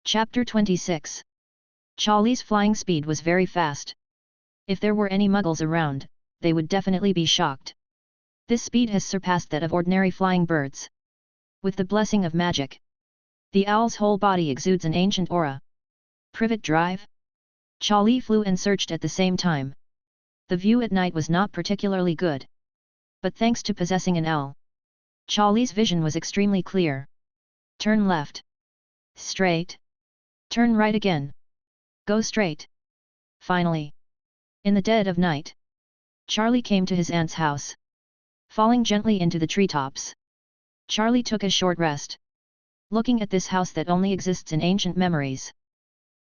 Chapter 26. Charlie's flying speed was very fast. If there were any muggles around, they would definitely be shocked. This speed has surpassed that of ordinary flying birds. With the blessing of magic, the owl's whole body exudes an ancient aura. Privet drive? Charlie flew and searched at the same time. The view at night was not particularly good. But thanks to possessing an owl, Charlie's vision was extremely clear. Turn left. Straight. Turn right again. Go straight. Finally, in the dead of night, Charlie came to his aunt's house. Falling gently into the treetops, Charlie took a short rest. Looking at this house that only exists in ancient memories,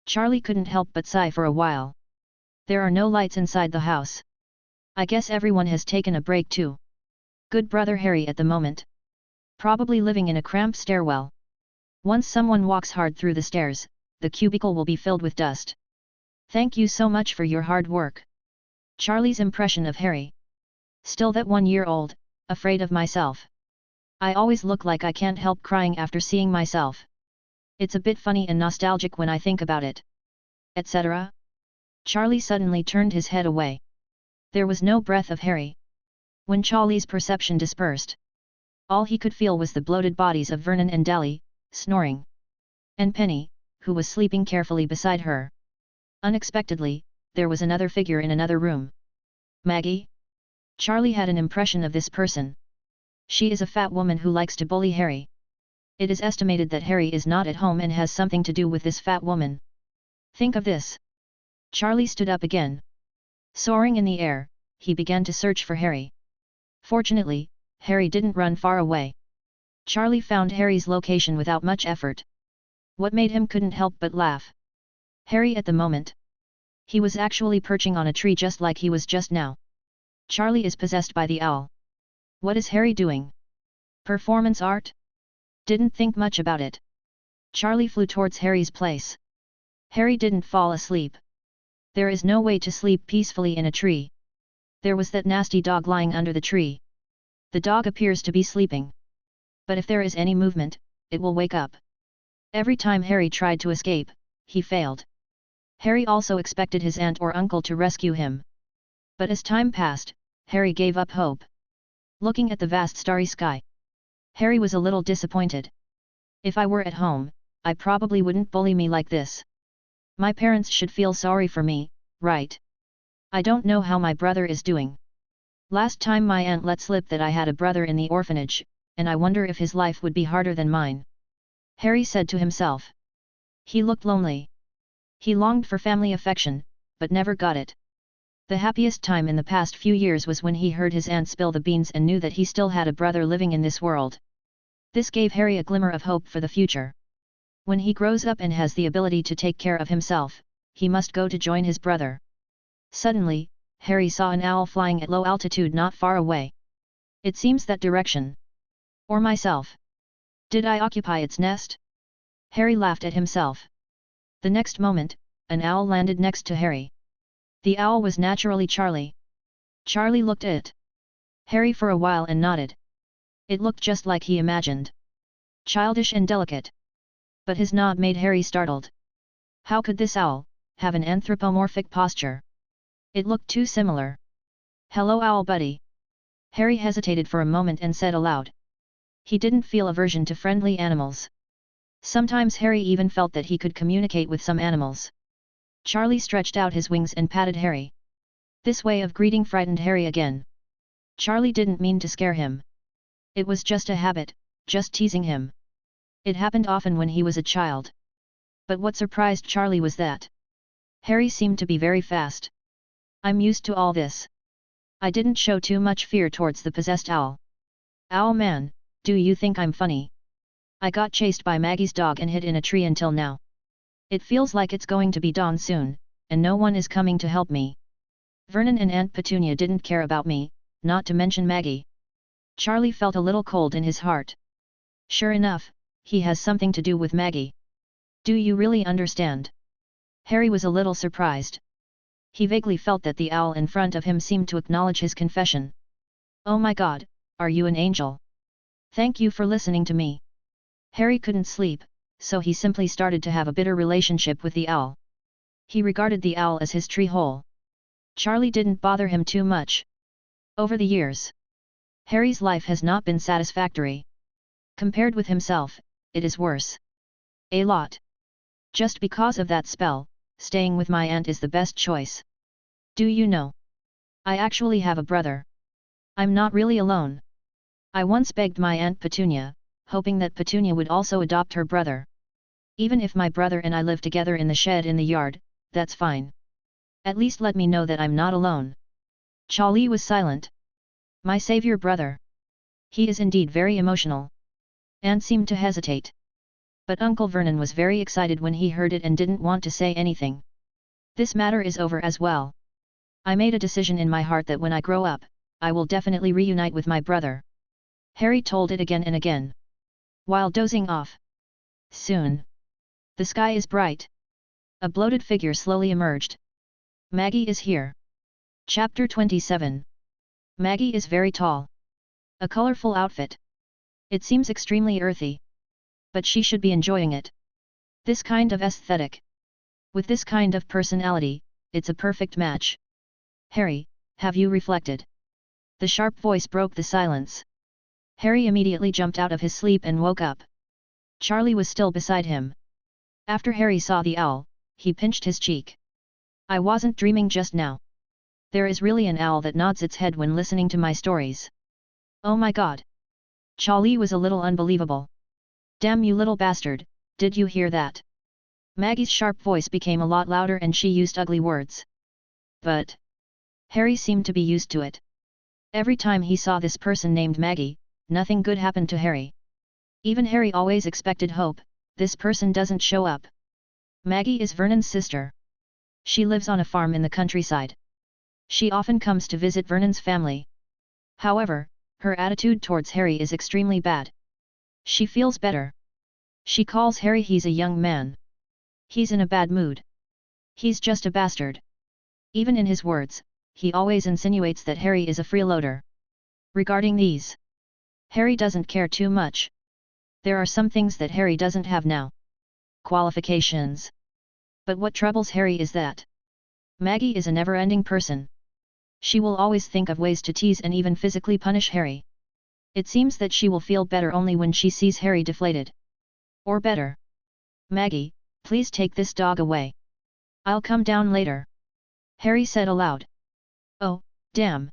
Charlie couldn't help but sigh for a while. There are no lights inside the house. I guess everyone has taken a break too. Good brother Harry at the moment. Probably living in a cramped stairwell. Once someone walks hard through the stairs, the cubicle will be filled with dust. Thank you so much for your hard work. Charlie's impression of Harry. Still that 1 year old, afraid of myself. I always look like I can't help crying after seeing myself. It's a bit funny and nostalgic when I think about it. Etc. Charlie suddenly turned his head away. There was no breath of Harry. When Charlie's perception dispersed, all he could feel was the bloated bodies of Vernon and Dally, snoring. And Penny, who was sleeping carefully beside her. Unexpectedly, there was another figure in another room. Maggie? Charlie had an impression of this person. She is a fat woman who likes to bully Harry. It is estimated that Harry is not at home and has something to do with this fat woman. Think of this. Charlie stood up again. Soaring in the air, he began to search for Harry. Fortunately, Harry didn't run far away. Charlie found Harry's location without much effort. What made him couldn't help but laugh. Harry at the moment. He was actually perching on a tree just like he was just now. Charlie is possessed by the owl. What is Harry doing? Performance art? Didn't think much about it. Charlie flew towards Harry's place. Harry didn't fall asleep. There is no way to sleep peacefully in a tree. There was that nasty dog lying under the tree. The dog appears to be sleeping. But if there is any movement, it will wake up. Every time Harry tried to escape, he failed. Harry also expected his aunt or uncle to rescue him. But as time passed, Harry gave up hope. Looking at the vast starry sky, Harry was a little disappointed. If I were at home, I probably wouldn't bully me like this. My parents should feel sorry for me, right? I don't know how my brother is doing. Last time my aunt let slip that I had a brother in the orphanage, and I wonder if his life would be harder than mine. Harry said to himself. He looked lonely. He longed for family affection, but never got it. The happiest time in the past few years was when he heard his aunt spill the beans and knew that he still had a brother living in this world. This gave Harry a glimmer of hope for the future. When he grows up and has the ability to take care of himself, he must go to join his brother. Suddenly, Harry saw an owl flying at low altitude not far away. It seems that direction. Or myself. Did I occupy its nest? Harry laughed at himself. The next moment, an owl landed next to Harry. The owl was naturally Charlie. Charlie looked at it. Harry for a while and nodded. It looked just like he imagined. Childish and delicate. But his nod made Harry startled. How could this owl have an anthropomorphic posture? It looked too similar. Hello, owl buddy. Harry hesitated for a moment and said aloud. He didn't feel aversion to friendly animals. Sometimes Harry even felt that he could communicate with some animals. Charlie stretched out his wings and patted Harry. This way of greeting frightened Harry again. Charlie didn't mean to scare him. It was just a habit, just teasing him. It happened often when he was a child. But what surprised Charlie was that Harry seemed to be very fast. I'm used to all this. I didn't show too much fear towards the possessed owl. Owl man, do you think I'm funny? I got chased by Maggie's dog and hid in a tree until now. It feels like it's going to be dawn soon, and no one is coming to help me. Vernon and Aunt Petunia didn't care about me, not to mention Maggie. Charlie felt a little cold in his heart. Sure enough, he has something to do with Maggie. Do you really understand? Harry was a little surprised. He vaguely felt that the owl in front of him seemed to acknowledge his confession. Oh my God, are you an angel? Thank you for listening to me. Harry couldn't sleep, so he simply started to have a bitter relationship with the owl. He regarded the owl as his tree hole. Charlie didn't bother him too much. Over the years, Harry's life has not been satisfactory. Compared with himself, it is worse. A lot. Just because of that spell, staying with my aunt is the best choice. Do you know? I actually have a brother. I'm not really alone. I once begged my Aunt Petunia, hoping that Petunia would also adopt her brother. Even if my brother and I live together in the shed in the yard, that's fine. At least let me know that I'm not alone. Charlie was silent. My savior brother. He is indeed very emotional. Aunt seemed to hesitate. But Uncle Vernon was very excited when he heard it and didn't want to say anything. This matter is over as well. I made a decision in my heart that when I grow up, I will definitely reunite with my brother. Harry told it again and again, while dozing off. Soon. The sky is bright. A bloated figure slowly emerged. Maggie is here. Chapter 27. Maggie is very tall. A colorful outfit. It seems extremely earthy. But she should be enjoying it. This kind of aesthetic. With this kind of personality, it's a perfect match. Harry, have you reflected? The sharp voice broke the silence. Harry immediately jumped out of his sleep and woke up. Charlie was still beside him. After Harry saw the owl, he pinched his cheek. I wasn't dreaming just now. There is really an owl that nods its head when listening to my stories. Oh my god. Charlie was a little unbelievable. Damn you little bastard, did you hear that? Maggie's sharp voice became a lot louder and she used ugly words. But Harry seemed to be used to it. Every time he saw this person named Maggie, nothing good happened to Harry. Even Harry always expected hope, this person doesn't show up. Maggie is Vernon's sister. She lives on a farm in the countryside. She often comes to visit Vernon's family. However, her attitude towards Harry is extremely bad. She feels better. She calls Harry he's a young man. He's in a bad mood. He's just a bastard. Even in his words, he always insinuates that Harry is a freeloader. Regarding these, Harry doesn't care too much. There are some things that Harry doesn't have now. Qualifications. But what troubles Harry is that Maggie is a never-ending person. She will always think of ways to tease and even physically punish Harry. It seems that she will feel better only when she sees Harry deflated. Or better. Maggie, please take this dog away. I'll come down later. Harry said aloud. Oh, damn.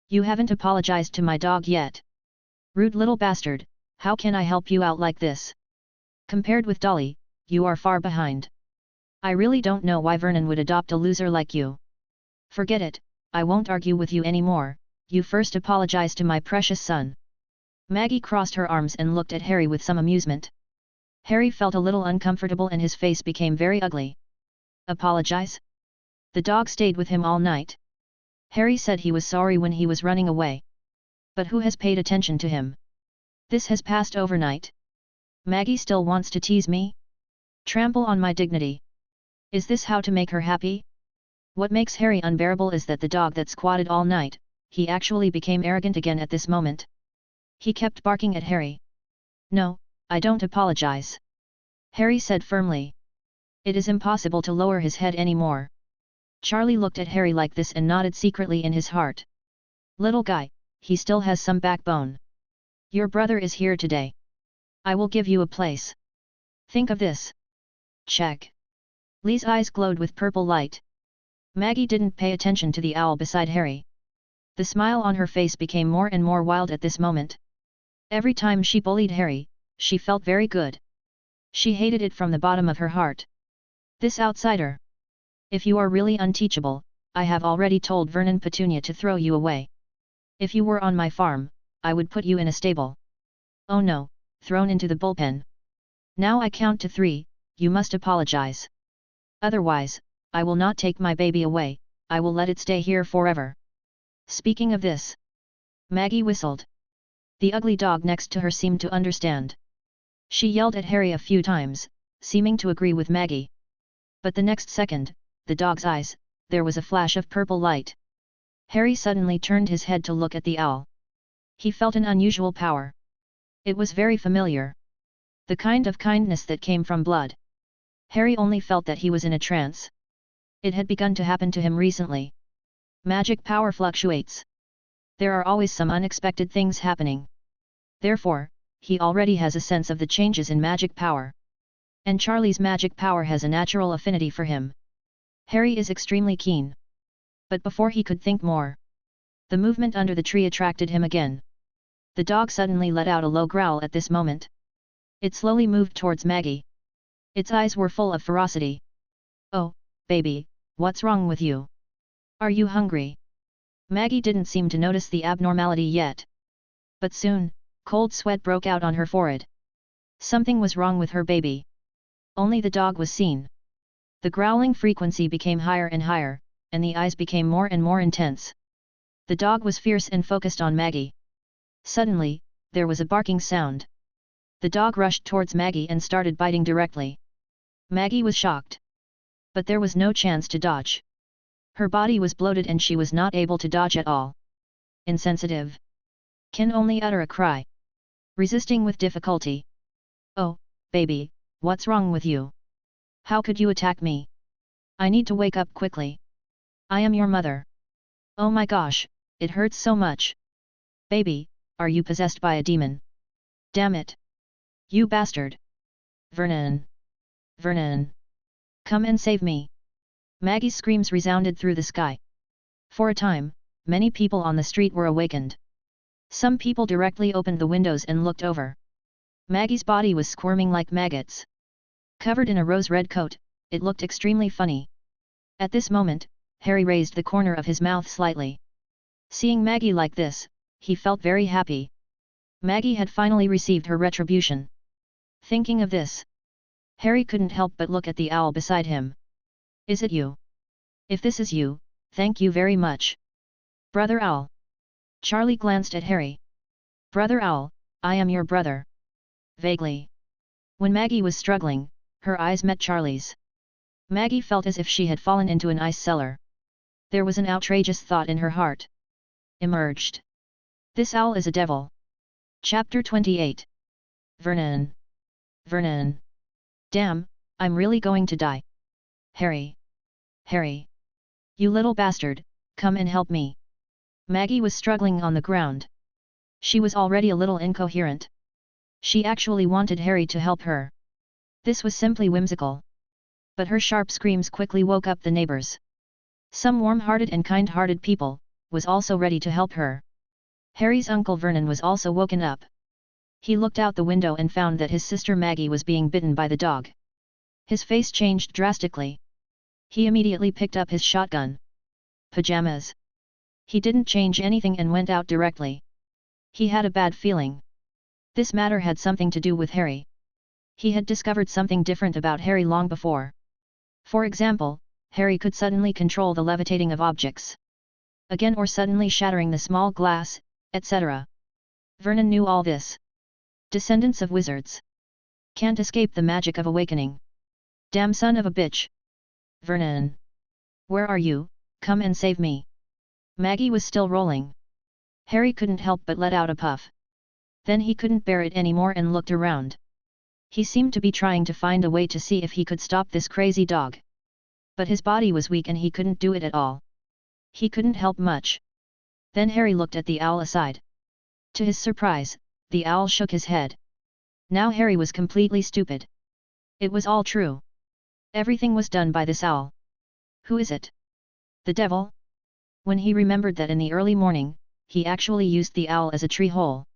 You haven't apologized to my dog yet. Rude little bastard, how can I help you out like this? Compared with Dolly, you are far behind. I really don't know why Vernon would adopt a loser like you. Forget it, I won't argue with you anymore, you first apologize to my precious son. Maggie crossed her arms and looked at Harry with some amusement. Harry felt a little uncomfortable and his face became very ugly. Apologize? The dog stayed with him all night. Harry said he was sorry when he was running away. But who has paid attention to him? This has passed overnight. Maggie still wants to tease me? Trample on my dignity. Is this how to make her happy? What makes Harry unbearable is that the dog that squatted all night, he actually became arrogant again at this moment. He kept barking at Harry. No, I don't apologize. Harry said firmly. It is impossible to lower his head anymore. Charlie looked at Harry like this and nodded secretly in his heart. Little guy, he still has some backbone. Your brother is here today. I will give you a place. Think of this. Check. Lee's eyes glowed with purple light. Maggie didn't pay attention to the owl beside Harry. The smile on her face became more and more wild at this moment. Every time she bullied Harry, she felt very good. She hated it from the bottom of her heart. This outsider. If you are really unteachable, I have already told Vernon Petunia to throw you away. If you were on my farm, I would put you in a stable. Oh no, thrown into the bullpen. Now I count to 3, you must apologize. Otherwise, I will not take my baby away, I will let it stay here forever. Speaking of this, Maggie whistled. The ugly dog next to her seemed to understand. She yelled at Harry a few times, seeming to agree with Maggie. But the next second, the dog's eyes, there was a flash of purple light. Harry suddenly turned his head to look at the owl. He felt an unusual power. It was very familiar. The kind of kindness that came from blood. Harry only felt that he was in a trance. It had begun to happen to him recently. Magic power fluctuates. There are always some unexpected things happening. Therefore, he already has a sense of the changes in magic power. And Charlie's magic power has a natural affinity for him. Harry is extremely keen. But before he could think more, the movement under the tree attracted him again. The dog suddenly let out a low growl at this moment. It slowly moved towards Maggie. Its eyes were full of ferocity. "Oh, baby, what's wrong with you? Are you hungry?" Maggie didn't seem to notice the abnormality yet. But soon, cold sweat broke out on her forehead. Something was wrong with her baby. Only the dog was seen. The growling frequency became higher and higher, and the eyes became more and more intense. The dog was fierce and focused on Maggie. Suddenly, there was a barking sound. The dog rushed towards Maggie and started biting directly. Maggie was shocked. But there was no chance to dodge. Her body was bloated and she was not able to dodge at all. Insensitive. Can only utter a cry. Resisting with difficulty. "Oh, baby, what's wrong with you? How could you attack me? I need to wake up quickly. I am your mother. Oh my gosh, it hurts so much. Baby, are you possessed by a demon? Damn it. You bastard. Vernon. Vernon. Come and save me." Maggie's screams resounded through the sky. For a time, many people on the street were awakened. Some people directly opened the windows and looked over. Maggie's body was squirming like maggots. Covered in a rose-red coat, it looked extremely funny. At this moment, Harry raised the corner of his mouth slightly. Seeing Maggie like this, he felt very happy. Maggie had finally received her retribution. Thinking of this, Harry couldn't help but look at the owl beside him. "Is it you? If this is you, thank you very much. Brother Owl." Charlie glanced at Harry. "Brother Owl, I am your brother." Vaguely. When Maggie was struggling, her eyes met Charlie's. Maggie felt as if she had fallen into an ice cellar. There was an outrageous thought in her heart. Emerged. This owl is a devil. Chapter 28. Vernon. Vernon. Damn, I'm really going to die. Harry. Harry. You little bastard, come and help me. Maggie was struggling on the ground. She was already a little incoherent. She actually wanted Harry to help her. This was simply whimsical. But her sharp screams quickly woke up the neighbors. Some warm-hearted and kind-hearted people was also ready to help her. Harry's uncle Vernon was also woken up. He looked out the window and found that his sister Maggie was being bitten by the dog. His face changed drastically. He immediately picked up his shotgun. Pajamas. He didn't change anything and went out directly. He had a bad feeling. This matter had something to do with Harry. He had discovered something different about Harry long before. For example, Harry could suddenly control the levitating of objects. Again, or suddenly shattering the small glass, etc. Vernon knew all this. Descendants of wizards can't escape the magic of awakening. Damn son of a bitch. Vernon. Where are you? Come and save me. Maggie was still rolling. Harry couldn't help but let out a puff. Then he couldn't bear it anymore and looked around. He seemed to be trying to find a way to see if he could stop this crazy dog. But his body was weak and he couldn't do it at all. He couldn't help much. Then Harry looked at the owl aside. To his surprise, the owl shook his head. Now Harry was completely stupid. It was all true. Everything was done by this owl. Who is it? The devil? When he remembered that in the early morning, he actually used the owl as a tree hole.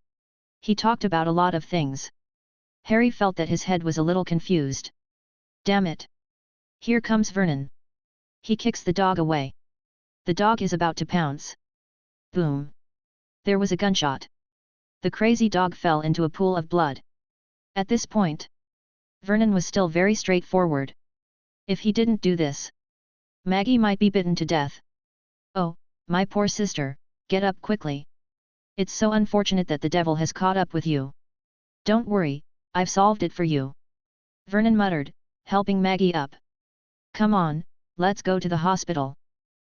He talked about a lot of things. Harry felt that his head was a little confused. Damn it! Here comes Vernon. He kicks the dog away. The dog is about to pounce. Boom! There was a gunshot. The crazy dog fell into a pool of blood. At this point, Vernon was still very straightforward. If he didn't do this, Maggie might be bitten to death. Oh, my poor sister, get up quickly. It's so unfortunate that the devil has caught up with you. Don't worry, I've solved it for you. Vernon muttered, helping Maggie up. Come on, let's go to the hospital.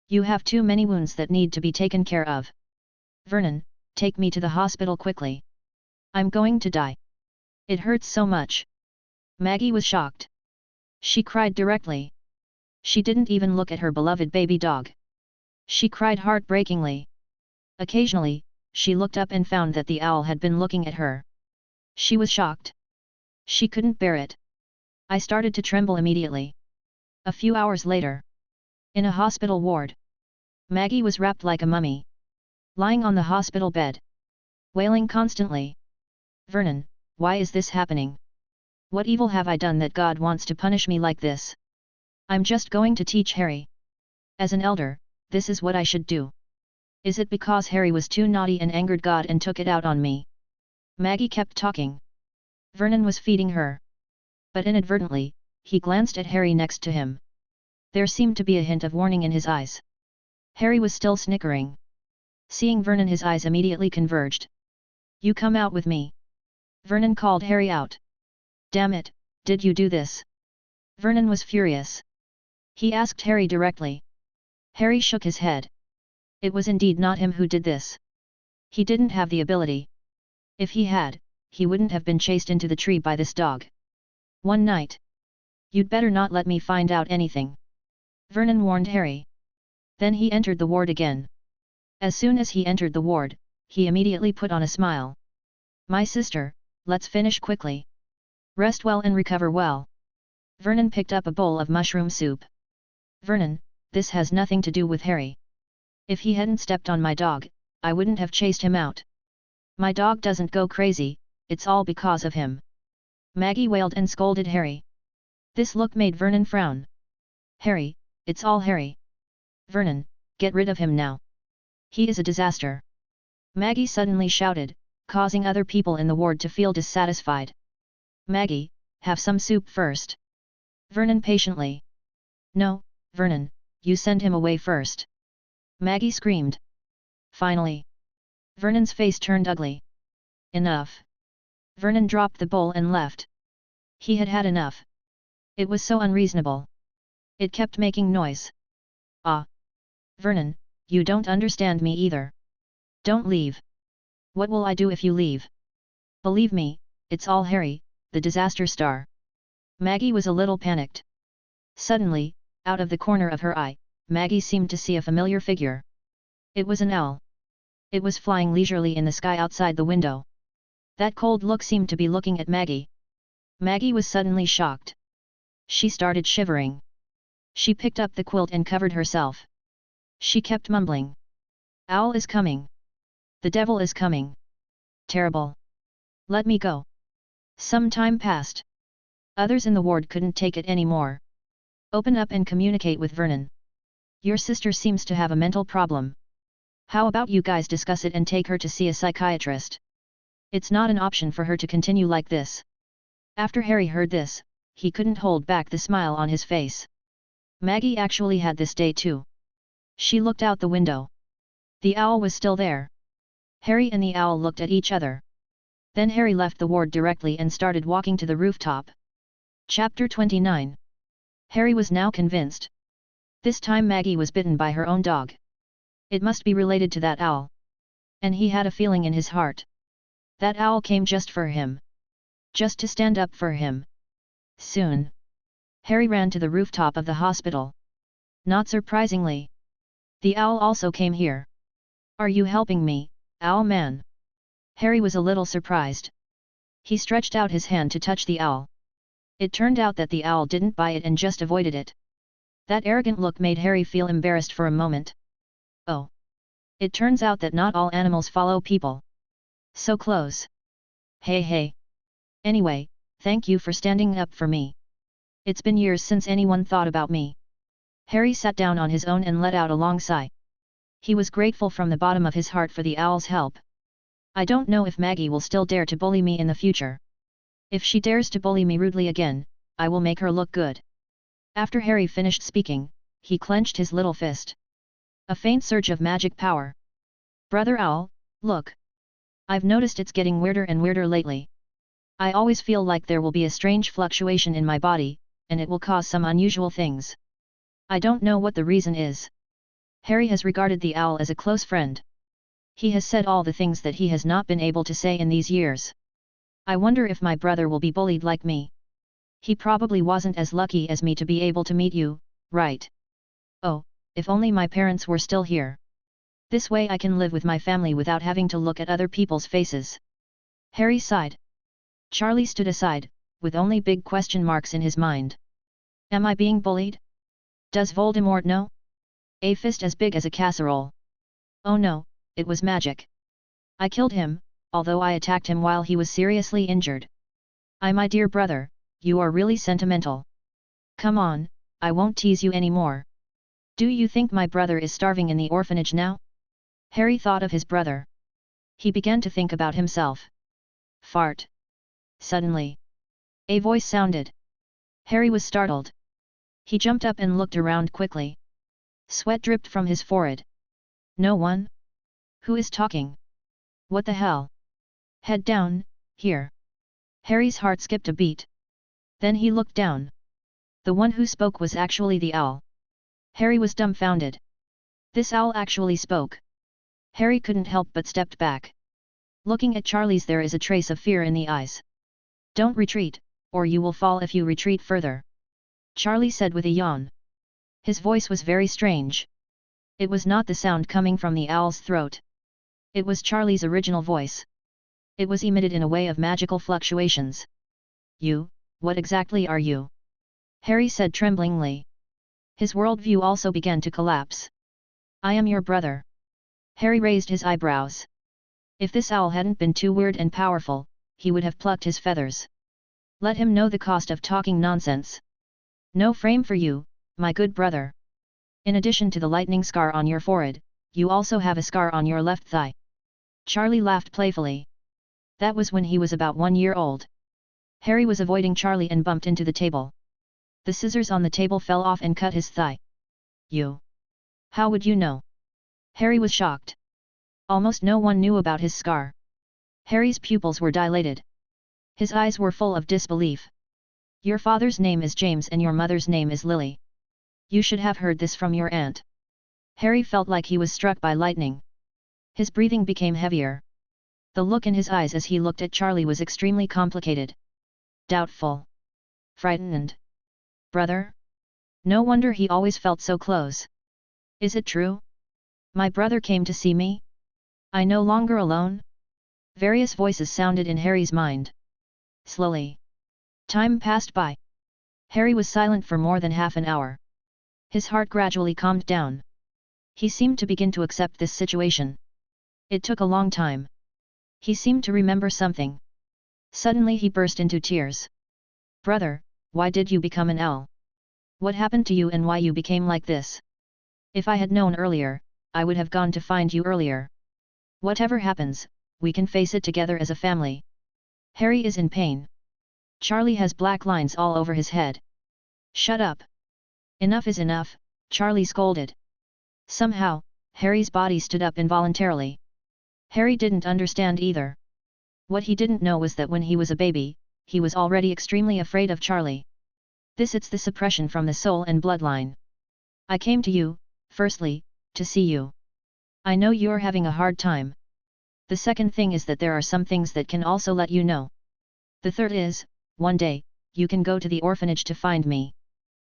You have too many wounds that need to be taken care of. Vernon, take me to the hospital quickly. I'm going to die. It hurts so much. Maggie was shocked. She cried directly. She didn't even look at her beloved baby dog. She cried heartbreakingly. Occasionally, she looked up and found that the owl had been looking at her. She was shocked. She couldn't bear it. I started to tremble immediately. A few hours later. In a hospital ward. Maggie was wrapped like a mummy. Lying on the hospital bed. Wailing constantly. Vernon, why is this happening? What evil have I done that God wants to punish me like this? I'm just going to teach Harry. As an elder, this is what I should do. Is it because Harry was too naughty and angered God and took it out on me? Maggie kept talking. Vernon was feeding her. But inadvertently, he glanced at Harry next to him. There seemed to be a hint of warning in his eyes. Harry was still snickering. Seeing Vernon, his eyes immediately converged. You come out with me. Vernon called Harry out. Damn it, did you do this? Vernon was furious. He asked Harry directly. Harry shook his head. It was indeed not him who did this. He didn't have the ability. If he had, he wouldn't have been chased into the tree by this dog. One night. You'd better not let me find out anything. Vernon warned Harry. Then he entered the ward again. As soon as he entered the ward, he immediately put on a smile. My sister, let's finish quickly. Rest well and recover well. Vernon picked up a bowl of mushroom soup. Vernon, this has nothing to do with Harry. If he hadn't stepped on my dog, I wouldn't have chased him out. My dog doesn't go crazy, it's all because of him. Maggie wailed and scolded Harry. This look made Vernon frown. Harry, it's all Harry. Vernon, get rid of him now. He is a disaster. Maggie suddenly shouted, causing other people in the ward to feel dissatisfied. Maggie, have some soup first. Vernon patiently. No, Vernon, you send him away first. Maggie screamed. Finally. Vernon's face turned ugly. Enough. Vernon dropped the bowl and left. He had had enough. It was so unreasonable. It kept making noise. Ah. Vernon, you don't understand me either. Don't leave. What will I do if you leave? Believe me, it's all Harry, the disaster star. Maggie was a little panicked. Suddenly, out of the corner of her eye, Maggie seemed to see a familiar figure. It was an owl. It was flying leisurely in the sky outside the window. That cold look seemed to be looking at Maggie. Maggie was suddenly shocked. She started shivering. She picked up the quilt and covered herself. She kept mumbling. Owl is coming. The devil is coming. Terrible. Let me go. Some time passed. Others in the ward couldn't take it anymore. Open up and communicate with Vernon. Your sister seems to have a mental problem. How about you guys discuss it and take her to see a psychiatrist? It's not an option for her to continue like this. After Harry heard this, he couldn't hold back the smile on his face. Maggie actually had this day too. She looked out the window. The owl was still there. Harry and the owl looked at each other. Then Harry left the ward directly and started walking to the rooftop. Chapter 29. Harry was now convinced. This time Maggie was bitten by her own dog. It must be related to that owl. And he had a feeling in his heart. That owl came just for him. Just to stand up for him. Soon. Harry ran to the rooftop of the hospital. Not surprisingly. The owl also came here. Are you helping me, owl man? Harry was a little surprised. He stretched out his hand to touch the owl. It turned out that the owl didn't buy it and just avoided it. That arrogant look made Harry feel embarrassed for a moment. Oh. It turns out that not all animals follow people. So close. Hey. Anyway, thank you for standing up for me. It's been years since anyone thought about me. Harry sat down on his own and let out a long sigh. He was grateful from the bottom of his heart for the owl's help. I don't know if Maggie will still dare to bully me in the future. If she dares to bully me rudely again, I will make her look good. After Harry finished speaking, he clenched his little fist. A faint surge of magic power. Brother Owl, look. I've noticed it's getting weirder and weirder lately. I always feel like there will be a strange fluctuation in my body, and it will cause some unusual things. I don't know what the reason is. Harry has regarded the owl as a close friend. He has said all the things that he has not been able to say in these years. I wonder if my brother will be bullied like me. He probably wasn't as lucky as me to be able to meet you, right? Oh, if only my parents were still here. This way I can live with my family without having to look at other people's faces. Harry sighed. Charlie stood aside, with only big question marks in his mind. Am I being bullied? Does Voldemort know? A fist as big as a casserole. Oh no, it was magic. I killed him, although I attacked him while he was seriously injured. My dear brother, you are really sentimental. Come on, I won't tease you anymore. Do you think my brother is starving in the orphanage now? Harry thought of his brother. He began to think about himself. Fart. Suddenly, a voice sounded. Harry was startled. He jumped up and looked around quickly. Sweat dripped from his forehead. No one? Who is talking? What the hell? Head down, here. Harry's heart skipped a beat. Then he looked down. The one who spoke was actually the owl. Harry was dumbfounded. This owl actually spoke. Harry couldn't help but stepped back. Looking at Charlie's, there is a trace of fear in the eyes. Don't retreat, or you will fall if you retreat further. Charlie said with a yawn. His voice was very strange. It was not the sound coming from the owl's throat. It was Charlie's original voice. It was emitted in a way of magical fluctuations. You, what exactly are you? Harry said tremblingly. His worldview also began to collapse. I am your brother. Harry raised his eyebrows. If this owl hadn't been too weird and powerful, he would have plucked his feathers. Let him know the cost of talking nonsense. No frame for you, my good brother. In addition to the lightning scar on your forehead, you also have a scar on your left thigh. Charlie laughed playfully. That was when he was about 1 year old. Harry was avoiding Charlie and bumped into the table. The scissors on the table fell off and cut his thigh. You? How would you know? Harry was shocked. Almost no one knew about his scar. Harry's pupils were dilated. His eyes were full of disbelief. Your father's name is James and your mother's name is Lily. You should have heard this from your aunt. Harry felt like he was struck by lightning. His breathing became heavier. The look in his eyes as he looked at Charlie was extremely complicated. Doubtful. Frightened. Brother? No wonder he always felt so close. Is it true? My brother came to see me? I no longer alone? Various voices sounded in Harry's mind. Slowly. Time passed by. Harry was silent for more than half an hour. His heart gradually calmed down. He seemed to begin to accept this situation. It took a long time. He seemed to remember something. Suddenly he burst into tears. Brother, why did you become an owl? What happened to you and why you became like this? If I had known earlier, I would have gone to find you earlier. Whatever happens, we can face it together as a family. Harry is in pain. Charlie has black lines all over his head. Shut up. Enough is enough, Charlie scolded. Somehow, Harry's body stood up involuntarily. Harry didn't understand either. What he didn't know was that when he was a baby, he was already extremely afraid of Charlie. It's the suppression from the soul and bloodline. I came to you, firstly, to see you. I know you're having a hard time. The second thing is that there are some things that can also let you know. The third is, one day, you can go to the orphanage to find me.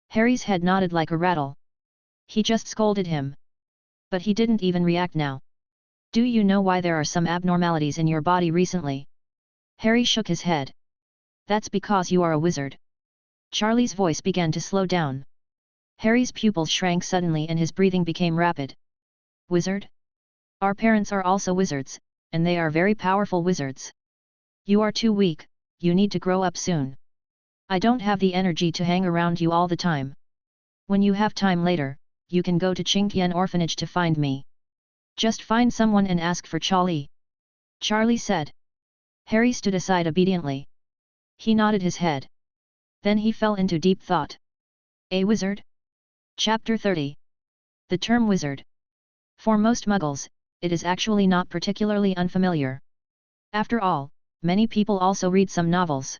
Harry's head nodded like a rattle. He just scolded him. But he didn't even react now. Do you know why there are some abnormalities in your body recently? Harry shook his head. That's because you are a wizard. Charlie's voice began to slow down. Harry's pupils shrank suddenly and his breathing became rapid. Wizard? Our parents are also wizards, and they are very powerful wizards. You are too weak, you need to grow up soon. I don't have the energy to hang around you all the time. When you have time later, you can go to Qingtian orphanage to find me. Just find someone and ask for Charlie. Charlie said. Harry stood aside obediently. He nodded his head. Then he fell into deep thought. A wizard? Chapter 30. The term wizard. For most Muggles, it is actually not particularly unfamiliar. After all, many people also read some novels.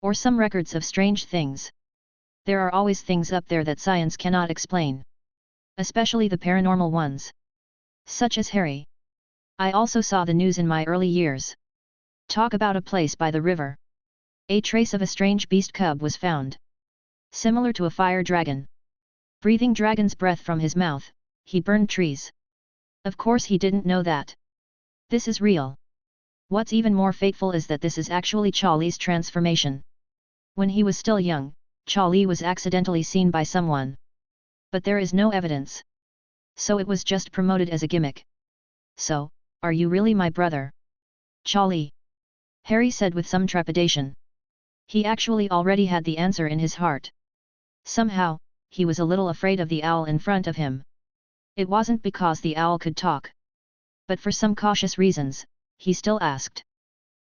Or some records of strange things. There are always things up there that science cannot explain. Especially the paranormal ones. Such as Harry. I also saw the news in my early years. Talk about a place by the river. A trace of a strange beast cub was found. Similar to a fire dragon. Breathing dragon's breath from his mouth, he burned trees. Of course he didn't know that. This is real. What's even more fateful is that this is actually Charlie's transformation. When he was still young, Charlie was accidentally seen by someone. But there is no evidence. So it was just promoted as a gimmick. So, are you really my brother? Charlie. Harry said with some trepidation. He actually already had the answer in his heart. Somehow, he was a little afraid of the owl in front of him. It wasn't because the owl could talk. But for some cautious reasons, he still asked.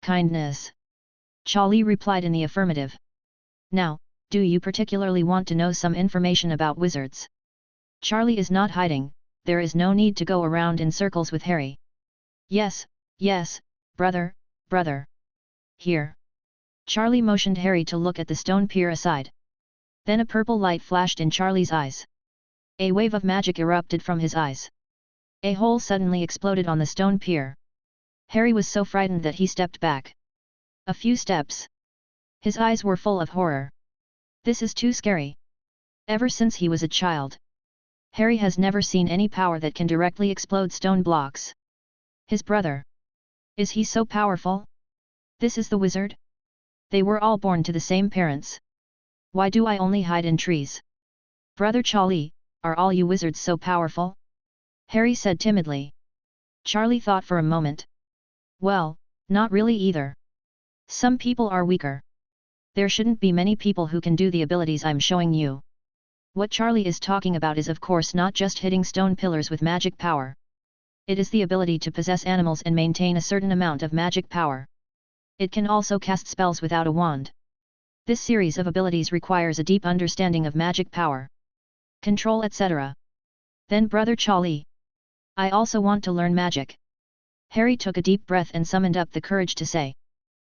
Kindness. Charlie replied in the affirmative. Now, do you particularly want to know some information about wizards? Charlie is not hiding, there is no need to go around in circles with Harry. Yes, yes, brother, brother. Here. Charlie motioned Harry to look at the stone pier aside. Then a purple light flashed in Charlie's eyes. A wave of magic erupted from his eyes. A hole suddenly exploded on the stone pier. Harry was so frightened that he stepped back. A few steps. His eyes were full of horror. This is too scary. Ever since he was a child, Harry has never seen any power that can directly explode stone blocks. His brother. Is he so powerful? This is the wizard? They were all born to the same parents. Why do I only hide in trees? Brother Charlie, are all you wizards so powerful? Harry said timidly. Charlie thought for a moment. Well, not really either. Some people are weaker. There shouldn't be many people who can do the abilities I'm showing you. What Charlie is talking about is of course not just hitting stone pillars with magic power. It is the ability to possess animals and maintain a certain amount of magic power. It can also cast spells without a wand. This series of abilities requires a deep understanding of magic power, control, etc. Then Brother Charlie, I also want to learn magic. Harry took a deep breath and summoned up the courage to say.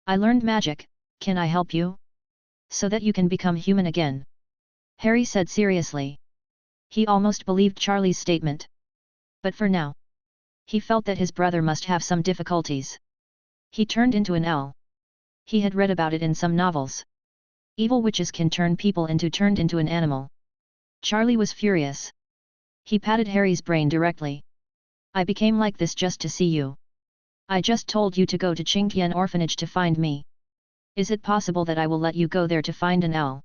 I learned magic, can I help you? So that you can become human again. Harry said seriously. He almost believed Charlie's statement. But for now, he felt that his brother must have some difficulties. He turned into an owl. He had read about it in some novels. Evil witches can turn people turned into an animal. Charlie was furious. He patted Harry's brain directly. I became like this just to see you. I just told you to go to Qingtian orphanage to find me. Is it possible that I will let you go there to find an owl?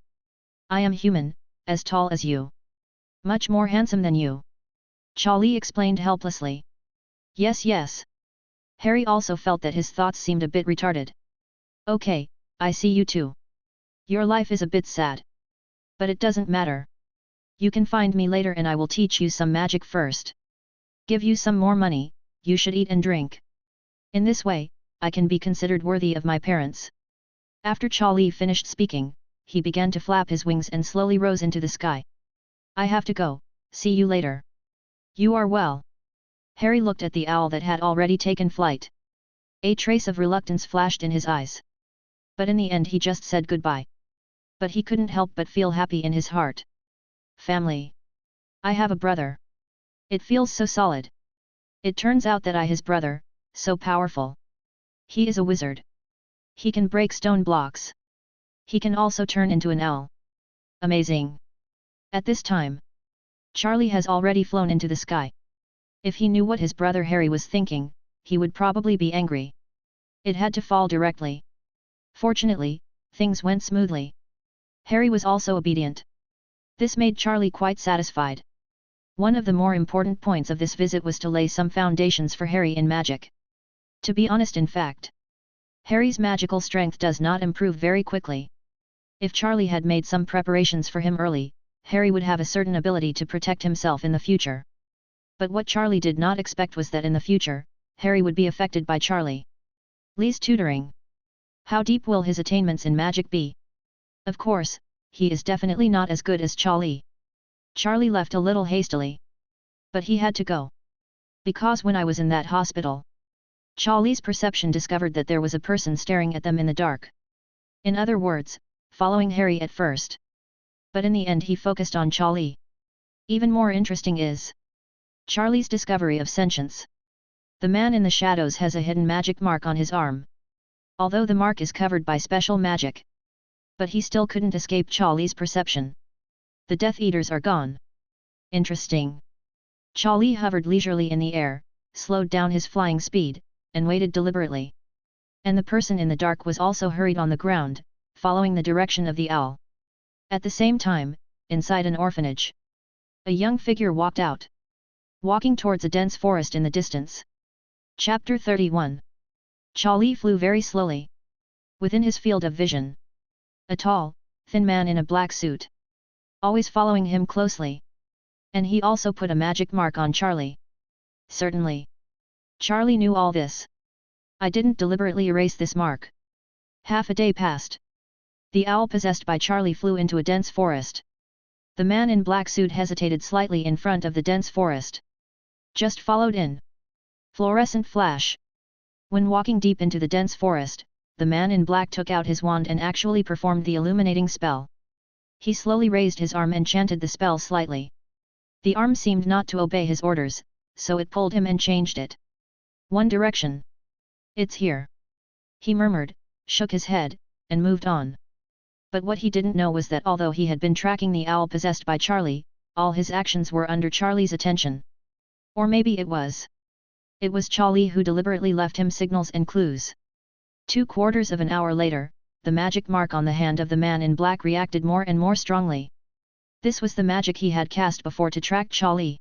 I am human, as tall as you. Much more handsome than you. Charlie explained helplessly. Yes, yes. Harry also felt that his thoughts seemed a bit retarded. Okay, I see you too. Your life is a bit sad. But it doesn't matter. You can find me later and I will teach you some magic first. Give you some more money, you should eat and drink. In this way, I can be considered worthy of my parents. After Charlie finished speaking, he began to flap his wings and slowly rose into the sky. I have to go, see you later. You are well. Harry looked at the owl that had already taken flight. A trace of reluctance flashed in his eyes. But in the end he just said goodbye. But he couldn't help but feel happy in his heart. Family. I have a brother. It feels so solid. It turns out that I his brother, so powerful. He is a wizard. He can break stone blocks. He can also turn into an owl. Amazing. At this time, Charlie has already flown into the sky. If he knew what his brother Harry was thinking, he would probably be angry. It had to fall directly. Fortunately, things went smoothly. Harry was also obedient. This made Charlie quite satisfied. One of the more important points of this visit was to lay some foundations for Harry in magic. To be honest, in fact, Harry's magical strength does not improve very quickly. If Charlie had made some preparations for him early, Harry would have a certain ability to protect himself in the future. But what Charlie did not expect was that in the future, Harry would be affected by Charlie Lee's tutoring. How deep will his attainments in magic be? Of course, he is definitely not as good as Charlie. Charlie left a little hastily. But he had to go. Because when I was in that hospital, Charlie's perception discovered that there was a person staring at them in the dark. In other words, following Harry at first. But in the end he focused on Charlie. Even more interesting is Charlie's discovery of sentience. The man in the shadows has a hidden magic mark on his arm. although the mark is covered by special magic. But he still couldn't escape Charlie's perception. The Death Eaters are gone. Interesting. Charlie hovered leisurely in the air, slowed down his flying speed, and waited deliberately. And the person in the dark was also hurried on the ground, following the direction of the owl. At the same time, inside an orphanage, a young figure walked out, walking towards a dense forest in the distance. Chapter 31. Charlie flew very slowly. Within his field of vision, a tall, thin man in a black suit, always following him closely. And he also put a magic mark on Charlie. Certainly. Charlie knew all this. I didn't deliberately erase this mark. Half a day passed. The owl possessed by Charlie flew into a dense forest. The man in black suit hesitated slightly in front of the dense forest. Just followed in. Fluorescent flash. When walking deep into the dense forest, the man in black took out his wand and actually performed the illuminating spell. He slowly raised his arm and chanted the spell slightly. The arm seemed not to obey his orders, so it pulled him and changed it. One direction. It's here. He murmured, shook his head, and moved on. But what he didn't know was that although he had been tracking the owl possessed by Charlie, all his actions were under Charlie's attention. Or maybe it was Charlie who deliberately left him signals and clues. 2/4 of an hour later, the magic mark on the hand of the man in black reacted more and more strongly. This was the magic he had cast before to track Charlie.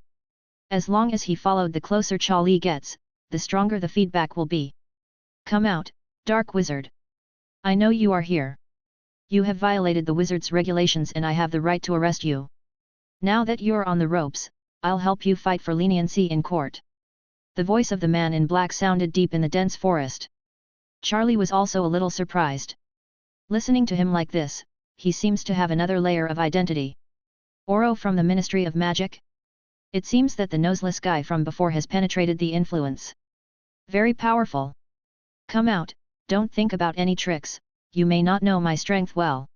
As long as he followed, the closer Charlie gets, the stronger the feedback will be. Come out, Dark Wizard. I know you are here. You have violated the wizard's regulations and I have the right to arrest you. Now that you're on the ropes, I'll help you fight for leniency in court. The voice of the man in black sounded deep in the dense forest. Charlie was also a little surprised. Listening to him like this, he seems to have another layer of identity. Oro from the Ministry of Magic? It seems that the noseless guy from before has penetrated the influence. Very powerful. Come out, don't think about any tricks, you may not know my strength well.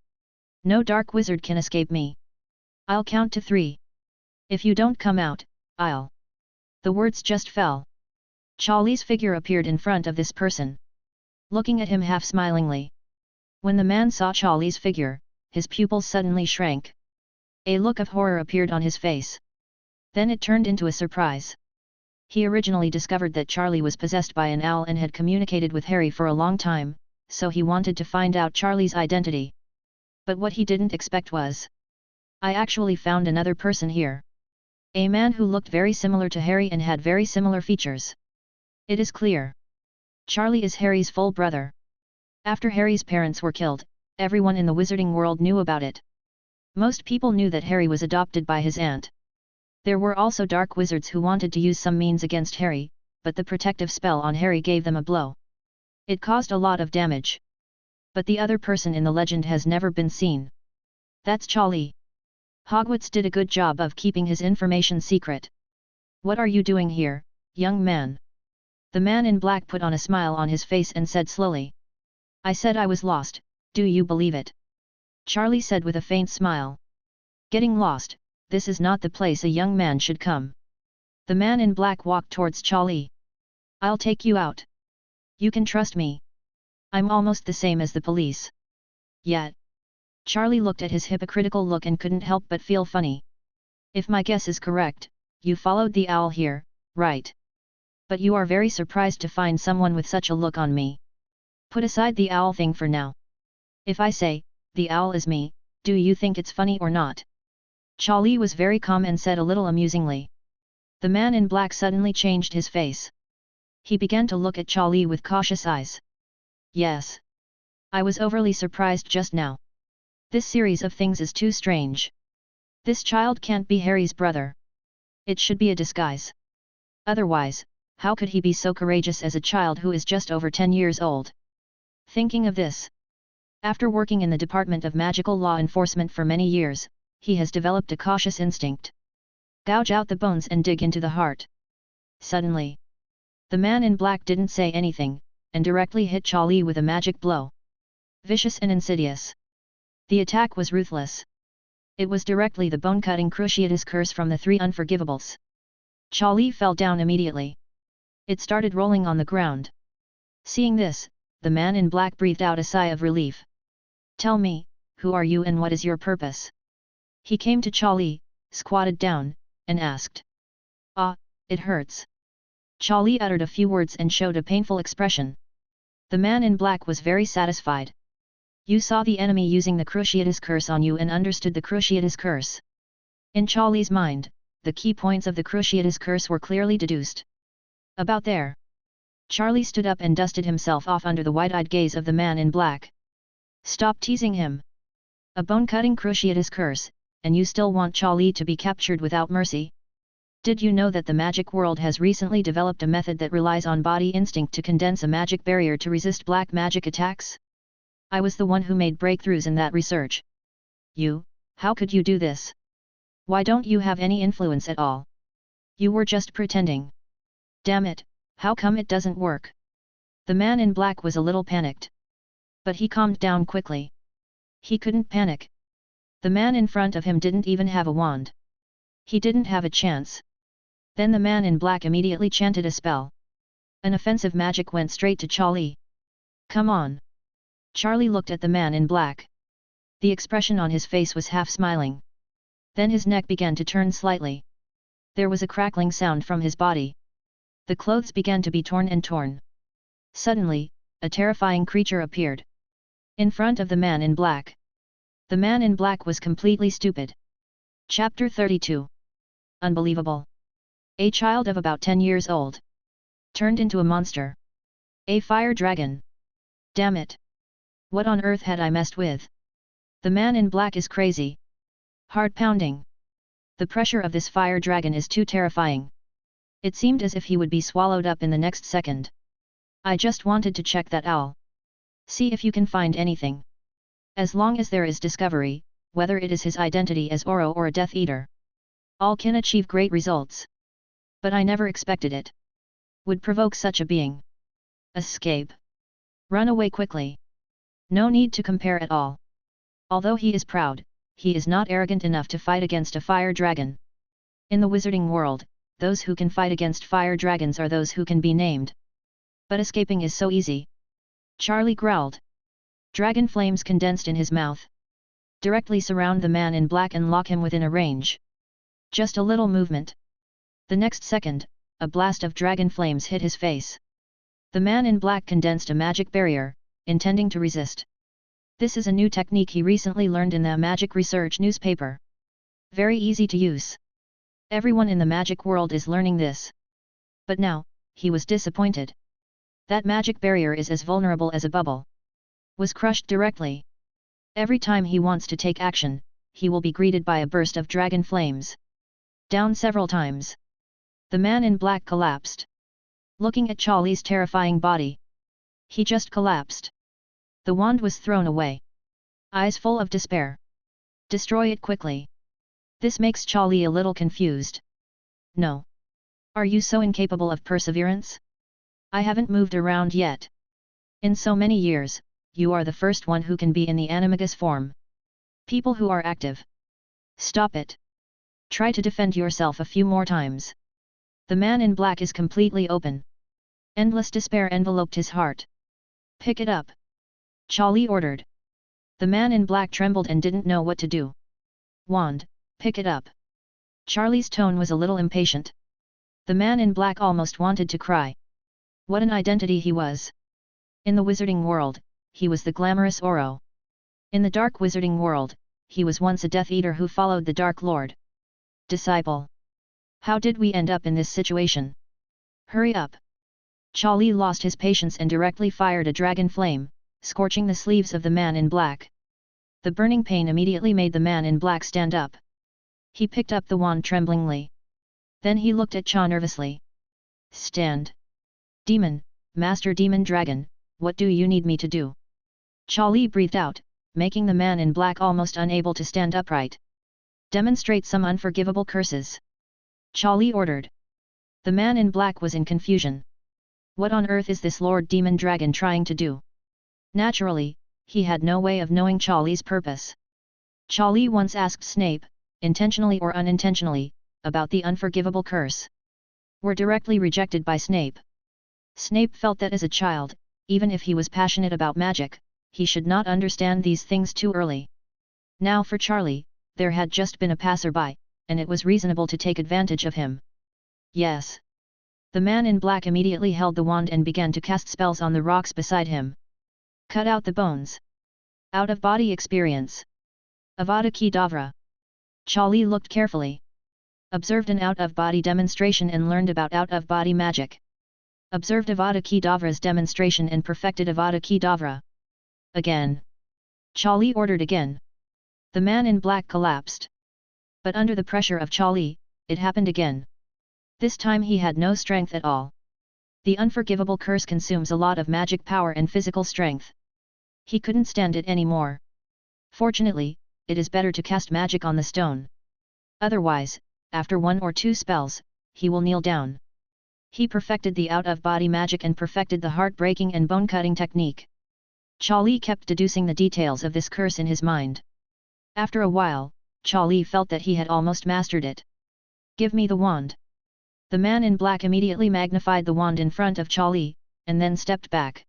No dark wizard can escape me. I'll count to 3. If you don't come out, I'll... The words just fell. Charlie's figure appeared in front of this person, looking at him half smilingly. When the man saw Charlie's figure, his pupils suddenly shrank. A look of horror appeared on his face. Then it turned into a surprise. He originally discovered that Charlie was possessed by an owl and had communicated with Harry for a long time, so he wanted to find out Charlie's identity. But what he didn't expect was, I actually found another person here. A man who looked very similar to Harry and had very similar features. It is clear. Charlie is Harry's full brother. After Harry's parents were killed, everyone in the wizarding world knew about it. Most people knew that Harry was adopted by his aunt. There were also dark wizards who wanted to use some means against Harry, but the protective spell on Harry gave them a blow. It caused a lot of damage. But the other person in the legend has never been seen. That's Charlie. Hogwarts did a good job of keeping his information secret. What are you doing here, young man? The man in black put on a smile on his face and said slowly. I said I was lost, do you believe it? Charlie said with a faint smile. Getting lost, this is not the place a young man should come. The man in black walked towards Charlie. I'll take you out. You can trust me. I'm almost the same as the police. Yet. Charlie looked at his hypocritical look and couldn't help but feel funny. If my guess is correct, you followed the owl here, right? But you are very surprised to find someone with such a look on me. Put aside the owl thing for now. If I say, the owl is me, do you think it's funny or not? Charlie was very calm and said a little amusingly. The man in black suddenly changed his face. He began to look at Charlie with cautious eyes. Yes. I was overly surprised just now. This series of things is too strange. This child can't be Harry's brother. It should be a disguise. Otherwise, how could he be so courageous as a child who is just over 10 years old? Thinking of this, after working in the Department of Magical Law Enforcement for many years, he has developed a cautious instinct. Gouge out the bones and dig into the heart. Suddenly, the man in black didn't say anything, and directly hit Charlie with a magic blow. Vicious and insidious. The attack was ruthless. It was directly the bone-cutting cruciatus curse from the 3 unforgivables. Charlie fell down immediately. It started rolling on the ground. Seeing this, the man in black breathed out a sigh of relief. Tell me, who are you and what is your purpose? He came to Charlie, squatted down, and asked. Ah, it hurts. Charlie uttered a few words and showed a painful expression. The man in black was very satisfied. You saw the enemy using the Cruciatus curse on you and understood the Cruciatus curse. In Charlie's mind, the key points of the Cruciatus curse were clearly deduced. About there. Charlie stood up and dusted himself off under the wide-eyed gaze of the man in black. Stop teasing him. A bone-cutting Cruciatus curse, and you still want Charlie to be captured without mercy? Did you know that the magic world has recently developed a method that relies on body instinct to condense a magic barrier to resist black magic attacks? I was the one who made breakthroughs in that research. You, how could you do this? Why don't you have any influence at all? You were just pretending. Damn it, how come it doesn't work? The man in black was a little panicked. But he calmed down quickly. He couldn't panic. The man in front of him didn't even have a wand. He didn't have a chance. Then the man in black immediately chanted a spell. An offensive magic went straight to Charlie. Come on. Charlie looked at the man in black. The expression on his face was half smiling. Then his neck began to turn slightly. There was a crackling sound from his body. The clothes began to be torn and torn. Suddenly, a terrifying creature appeared. In front of the man in black. The man in black was completely stupid. Chapter 32. Unbelievable. A child of about 10 years old. Turned into a monster. A fire dragon. Damn it. What on earth had I messed with? The man in black is crazy. Heart pounding. The pressure of this fire dragon is too terrifying. It seemed as if he would be swallowed up in the next second. I just wanted to check that owl. See if you can find anything. As long as there is discovery, whether it is his identity as Oro or a Death Eater. All can achieve great results. But I never expected it. Would provoke such a being. Escape. Run away quickly. No need to compare at all. Although he is proud, he is not arrogant enough to fight against a fire dragon. In the wizarding world, those who can fight against fire dragons are those who can be named. But escaping is so easy. Charlie growled. Dragon flames condensed in his mouth. Directly surround the man in black and lock him within a range. Just a little movement. The next second, a blast of dragon flames hit his face. The man in black condensed a magic barrier, intending to resist. This is a new technique he recently learned in the Magic Research newspaper. Very easy to use. Everyone in the magic world is learning this. But now, he was disappointed. That magic barrier is as vulnerable as a bubble. Was crushed directly. Every time he wants to take action, he will be greeted by a burst of dragon flames. Down several times. The man in black collapsed. Looking at Charlie's terrifying body. He just collapsed. The wand was thrown away. Eyes full of despair. Destroy it quickly. This makes Charlie a little confused. No. Are you so incapable of perseverance? I haven't moved around yet. In so many years, you are the first one who can be in the animagus form. People who are active. Stop it. Try to defend yourself a few more times. The man in black is completely open. Endless despair enveloped his heart. Pick it up. Charlie ordered. The man in black trembled and didn't know what to do. Wand, pick it up. Charlie's tone was a little impatient. The man in black almost wanted to cry. What an identity he was. In the wizarding world, he was the glamorous Oro. In the dark wizarding world, he was once a Death Eater who followed the Dark Lord. Disciple. How did we end up in this situation? Hurry up. Charlie lost his patience and directly fired a dragon flame, scorching the sleeves of the man in black. The burning pain immediately made the man in black stand up. He picked up the wand tremblingly. Then he looked at Cha nervously. Stand. Demon, Master Demon Dragon, what do you need me to do? Charlie breathed out, making the man in black almost unable to stand upright. Demonstrate some unforgivable curses. Charlie ordered. The man in black was in confusion. What on earth is this Lord Demon Dragon trying to do? Naturally, he had no way of knowing Charlie's purpose. Charlie once asked Snape, intentionally or unintentionally, about the unforgivable curse. Were directly rejected by Snape. Snape felt that as a child, even if he was passionate about magic, he should not understand these things too early. Now for Charlie, there had just been a passerby, and it was reasonable to take advantage of him. Yes. The man in black immediately held the wand and began to cast spells on the rocks beside him. Cut out the bones. Out-of-body experience. Avada Kedavra. Charlie looked carefully. Observed an out-of-body demonstration and learned about out-of-body magic. Observed Avada Kedavra's demonstration and perfected Avada Kedavra. Again. Charlie ordered again. The man in black collapsed. But under the pressure of Charlie, it happened again. This time he had no strength at all. The unforgivable curse consumes a lot of magic power and physical strength. He couldn't stand it anymore. Fortunately, it is better to cast magic on the stone. Otherwise, after 1 or 2 spells, he will kneel down. He perfected the out-of-body magic and perfected the heart-breaking and bone-cutting technique. Charlie kept deducing the details of this curse in his mind. After a while, Charlie felt that he had almost mastered it. Give me the wand. The man in black immediately magnified the wand in front of Charlie, and then stepped back.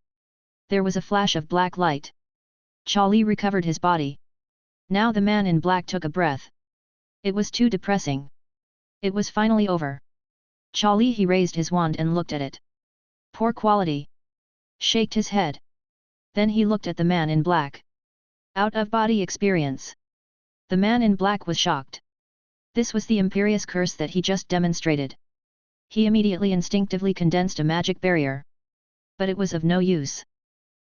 There was a flash of black light. Charlie recovered his body. Now the man in black took a breath. It was too depressing. It was finally over. Charlie he raised his wand and looked at it. Poor quality. Shaked his head. Then he looked at the man in black. Out-of-body experience. The man in black was shocked. This was the imperious curse that he just demonstrated. He immediately instinctively condensed a magic barrier. But it was of no use.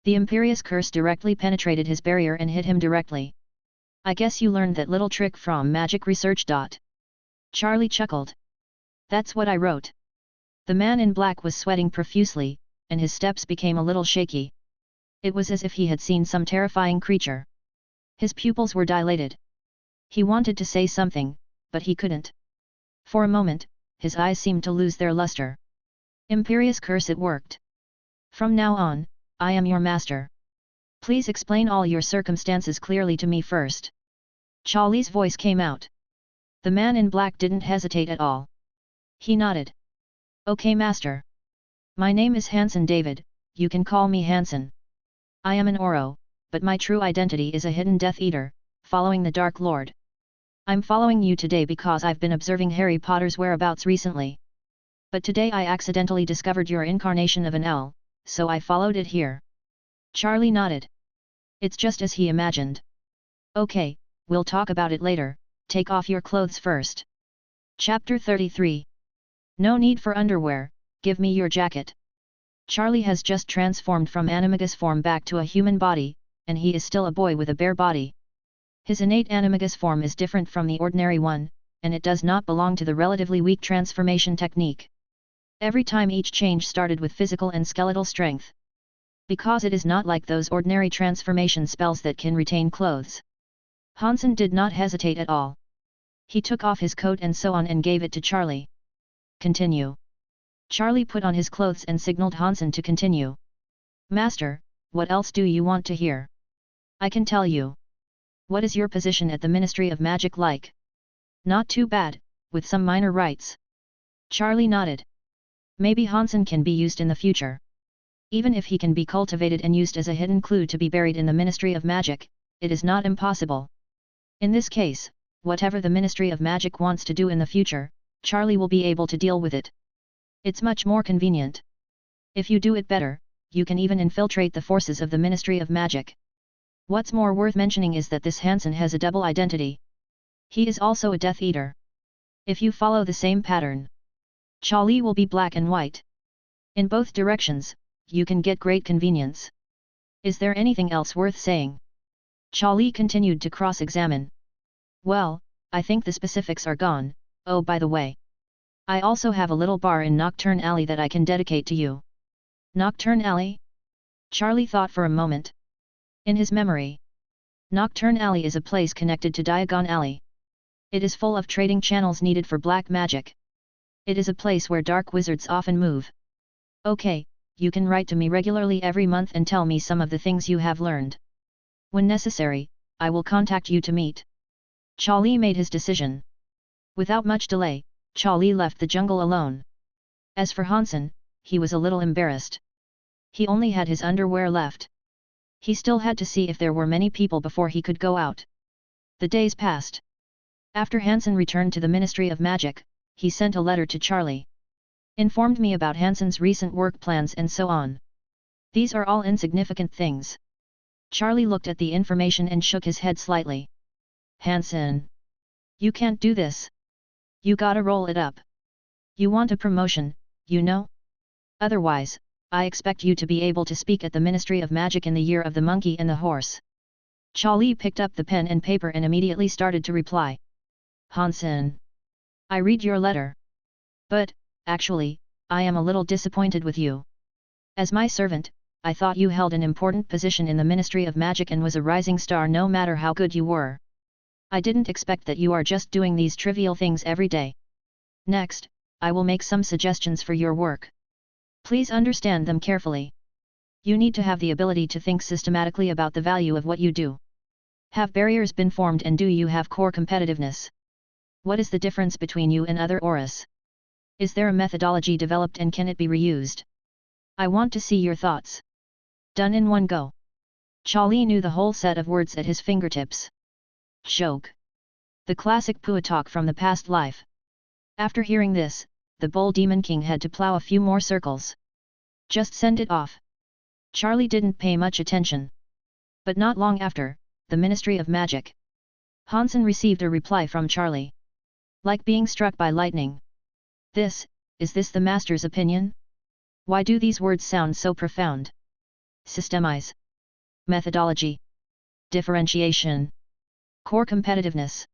The imperious curse directly penetrated his barrier and hit him directly. I guess you learned that little trick from magic research. Charlie chuckled. That's what I wrote. The man in black was sweating profusely, and his steps became a little shaky. It was as if he had seen some terrifying creature. His pupils were dilated. He wanted to say something, but he couldn't. For a moment, his eyes seemed to lose their luster. Imperious curse, it worked. From now on, I am your master. Please explain all your circumstances clearly to me first. Charlie's voice came out. The man in black didn't hesitate at all. He nodded. Okay, master. My name is Hanson David, you can call me Hanson. I am an Oro, but my true identity is a hidden Death Eater, following the Dark Lord. I'm following you today because I've been observing Harry Potter's whereabouts recently. But today I accidentally discovered your incarnation of an owl, so I followed it here. Charlie nodded. It's just as he imagined. Okay, we'll talk about it later, take off your clothes first. Chapter 33. No need for underwear, give me your jacket. Charlie has just transformed from animagus form back to a human body, and he is still a boy with a bare body. His innate animagus form is different from the ordinary one, and it does not belong to the relatively weak transformation technique. Every time each change started with physical and skeletal strength. Because it is not like those ordinary transformation spells that can retain clothes. Hanson did not hesitate at all. He took off his coat and so on and gave it to Charlie. Continue. Charlie put on his clothes and signaled Hanson to continue. Master, what else do you want to hear? I can tell you. What is your position at the Ministry of Magic like? Not too bad, with some minor rights. Charlie nodded. Maybe Hanson can be used in the future. Even if he can be cultivated and used as a hidden clue to be buried in the Ministry of Magic, it is not impossible. In this case, whatever the Ministry of Magic wants to do in the future, Charlie will be able to deal with it. It's much more convenient. If you do it better, you can even infiltrate the forces of the Ministry of Magic. What's more worth mentioning is that this Hanson has a double identity. He is also a Death Eater. If you follow the same pattern, Charlie will be black and white. In both directions, you can get great convenience. Is there anything else worth saying? Charlie continued to cross-examine. Well, I think the specifics are gone. Oh, by the way, I also have a little bar in Nocturn Alley that I can dedicate to you. Nocturn Alley? Charlie thought for a moment. In his memory, Nocturn Alley is a place connected to Diagon Alley. It is full of trading channels needed for black magic. It is a place where dark wizards often move. Okay, you can write to me regularly every month and tell me some of the things you have learned. When necessary, I will contact you to meet. Charlie made his decision. Without much delay, Charlie left the jungle alone. As for Hanson, he was a little embarrassed. He only had his underwear left. He still had to see if there were many people before he could go out. The days passed. After Hansen returned to the Ministry of Magic, he sent a letter to Charlie. Informed me about Hansen's recent work plans and so on. These are all insignificant things. Charlie looked at the information and shook his head slightly. Hansen. You can't do this. You gotta roll it up. You want a promotion, you know? Otherwise, I expect you to be able to speak at the Ministry of Magic in the year of the monkey and the horse. Charlie picked up the pen and paper and immediately started to reply. Hansen. I read your letter. But, actually, I am a little disappointed with you. As my servant, I thought you held an important position in the Ministry of Magic and was a rising star no matter how good you were. I didn't expect that you are just doing these trivial things every day. Next, I will make some suggestions for your work. Please understand them carefully. You need to have the ability to think systematically about the value of what you do. Have barriers been formed and do you have core competitiveness? What is the difference between you and other auras? Is there a methodology developed and can it be reused? I want to see your thoughts. Done in one go. Charlie knew the whole set of words at his fingertips. Joke. The classic Pua talk from the past life. After hearing this, the bold Demon King had to plow a few more circles. Just send it off. Charlie didn't pay much attention. But not long after, the Ministry of Magic. Hansen received a reply from Charlie. Like being struck by lightning. Is this the master's opinion? Why do these words sound so profound? Systemize. Methodology. Differentiation. Core competitiveness.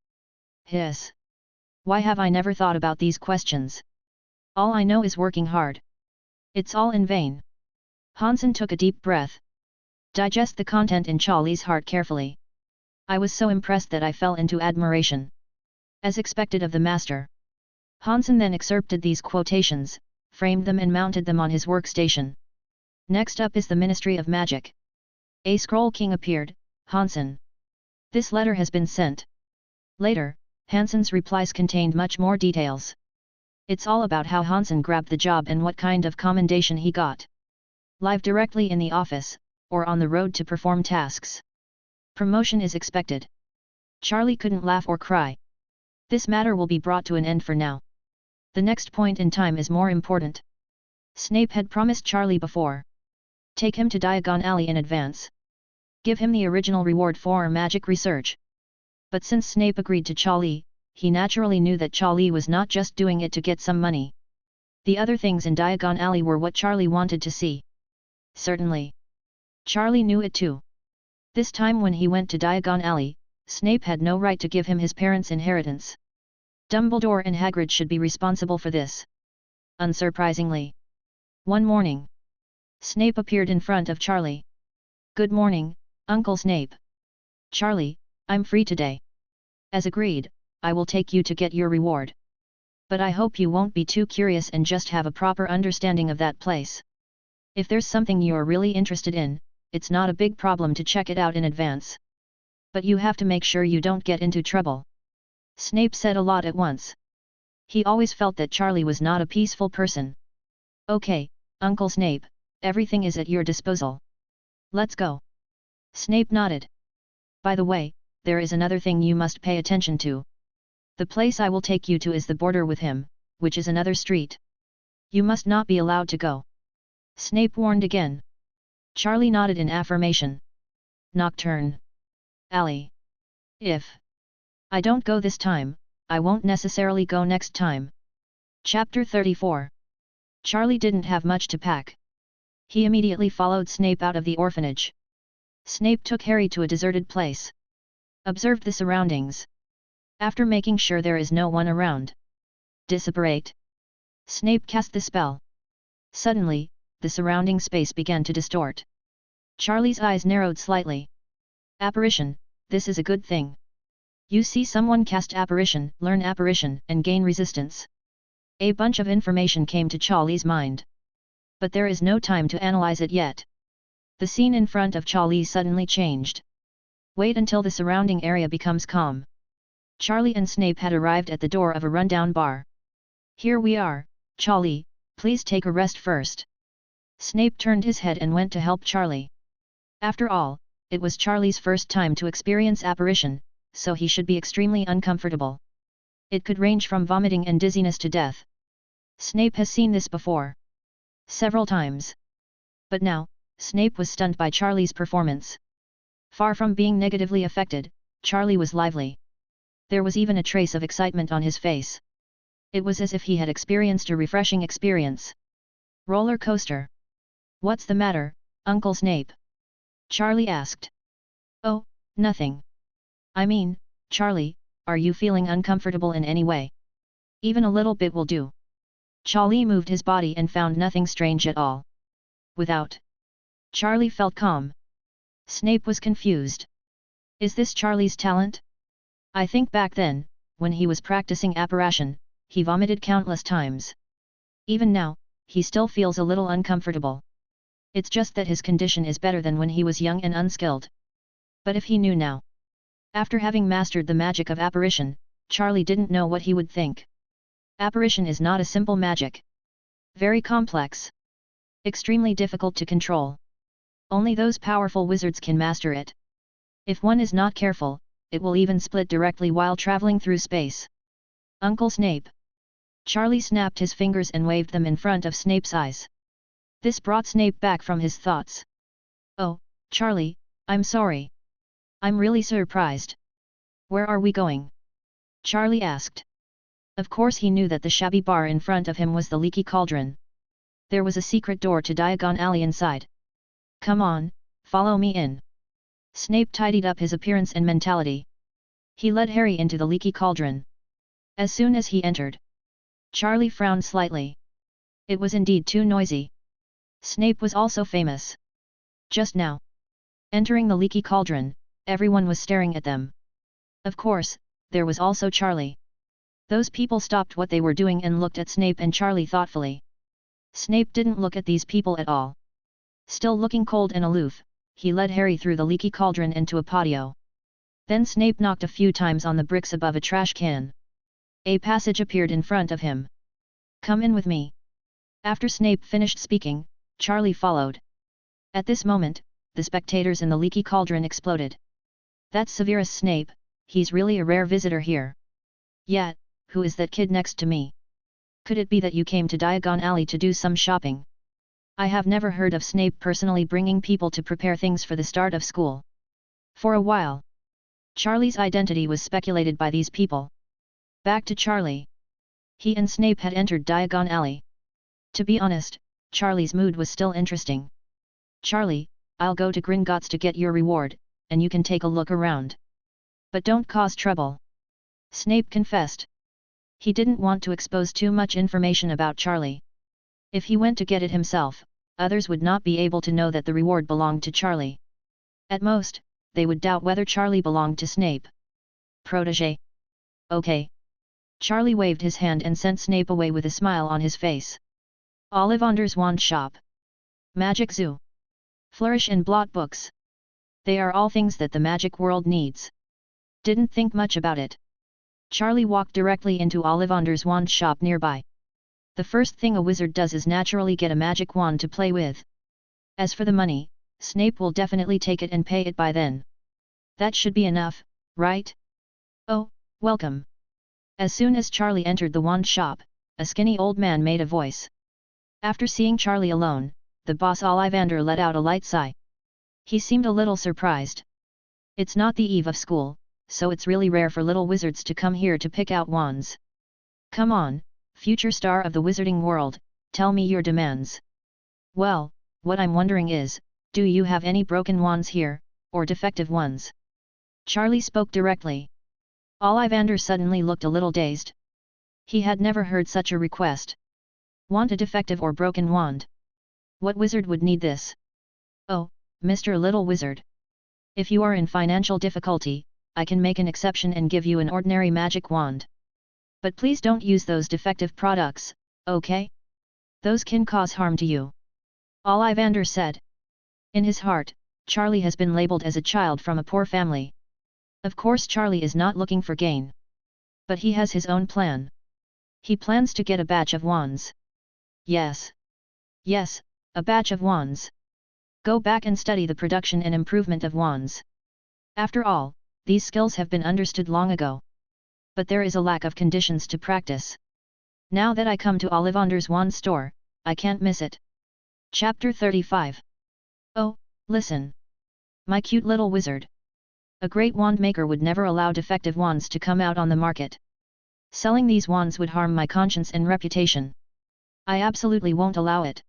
Hiss. Why have I never thought about these questions? All I know is working hard. It's all in vain. Hansen took a deep breath. Digest the content in Charlie's heart carefully. I was so impressed that I fell into admiration. As expected of the master. Hansen then excerpted these quotations, framed them and mounted them on his workstation. Next up is the Ministry of Magic. A Scroll King appeared. Hansen. This letter has been sent. Later, Hansen's replies contained much more details. It's all about how Hansen grabbed the job and what kind of commendation he got. Live directly in the office, or on the road to perform tasks. Promotion is expected. Charlie couldn't laugh or cry. This matter will be brought to an end for now. The next point in time is more important. Snape had promised Charlie before. Take him to Diagon Alley in advance. Give him the original reward for magic research. But since Snape agreed to Charlie, he naturally knew that Charlie was not just doing it to get some money. The other things in Diagon Alley were what Charlie wanted to see. Certainly. Charlie knew it too. This time when he went to Diagon Alley, Snape had no right to give him his parents' inheritance. Dumbledore and Hagrid should be responsible for this. Unsurprisingly. One morning. Snape appeared in front of Charlie. Good morning, Uncle Snape. Charlie, I'm free today. As agreed, I will take you to get your reward. But I hope you won't be too curious and just have a proper understanding of that place. If there's something you're really interested in, it's not a big problem to check it out in advance. But you have to make sure you don't get into trouble. Snape said a lot at once. He always felt that Charlie was not a peaceful person. Okay, Uncle Snape, everything is at your disposal. Let's go. Snape nodded. By the way, there is another thing you must pay attention to. The place I will take you to is the border with him, which is another street. You must not be allowed to go. Snape warned again. Charlie nodded in affirmation. Nocturn Alley. If I don't go this time, I won't necessarily go next time. Chapter 34. Charlie didn't have much to pack. He immediately followed Snape out of the orphanage. Snape took Harry to a deserted place. Observed the surroundings. After making sure there is no one around. Disapparate. Snape cast the spell. Suddenly, the surrounding space began to distort. Charlie's eyes narrowed slightly. Apparition, this is a good thing. You see someone cast Apparition, learn Apparition, and gain resistance. A bunch of information came to Charlie's mind. But there is no time to analyze it yet. The scene in front of Charlie suddenly changed. Wait until the surrounding area becomes calm. Charlie and Snape had arrived at the door of a rundown bar. Here we are, Charlie, please take a rest first. Snape turned his head and went to help Charlie. After all, it was Charlie's first time to experience apparition, so he should be extremely uncomfortable. It could range from vomiting and dizziness to death. Snape has seen this before. Several times. But now, Snape was stunned by Charlie's performance. Far from being negatively affected, Charlie was lively. There was even a trace of excitement on his face. It was as if he had experienced a refreshing experience. Roller coaster. What's the matter, Uncle Snape? Charlie asked. Oh, nothing. I mean, Charlie, are you feeling uncomfortable in any way? Even a little bit will do. Charlie moved his body and found nothing strange at all. Without. Charlie felt calm. Snape was confused. Is this Charlie's talent? I think back then, when he was practicing apparition, he vomited countless times. Even now, he still feels a little uncomfortable. It's just that his condition is better than when he was young and unskilled. But if he knew now. After having mastered the magic of apparition, Charlie didn't know what he would think. Apparition is not a simple magic. Very complex. Extremely difficult to control. Only those powerful wizards can master it. If one is not careful, it will even split directly while traveling through space. Uncle Snape. Charlie snapped his fingers and waved them in front of Snape's eyes. This brought Snape back from his thoughts. Oh, Charlie, I'm sorry. I'm really surprised. Where are we going? Charlie asked. Of course he knew that the shabby bar in front of him was the Leaky Cauldron. There was a secret door to Diagon Alley inside. Come on, follow me in. Snape tidied up his appearance and mentality. He led Harry into the Leaky Cauldron. As soon as he entered, Charlie frowned slightly. It was indeed too noisy. Snape was also famous. Just now, entering the Leaky Cauldron, everyone was staring at them. Of course, there was also Charlie. Those people stopped what they were doing and looked at Snape and Charlie thoughtfully. Snape didn't look at these people at all. Still looking cold and aloof, he led Harry through the Leaky Cauldron into a patio. Then Snape knocked a few times on the bricks above a trash can. A passage appeared in front of him. Come in with me. After Snape finished speaking, Charlie followed. At this moment, the spectators in the Leaky Cauldron exploded. That's Severus Snape, he's really a rare visitor here. Yet, who is that kid next to me? Could it be that you came to Diagon Alley to do some shopping? I have never heard of Snape personally bringing people to prepare things for the start of school. For a while, Charlie's identity was speculated by these people. Back to Charlie. He and Snape had entered Diagon Alley. To be honest, Charlie's mood was still interesting. Charlie, I'll go to Gringotts to get your reward, and you can take a look around. But don't cause trouble. Snape confessed. He didn't want to expose too much information about Charlie. If he went to get it himself, others would not be able to know that the reward belonged to Charlie. At most, they would doubt whether Charlie belonged to Snape. Protégé. Okay. Charlie waved his hand and sent Snape away with a smile on his face. Ollivander's Wand Shop. Magic Zoo. Flourish and Blot Books. They are all things that the magic world needs. Didn't think much about it. Charlie walked directly into Ollivander's wand shop nearby. The first thing a wizard does is naturally get a magic wand to play with. As for the money, Snape will definitely take it and pay it by then. That should be enough, right? Oh, welcome. As soon as Charlie entered the wand shop, a skinny old man made a voice. After seeing Charlie alone, the boss Ollivander let out a light sigh. He seemed a little surprised. It's not the eve of school, so it's really rare for little wizards to come here to pick out wands. Come on, future star of the wizarding world, tell me your demands. Well, what I'm wondering is, do you have any broken wands here, or defective ones? Charlie spoke directly. Ollivander suddenly looked a little dazed. He had never heard such a request. Want a defective or broken wand? What wizard would need this? Oh, Mr. Little Wizard. If you are in financial difficulty, I can make an exception and give you an ordinary magic wand. But please don't use those defective products, okay? Those can cause harm to you. Ollivander said. In his heart, Charlie has been labeled as a child from a poor family. Of course Charlie is not looking for gain. But he has his own plan. He plans to get a batch of wands. Yes. Yes, A batch of wands. Go back and study the production and improvement of wands. After all, these skills have been understood long ago. But there is a lack of conditions to practice. Now that I come to Ollivander's wand store, I can't miss it. Chapter 35. Oh, listen. My cute little wizard. A great wand maker would never allow defective wands to come out on the market. Selling these wands would harm my conscience and reputation. I absolutely won't allow it.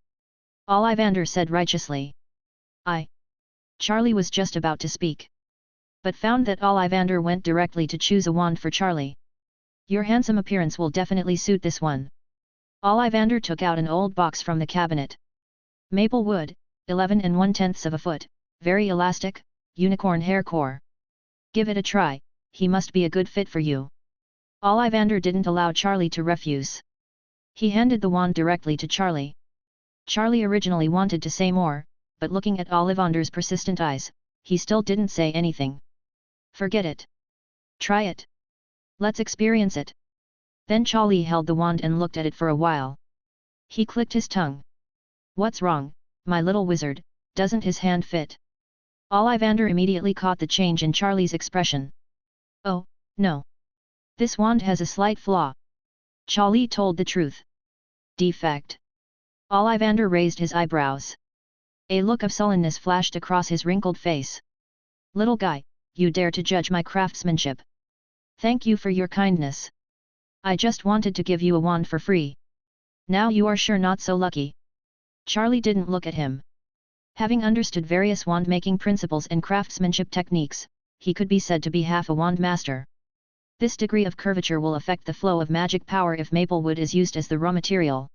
Ollivander said righteously. Charlie was just about to speak. But found that Ollivander went directly to choose a wand for Charlie. Your handsome appearance will definitely suit this one. Ollivander took out an old box from the cabinet. Maple wood, 11 1/10 foot, very elastic, unicorn hair core. Give it a try, he must be a good fit for you. Ollivander didn't allow Charlie to refuse. He handed the wand directly to Charlie. Charlie originally wanted to say more, but looking at Ollivander's persistent eyes, he still didn't say anything. Forget it. Try it. Let's experience it. Then Charlie held the wand and looked at it for a while. He clicked his tongue. What's wrong, my little wizard, doesn't his hand fit? Ollivander immediately caught the change in Charlie's expression. Oh, no. This wand has a slight flaw. Charlie told the truth. Defect. Ollivander raised his eyebrows. A look of sullenness flashed across his wrinkled face. Little guy, you dare to judge my craftsmanship. Thank you for your kindness. I just wanted to give you a wand for free. Now you are sure not so lucky. Charlie didn't look at him. Having understood various wand-making principles and craftsmanship techniques, he could be said to be half a wand master. This degree of curvature will affect the flow of magic power if maple wood is used as the raw material.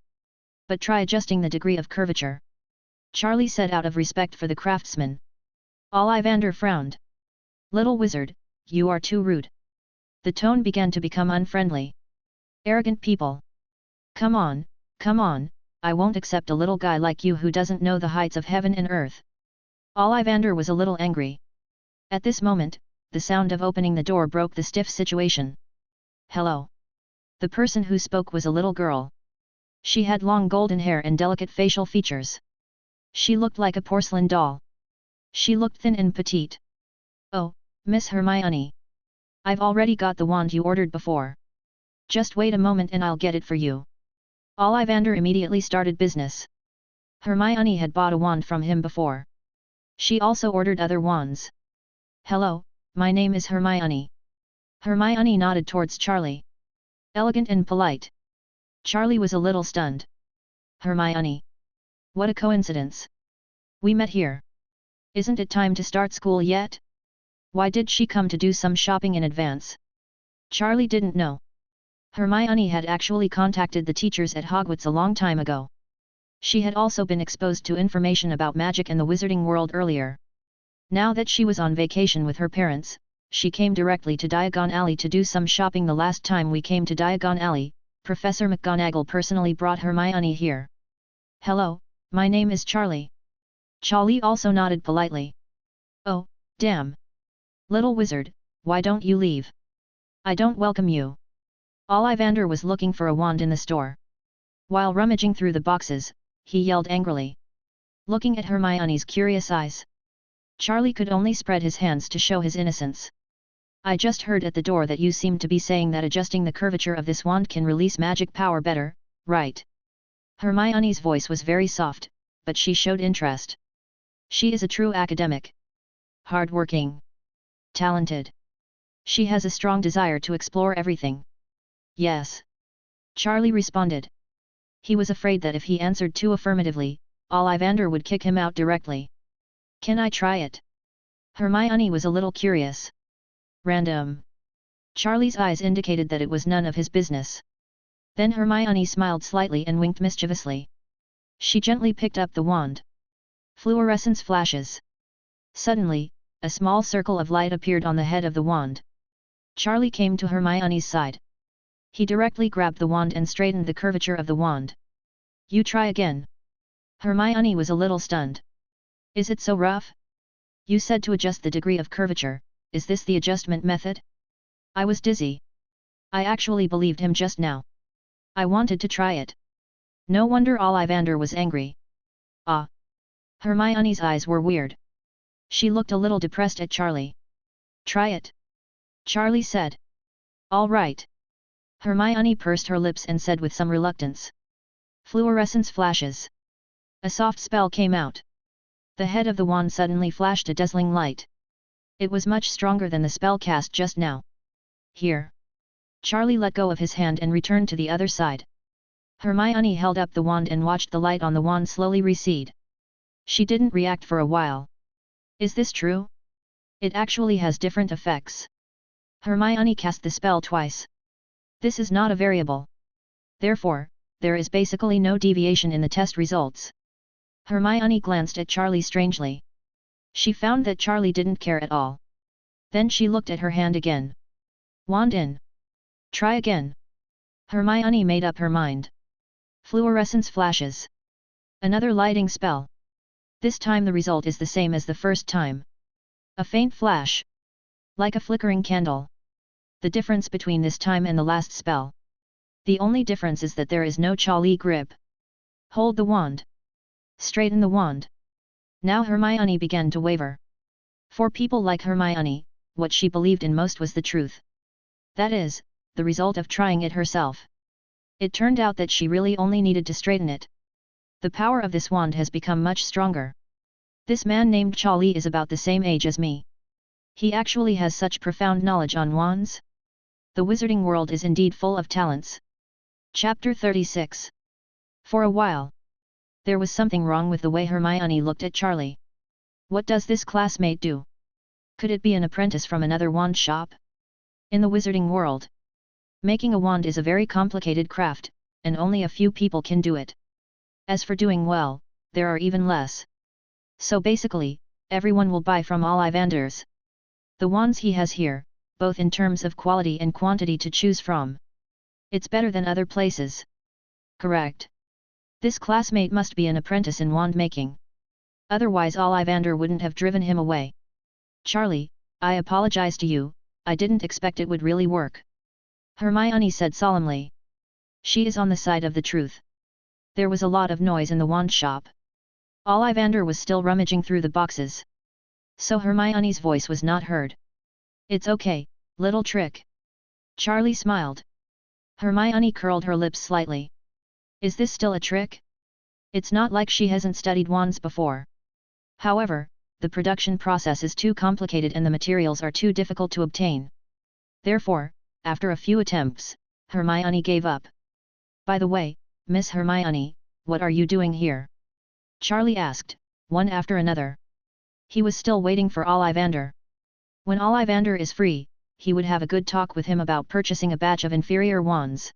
But try adjusting the degree of curvature. Charlie said out of respect for the craftsman. Ollivander frowned. Little wizard, you are too rude. The tone began to become unfriendly. Arrogant people. Come on, I won't accept a little guy like you who doesn't know the heights of heaven and earth. Ollivander was a little angry. At this moment, the sound of opening the door broke the stiff situation. Hello. The person who spoke was a little girl. She had long golden hair and delicate facial features. She looked like a porcelain doll. She looked thin and petite. Oh, Miss Hermione. I've already got the wand you ordered before. Just wait a moment and I'll get it for you. Ollivander immediately started business. Hermione had bought a wand from him before. She also ordered other wands. Hello, my name is Hermione. Hermione nodded towards Charlie. Elegant and polite. Charlie was a little stunned. Hermione. What a coincidence. We met here. Isn't it time to start school yet? Why did she come to do some shopping in advance? Charlie didn't know. Hermione had actually contacted the teachers at Hogwarts a long time ago. She had also been exposed to information about magic and the wizarding world earlier. Now that she was on vacation with her parents, she came directly to Diagon Alley to do some shopping. The last time we came to Diagon Alley, Professor McGonagall personally brought Hermione here. Hello, my name is Charlie. Charlie also nodded politely. Oh, damn. Little wizard, why don't you leave? I don't welcome you. Ollivander was looking for a wand in the store. While rummaging through the boxes, he yelled angrily. Looking at Hermione's curious eyes. Charlie could only spread his hands to show his innocence. I just heard at the door that you seemed to be saying that adjusting the curvature of this wand can release magic power better, right? Hermione's voice was very soft, but she showed interest. She is a true academic. Hardworking. Talented. She has a strong desire to explore everything. Yes. Charlie responded. He was afraid that if he answered too affirmatively, Ollivander would kick him out directly. Can I try it? Hermione was a little curious. Random. Charlie's eyes indicated that it was none of his business. Then Hermione smiled slightly and winked mischievously. She gently picked up the wand. Fluorescence flashes. Suddenly, a small circle of light appeared on the head of the wand. Charlie came to Hermione's side. He directly grabbed the wand and straightened the curvature of the wand. You try again. Hermione was a little stunned. Is it so rough? You said to adjust the degree of curvature, is this the adjustment method? I was dizzy. I actually believed him just now. I wanted to try it. No wonder Ollivander was angry. Ah! Hermione's eyes were weird. She looked a little depressed at Charlie. Try it. Charlie said. All right. Hermione pursed her lips and said with some reluctance. Fluorescence flashes. A soft spell came out. The head of the wand suddenly flashed a dazzling light. It was much stronger than the spell cast just now. Here. Charlie let go of his hand and returned to the other side. Hermione held up the wand and watched the light on the wand slowly recede. She didn't react for a while. Is this true? It actually has different effects. Hermione cast the spell twice. This is not a variable. Therefore, there is basically no deviation in the test results. Hermione glanced at Charlie strangely. She found that Charlie didn't care at all. Then she looked at her hand again. Wand in. Try again. Hermione made up her mind. Fluorescence flashes. Another lighting spell. This time the result is the same as the first time. A faint flash. Like a flickering candle. The difference between this time and the last spell. The only difference is that there is no Charlie grip. Hold the wand. Straighten the wand. Now Hermione began to waver. For people like Hermione, what she believed in most was the truth. That is, the result of trying it herself. It turned out that she really only needed to straighten it. The power of this wand has become much stronger. This man named Charlie is about the same age as me. He actually has such profound knowledge on wands. The wizarding world is indeed full of talents. Chapter 36. For a while, there was something wrong with the way Hermione looked at Charlie. What does this classmate do? Could it be an apprentice from another wand shop? In the wizarding world, making a wand is a very complicated craft, and only a few people can do it. As for doing well, there are even less. So basically, everyone will buy from Ollivanders. The wands he has here, both in terms of quality and quantity to choose from. It's better than other places. Correct. This classmate must be an apprentice in wand making. Otherwise Ollivander wouldn't have driven him away. Charlie, I apologize to you, I didn't expect it would really work. Hermione said solemnly. She is on the side of the truth. There was a lot of noise in the wand shop. Ollivander was still rummaging through the boxes. So Hermione's voice was not heard. It's okay, little trick. Charlie smiled. Hermione curled her lips slightly. Is this still a trick? It's not like she hasn't studied wands before. However, the production process is too complicated and the materials are too difficult to obtain. Therefore, after a few attempts, Hermione gave up. By the way, Miss Hermione, what are you doing here? Charlie asked, one after another. He was still waiting for Ollivander. When Ollivander is free, he would have a good talk with him about purchasing a batch of inferior wands.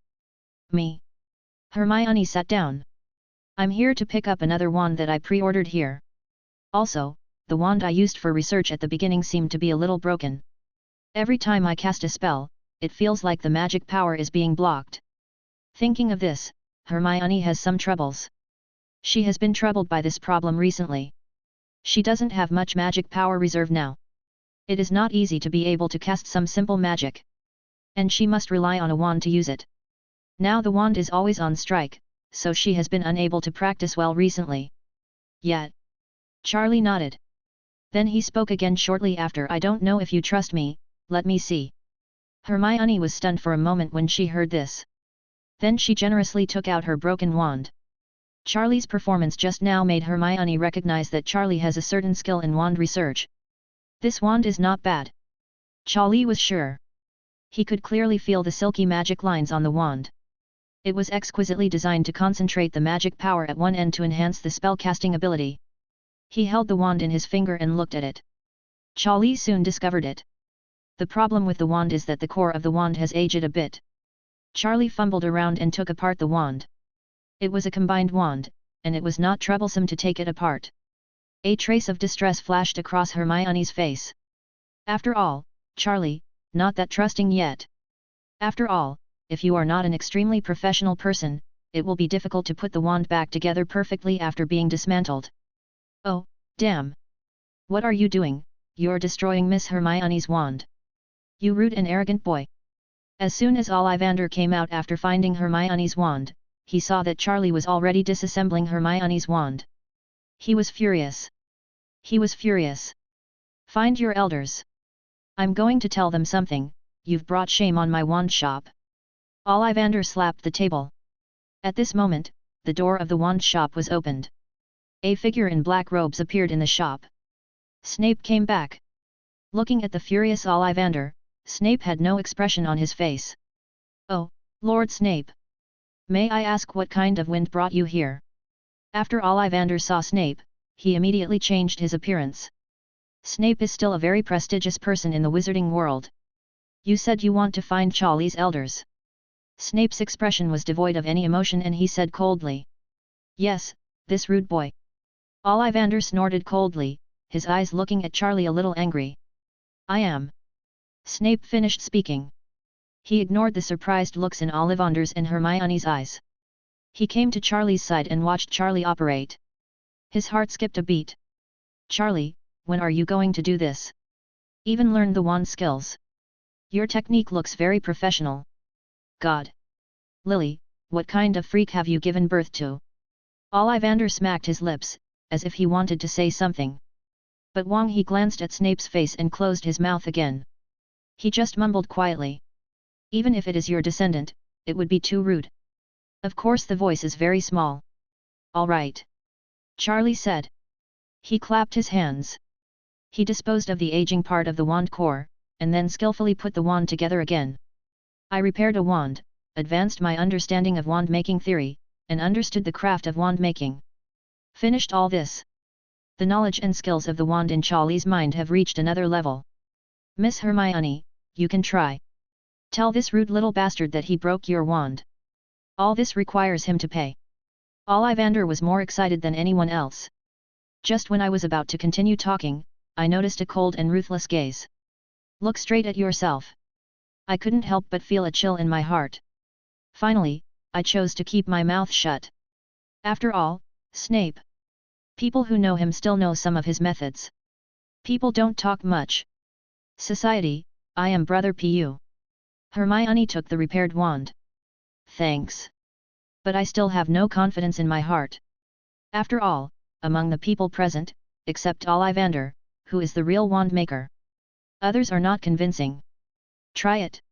Me. Hermione sat down. I'm here to pick up another wand that I pre-ordered here. Also, the wand I used for research at the beginning seemed to be a little broken. Every time I cast a spell, it feels like the magic power is being blocked. Thinking of this, Hermione has some troubles. She has been troubled by this problem recently. She doesn't have much magic power reserve now. It is not easy to be able to cast some simple magic. And she must rely on a wand to use it. Now the wand is always on strike, so she has been unable to practice well recently. Yet. Charlie nodded. Then he spoke again shortly after. I don't know if you trust me, let me see. Hermione was stunned for a moment when she heard this. Then she generously took out her broken wand. Charlie's performance just now made Hermione recognize that Charlie has a certain skill in wand research. This wand is not bad. Charlie was sure. He could clearly feel the silky magic lines on the wand. It was exquisitely designed to concentrate the magic power at one end to enhance the spell-casting ability. He held the wand in his finger and looked at it. Charlie soon discovered it. The problem with the wand is that the core of the wand has aged a bit. Charlie fumbled around and took apart the wand. It was a combined wand, and it was not troublesome to take it apart. A trace of distress flashed across Hermione's face. After all, Charlie, not that trusting yet. After all, if you are not an extremely professional person, it will be difficult to put the wand back together perfectly after being dismantled. Oh, damn! What are you doing? You're destroying Miss Hermione's wand. You rude and arrogant boy. As soon as Ollivander came out after finding Hermione's wand, he saw that Charlie was already disassembling Hermione's wand. He was furious. He was furious. Find your elders. I'm going to tell them something, you've brought shame on my wand shop. Ollivander slapped the table. At this moment, the door of the wand shop was opened. A figure in black robes appeared in the shop. Snape came back. Looking at the furious Ollivander, Snape had no expression on his face. Oh, Lord Snape! May I ask what kind of wind brought you here? After Ollivander saw Snape, he immediately changed his appearance. Snape is still a very prestigious person in the wizarding world. You said you want to find Charlie's elders. Snape's expression was devoid of any emotion and he said coldly. Yes, this rude boy. Ollivander snorted coldly, his eyes looking at Charlie a little angry. I am. Snape finished speaking. He ignored the surprised looks in Ollivander's and Hermione's eyes. He came to Charlie's side and watched Charlie operate. His heart skipped a beat. Charlie, when are you going to do this? Even learn the wand skills. Your technique looks very professional. God. Lily, what kind of freak have you given birth to? Ollivander smacked his lips, as if he wanted to say something. But he glanced at Snape's face and closed his mouth again. He just mumbled quietly. Even if it is your descendant, it would be too rude. Of course the voice is very small. All right. Charlie said. He clapped his hands. He disposed of the aging part of the wand core, and then skillfully put the wand together again. I repaired a wand, advanced my understanding of wand-making theory, and understood the craft of wand-making. Finished all this. The knowledge and skills of the wand in Charlie's mind have reached another level. Miss Hermione, you can try. Tell this rude little bastard that he broke your wand. All this requires him to pay. Ollivander was more excited than anyone else. Just when I was about to continue talking, I noticed a cold and ruthless gaze. Look straight at yourself. I couldn't help but feel a chill in my heart. Finally, I chose to keep my mouth shut. After all, Snape. People who know him still know some of his methods. People don't talk much. Society, I am Brother Pu. Hermione took the repaired wand. Thanks. But I still have no confidence in my heart. After all, among the people present, except Ollivander, who is the real wand maker. Others are not convincing. Try it.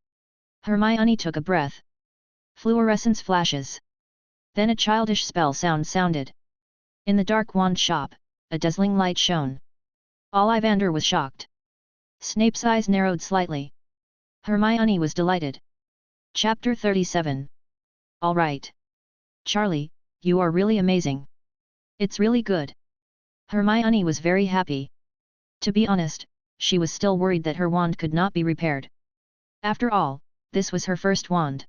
Hermione took a breath. Fluorescence flashes. Then a childish spell sounded. In the dark wand shop, a dazzling light shone. Ollivander was shocked. Snape's eyes narrowed slightly. Hermione was delighted. Chapter 37. All right. Charlie, you are really amazing. It's really good. Hermione was very happy. To be honest, she was still worried that her wand could not be repaired. After all, this was her first wand.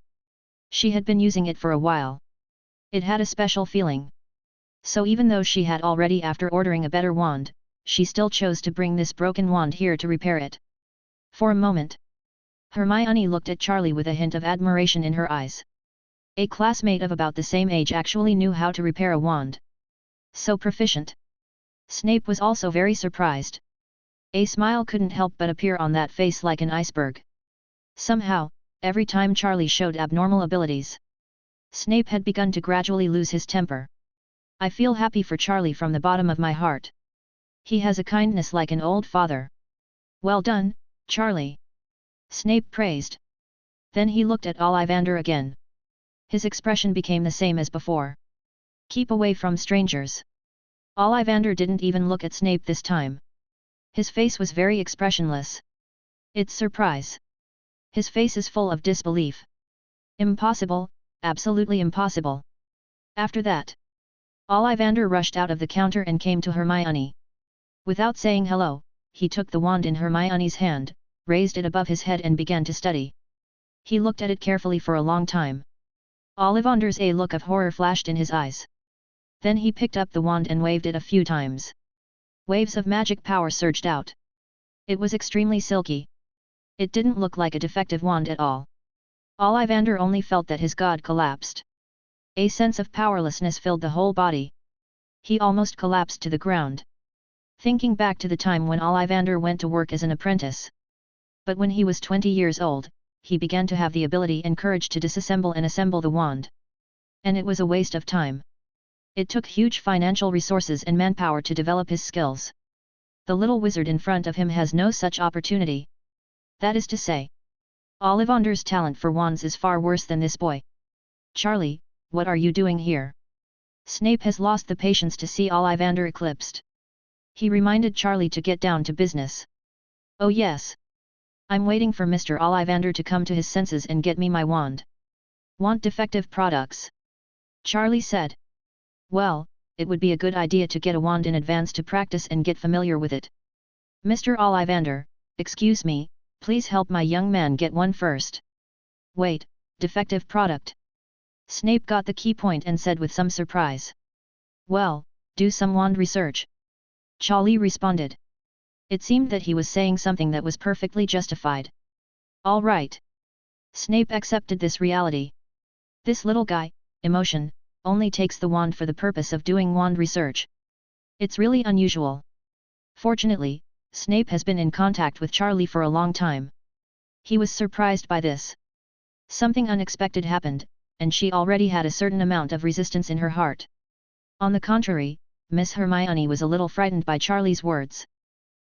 She had been using it for a while. It had a special feeling. So even though she had already after ordering a better wand, she still chose to bring this broken wand here to repair it. For a moment, Hermione looked at Charlie with a hint of admiration in her eyes. A classmate of about the same age actually knew how to repair a wand. So proficient. Snape was also very surprised. A smile couldn't help but appear on that face like an iceberg. Somehow, every time Charlie showed abnormal abilities, Snape had begun to gradually lose his temper. I feel happy for Charlie from the bottom of my heart. He has a kindness like an old father. Well done, Charlie. Snape praised. Then he looked at Ollivander again. His expression became the same as before. Keep away from strangers. Ollivander didn't even look at Snape this time. His face was very expressionless. It's surprise. His face is full of disbelief. Impossible, absolutely impossible. After that, Ollivander rushed out of the counter and came to Hermione. Without saying hello, he took the wand in Hermione's hand, raised it above his head and began to study. He looked at it carefully for a long time. Ollivander's a look of horror flashed in his eyes. Then he picked up the wand and waved it a few times. Waves of magic power surged out. It was extremely silky. It didn't look like a defective wand at all. Ollivander only felt that his god collapsed. A sense of powerlessness filled the whole body. He almost collapsed to the ground. Thinking back to the time when Ollivander went to work as an apprentice. But when he was 20 years old, he began to have the ability and courage to disassemble and assemble the wand. And it was a waste of time. It took huge financial resources and manpower to develop his skills. The little wizard in front of him has no such opportunity. That is to say, Ollivander's talent for wands is far worse than this boy. Charlie, what are you doing here? Snape has lost the patience to see Ollivander eclipsed. He reminded Charlie to get down to business. Oh yes. I'm waiting for Mr. Ollivander to come to his senses and get me my wand. Want defective products? Charlie said. Well, it would be a good idea to get a wand in advance to practice and get familiar with it. Mr. Ollivander, excuse me, please help my young man get one first. Wait, defective product. Snape got the key point and said with some surprise. Well, do some wand research. Charlie responded. It seemed that he was saying something that was perfectly justified. All right. Snape accepted this reality. This little guy, emotion, only takes the wand for the purpose of doing wand research. It's really unusual. Fortunately, Snape has been in contact with Charlie for a long time. He was surprised by this. Something unexpected happened, and she already had a certain amount of resistance in her heart. On the contrary, Miss Hermione was a little frightened by Charlie's words.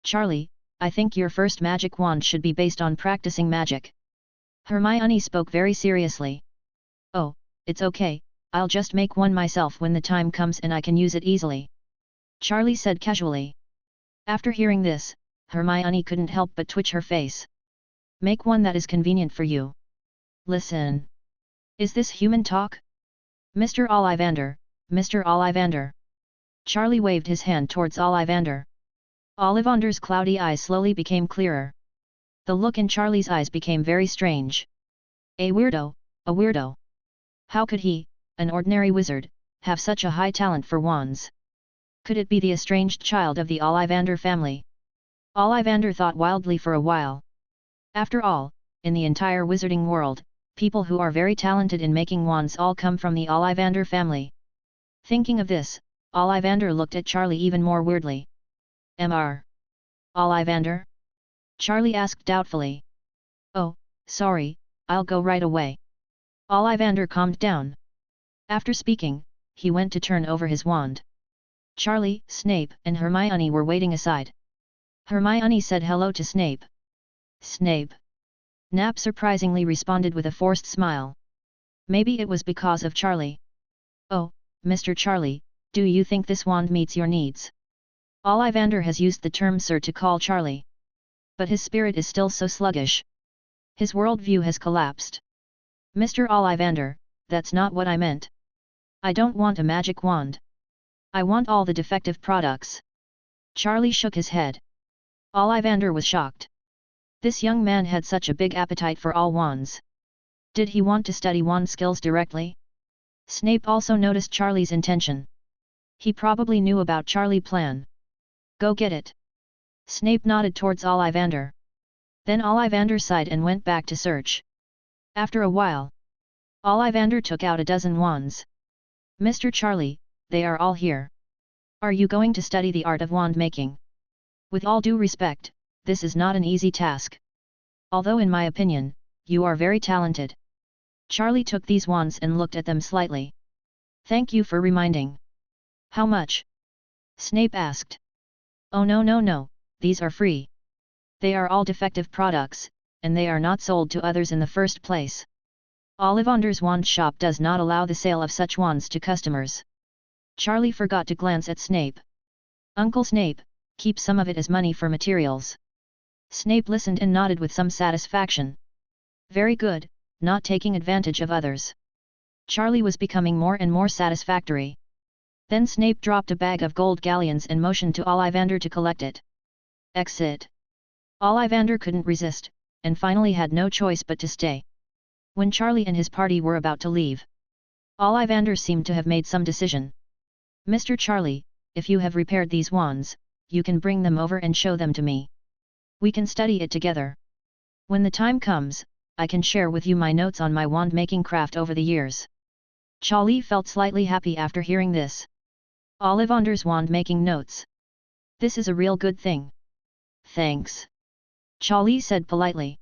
Charlie, I think your first magic wand should be based on practicing magic. Hermione spoke very seriously. Oh, it's okay, I'll just make one myself when the time comes and I can use it easily. Charlie said casually. After hearing this, Hermione couldn't help but twitch her face. Make one that is convenient for you. Listen. Is this human talk? Mr. Ollivander, Mr. Ollivander. Charlie waved his hand towards Ollivander. Ollivander's cloudy eyes slowly became clearer. The look in Charlie's eyes became very strange. A weirdo, a weirdo. How could he, an ordinary wizard, have such a high talent for wands? Could it be the estranged child of the Ollivander family? Ollivander thought wildly for a while. After all, in the entire wizarding world, people who are very talented in making wands all come from the Ollivander family. Thinking of this, Ollivander looked at Charlie even more weirdly. Mr. Ollivander? Charlie asked doubtfully. Oh, sorry, I'll go right away. Ollivander calmed down. After speaking, he went to turn over his wand. Charlie, Snape, and Hermione were waiting aside. Hermione said hello to Snape. Snape. Nap surprisingly responded with a forced smile. Maybe it was because of Charlie. Oh, Mr. Charlie, do you think this wand meets your needs? Ollivander has used the term sir to call Charlie. But his spirit is still so sluggish. His worldview has collapsed. Mr. Ollivander, that's not what I meant. I don't want a magic wand. I want all the defective products. Charlie shook his head. Ollivander was shocked. This young man had such a big appetite for all wands. Did he want to study wand skills directly? Snape also noticed Charlie's intention. He probably knew about Charlie's plan. Go get it. Snape nodded towards Ollivander. Then Ollivander sighed and went back to search. After a while, Ollivander took out a dozen wands. Mr. Charlie, they are all here. Are you going to study the art of wand making? With all due respect, this is not an easy task. Although in my opinion, you are very talented. Charlie took these wands and looked at them slightly. Thank you for reminding. How much? Snape asked. Oh no, these are free. They are all defective products, and they are not sold to others in the first place. Ollivander's wand shop does not allow the sale of such wands to customers. Charlie forgot to glance at Snape. Uncle Snape, keep some of it as money for materials. Snape listened and nodded with some satisfaction. Very good, not taking advantage of others. Charlie was becoming more and more satisfactory. Then Snape dropped a bag of gold galleons and motioned to Ollivander to collect it. Exit. Ollivander couldn't resist, and finally had no choice but to stay. When Charlie and his party were about to leave, Ollivander seemed to have made some decision. Mr. Charlie, if you have repaired these wands, you can bring them over and show them to me. We can study it together. When the time comes, I can share with you my notes on my wand-making craft over the years. Charlie felt slightly happy after hearing this. Ollivander's wand-making notes. This is a real good thing. Thanks. Charlie said politely.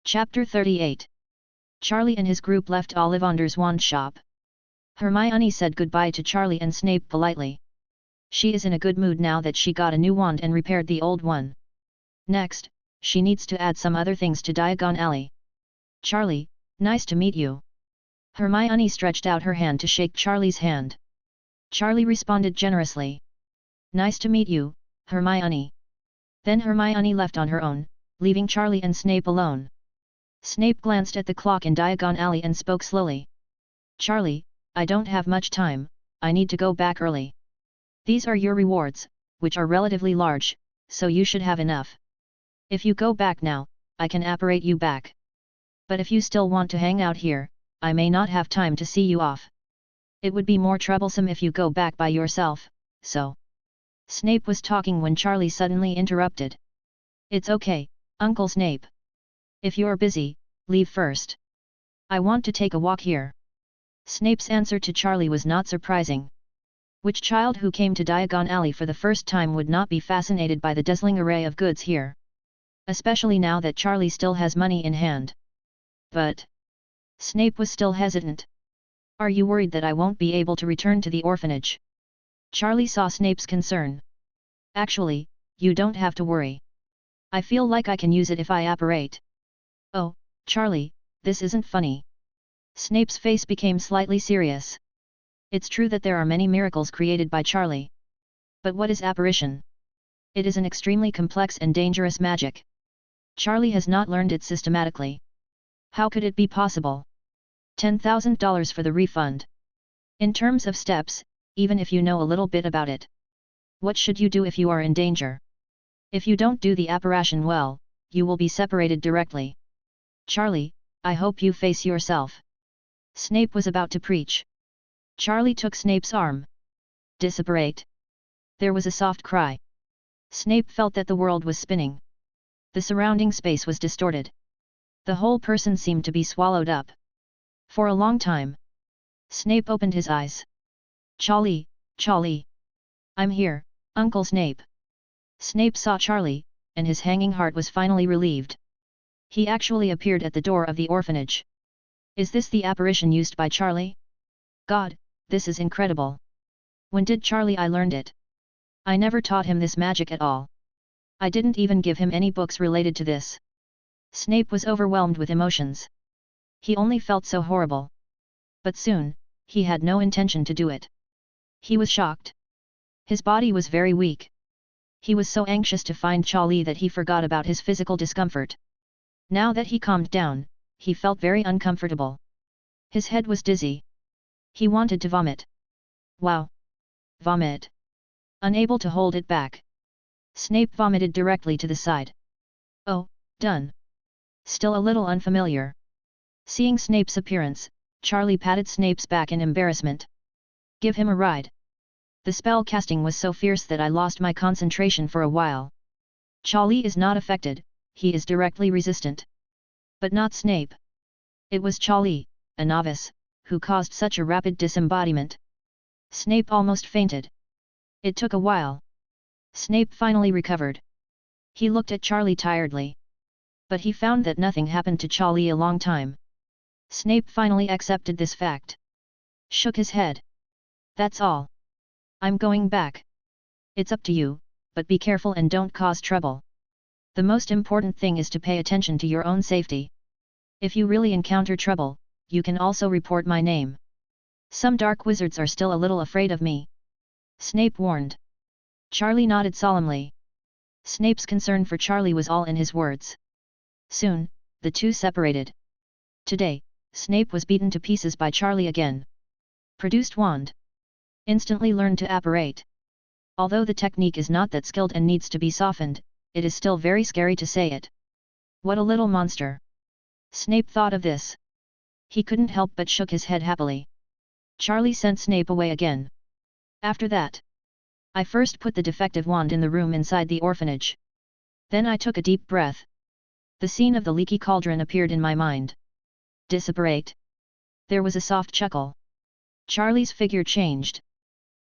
Chapter 38. Charlie and his group left Ollivander's wand shop. Hermione said goodbye to Charlie and Snape politely. She is in a good mood now that she got a new wand and repaired the old one. Next, she needs to add some other things to Diagon Alley. Charlie, nice to meet you. Hermione stretched out her hand to shake Charlie's hand. Charlie responded generously. Nice to meet you, Hermione. Then Hermione left on her own, leaving Charlie and Snape alone. Snape glanced at the clock in Diagon Alley and spoke slowly. Charlie, I don't have much time, I need to go back early. These are your rewards, which are relatively large, so you should have enough. If you go back now, I can apparate you back. But if you still want to hang out here, I may not have time to see you off. It would be more troublesome if you go back by yourself, so. Snape was talking when Charlie suddenly interrupted. It's okay, Uncle Snape. If you're busy, leave first. I want to take a walk here. Snape's answer to Charlie was not surprising. Which child who came to Diagon Alley for the first time would not be fascinated by the dazzling array of goods here? Especially now that Charlie still has money in hand. But Snape was still hesitant. Are you worried that I won't be able to return to the orphanage? Charlie saw Snape's concern. Actually, you don't have to worry. I feel like I can use it if I apparate. Oh, Charlie, this isn't funny. Snape's face became slightly serious. It's true that there are many miracles created by Charlie. But what is apparition? It is an extremely complex and dangerous magic. Charlie has not learned it systematically. How could it be possible? $10,000 for the refund. In terms of steps, even if you know a little bit about it. What should you do if you are in danger? If you don't do the apparition well, you will be separated directly. Charlie, I hope you face yourself. Snape was about to preach. Charlie took Snape's arm. Disapparate. There was a soft cry. Snape felt that the world was spinning. The surrounding space was distorted. The whole person seemed to be swallowed up. For a long time. Snape opened his eyes. Charlie, Charlie. I'm here, Uncle Snape. Snape saw Charlie, and his hanging heart was finally relieved. He actually appeared at the door of the orphanage. Is this the apparition used by Charlie? God, this is incredible. When did I learned it? I never taught him this magic at all. I didn't even give him any books related to this. Snape was overwhelmed with emotions. He only felt so horrible. But soon, he had no intention to do it. He was shocked. His body was very weak. He was so anxious to find Charlie that he forgot about his physical discomfort. Now that he calmed down, he felt very uncomfortable. His head was dizzy. He wanted to vomit. Wow! Vomit! Unable to hold it back. Snape vomited directly to the side. Oh, done. Still a little unfamiliar. Seeing Snape's appearance, Charlie patted Snape's back in embarrassment. Give him a ride. The spell casting was so fierce that I lost my concentration for a while. Charlie is not affected, he is directly resistant. But not Snape. It was Charlie, a novice, who caused such a rapid disembodiment. Snape almost fainted. It took a while. Snape finally recovered. He looked at Charlie tiredly. But he found that nothing happened to Charlie a long time. Snape finally accepted this fact. Shook his head. That's all. I'm going back. It's up to you, but be careful and don't cause trouble. The most important thing is to pay attention to your own safety. If you really encounter trouble, you can also report my name. Some dark wizards are still a little afraid of me. Snape warned. Charlie nodded solemnly. Snape's concern for Charlie was all in his words. Soon, the two separated. Today, Snape was beaten to pieces by Charlie again. Produced wand. Instantly learned to apparate. Although the technique is not that skilled and needs to be softened, it is still very scary to say it. What a little monster. Snape thought of this. He couldn't help but shook his head happily. Charlie sent Snape away again. After that, I first put the defective wand in the room inside the orphanage. Then I took a deep breath. The scene of the leaky cauldron appeared in my mind. Disapparate. There was a soft chuckle. Charlie's figure changed.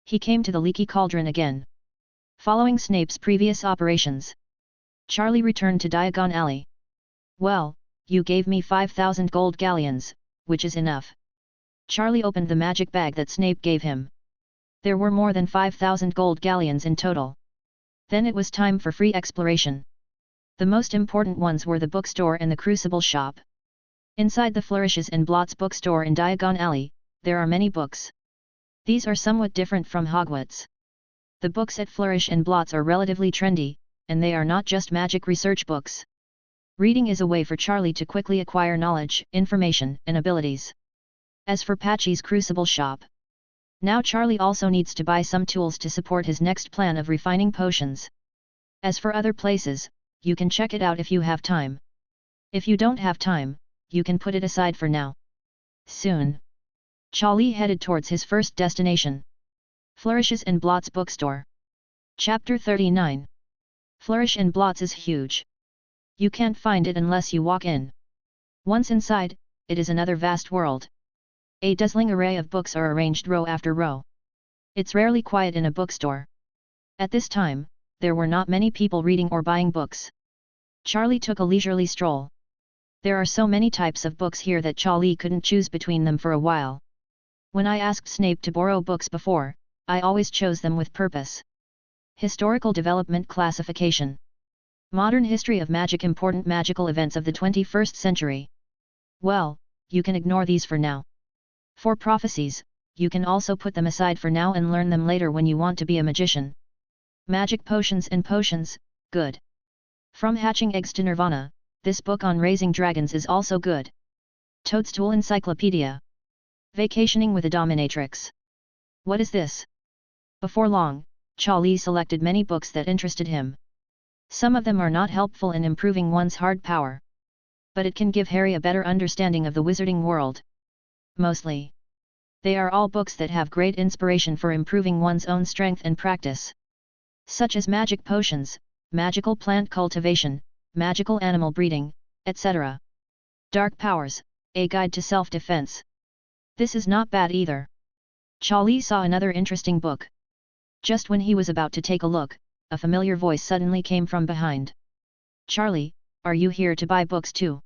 He came to the leaky cauldron again. Following Snape's previous operations, Charlie returned to Diagon Alley. Well, you gave me 5,000 gold galleons, which is enough. Charlie opened the magic bag that Snape gave him. There were more than 5,000 gold galleons in total. Then it was time for free exploration. The most important ones were the bookstore and the crucible shop. Inside the Flourishes and Blots bookstore in Diagon Alley, there are many books. These are somewhat different from Hogwarts. The books at Flourish and Blots are relatively trendy, and they are not just magic research books. Reading is a way for Charlie to quickly acquire knowledge, information, and abilities. As for Patchy's crucible shop, now Charlie also needs to buy some tools to support his next plan of refining potions. As for other places, you can check it out if you have time. If you don't have time, you can put it aside for now. Soon, Charlie headed towards his first destination. Flourishes and Blots bookstore. Chapter 39. Flourish and Blots is huge. You can't find it unless you walk in. Once inside, it is another vast world. A dazzling array of books are arranged row after row. It's rarely quiet in a bookstore. At this time, there were not many people reading or buying books. Charlie took a leisurely stroll. There are so many types of books here that Charlie couldn't choose between them for a while. When I asked Snape to borrow books before, I always chose them with purpose. Historical development classification. Modern history of magic, important magical events of the 21st century. Well, you can ignore these for now. For prophecies, you can also put them aside for now and learn them later when you want to be a magician. Magic potions and potions, good. From Hatching Eggs to Nirvana, this book on raising dragons is also good. Toadstool Encyclopedia. Vacationing with a Dominatrix. What is this? Before long, Charlie selected many books that interested him. Some of them are not helpful in improving one's hard power. But it can give Harry a better understanding of the wizarding world. Mostly, they are all books that have great inspiration for improving one's own strength and practice. Such as magic potions, magical plant cultivation, magical animal breeding, etc. Dark Powers, a guide to self-defense. This is not bad either. Charlie saw another interesting book. Just when he was about to take a look, a familiar voice suddenly came from behind. Charlie, are you here to buy books too?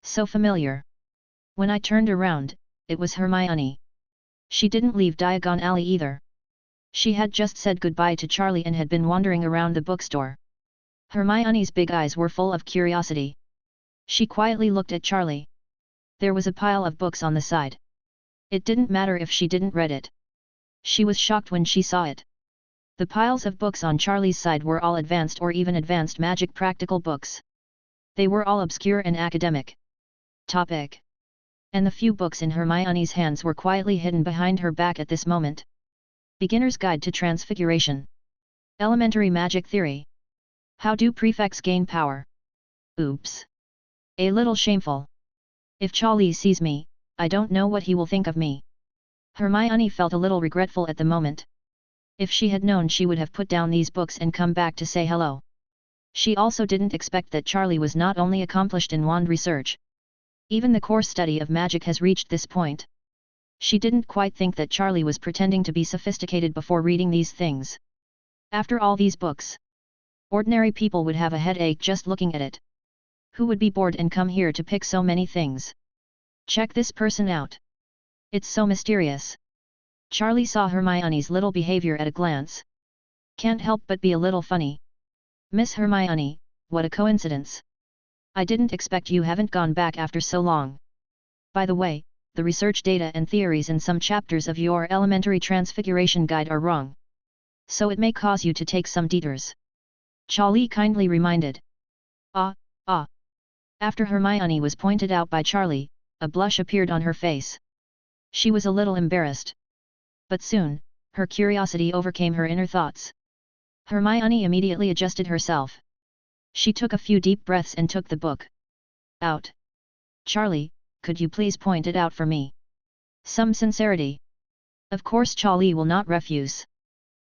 So familiar. When I turned around, it was Hermione. She didn't leave Diagon Alley either. She had just said goodbye to Charlie and had been wandering around the bookstore. Hermione's big eyes were full of curiosity. She quietly looked at Charlie. There was a pile of books on the side. It didn't matter if she didn't read it. She was shocked when she saw it. The piles of books on Charlie's side were all advanced or even advanced magic practical books. They were all obscure and academic. Topic. And the few books in Hermione's hands were quietly hidden behind her back at this moment. Beginner's Guide to Transfiguration. Elementary Magic Theory. How do prefects gain power? Oops. A little shameful. If Charlie sees me, I don't know what he will think of me. Hermione felt a little regretful at the moment. If she had known, she would have put down these books and come back to say hello. She also didn't expect that Charlie was not only accomplished in wand research. Even the core study of magic has reached this point. She didn't quite think that Charlie was pretending to be sophisticated before reading these things. After all these books, ordinary people would have a headache just looking at it. Who would be bored and come here to pick so many things? Check this person out. It's so mysterious. Charlie saw Hermione's little behavior at a glance. Can't help but be a little funny. Miss Hermione, what a coincidence. I didn't expect you haven't gone back after so long. By the way, the research data and theories in some chapters of your elementary transfiguration guide are wrong. So it may cause you to take some detours. Charlie kindly reminded. After Hermione was pointed out by Charlie, a blush appeared on her face. She was a little embarrassed. But soon, her curiosity overcame her inner thoughts. Hermione immediately adjusted herself. She took a few deep breaths and took the book out. Charlie, could you please point it out for me? Some sincerity. Of course Charlie will not refuse.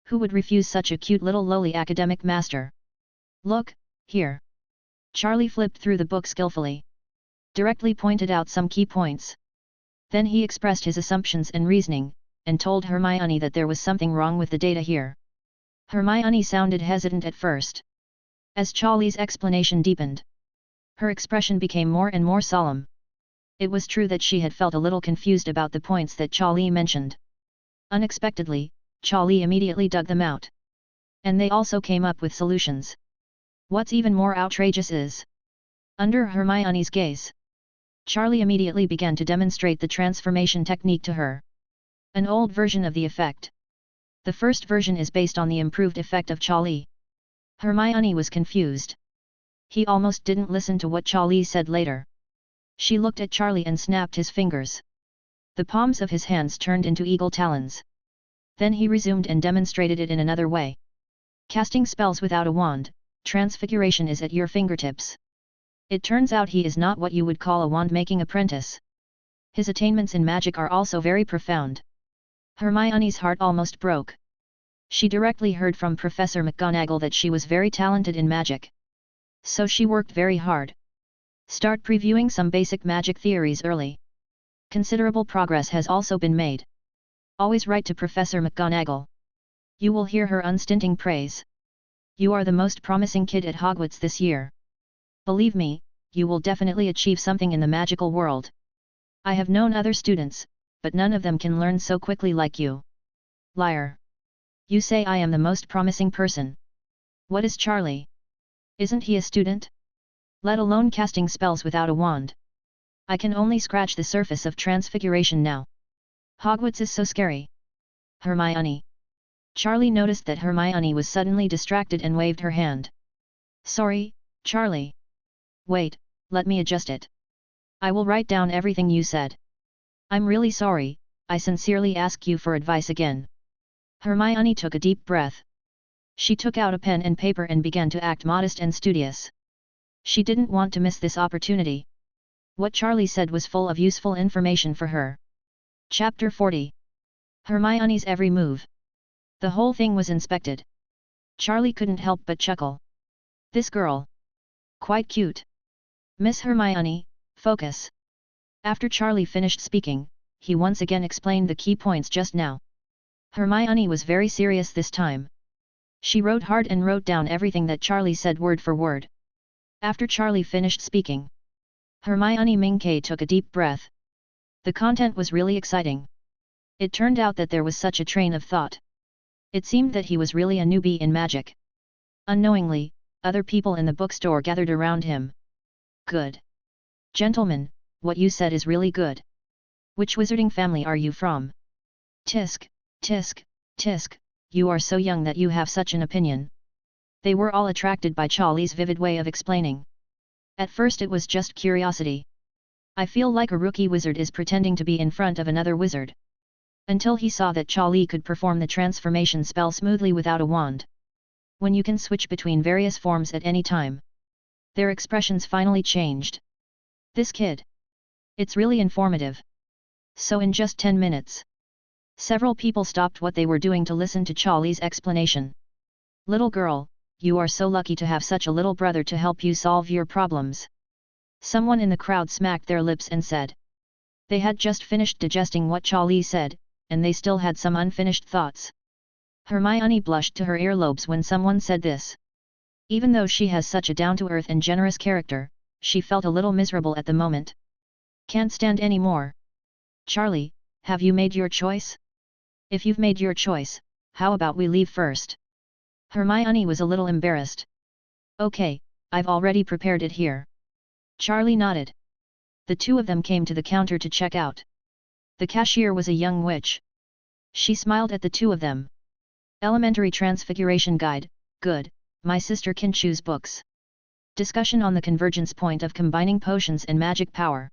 Who would refuse such a cute little lowly academic master? Look, here. Charlie flipped through the book skillfully. Directly pointed out some key points. Then he expressed his assumptions and reasoning, and told Hermione that there was something wrong with the data here. Hermione sounded hesitant at first. As Charlie's explanation deepened, her expression became more and more solemn. It was true that she had felt a little confused about the points that Charlie mentioned. Unexpectedly, Charlie immediately dug them out. And they also came up with solutions. What's even more outrageous is, under Hermione's gaze, Charlie immediately began to demonstrate the transformation technique to her. An old version of the effect. The first version is based on the improved effect of Charlie. Hermione was confused. He almost didn't listen to what Charlie said later. She looked at Charlie and snapped his fingers. The palms of his hands turned into eagle talons. Then he resumed and demonstrated it in another way. Casting spells without a wand, transfiguration is at your fingertips. It turns out he is not what you would call a wand-making apprentice. His attainments in magic are also very profound. Hermione's heart almost broke. She directly heard from Professor McGonagall that she was very talented in magic. So she worked very hard. Start previewing some basic magic theories early. Considerable progress has also been made. Always write to Professor McGonagall. You will hear her unstinting praise. You are the most promising kid at Hogwarts this year. Believe me, you will definitely achieve something in the magical world. I have known other students, but none of them can learn so quickly like you. Liar. You say I am the most promising person. What is Charlie? Isn't he a student? Let alone casting spells without a wand. I can only scratch the surface of transfiguration now. Hogwarts is so scary. Hermione. Charlie noticed that Hermione was suddenly distracted and waved her hand. Sorry, Charlie. Wait, let me adjust it. I will write down everything you said. I'm really sorry, I sincerely ask you for advice again. Hermione took a deep breath. She took out a pen and paper and began to act modest and studious. She didn't want to miss this opportunity. What Charlie said was full of useful information for her. Chapter 40. Hermione's every move. The whole thing was inspected. Charlie couldn't help but chuckle. This girl. Quite cute. Miss Hermione, focus. After Charlie finished speaking, he once again explained the key points just now. Hermione was very serious this time. She wrote hard and wrote down everything that Charlie said word for word. After Charlie finished speaking, Hermione Mingkay took a deep breath. The content was really exciting. It turned out that there was such a train of thought. It seemed that he was really a newbie in magic. Unknowingly, other people in the bookstore gathered around him. Good. Gentlemen, what you said is really good. Which wizarding family are you from? Tisk, tisk, tisk, you are so young that you have such an opinion. They were all attracted by Charlie's vivid way of explaining. At first it was just curiosity. I feel like a rookie wizard is pretending to be in front of another wizard. Until he saw that Charlie could perform the transformation spell smoothly without a wand. When you can switch between various forms at any time. Their expressions finally changed. This kid. It's really informative. So in just 10 minutes. Several people stopped what they were doing to listen to Charlie's explanation. Little girl, you are so lucky to have such a little brother to help you solve your problems. Someone in the crowd smacked their lips and said. They had just finished digesting what Charlie said, and they still had some unfinished thoughts. Hermione blushed to her earlobes when someone said this. Even though she has such a down-to-earth and generous character, she felt a little miserable at the moment. Can't stand any more. Charlie, have you made your choice? If you've made your choice, how about we leave first? Hermione was a little embarrassed. Okay, I've already prepared it here. Charlie nodded. The two of them came to the counter to check out. The cashier was a young witch. She smiled at the two of them. Elementary Transfiguration Guide, good, my sister can choose books. Discussion on the convergence point of combining potions and magic power.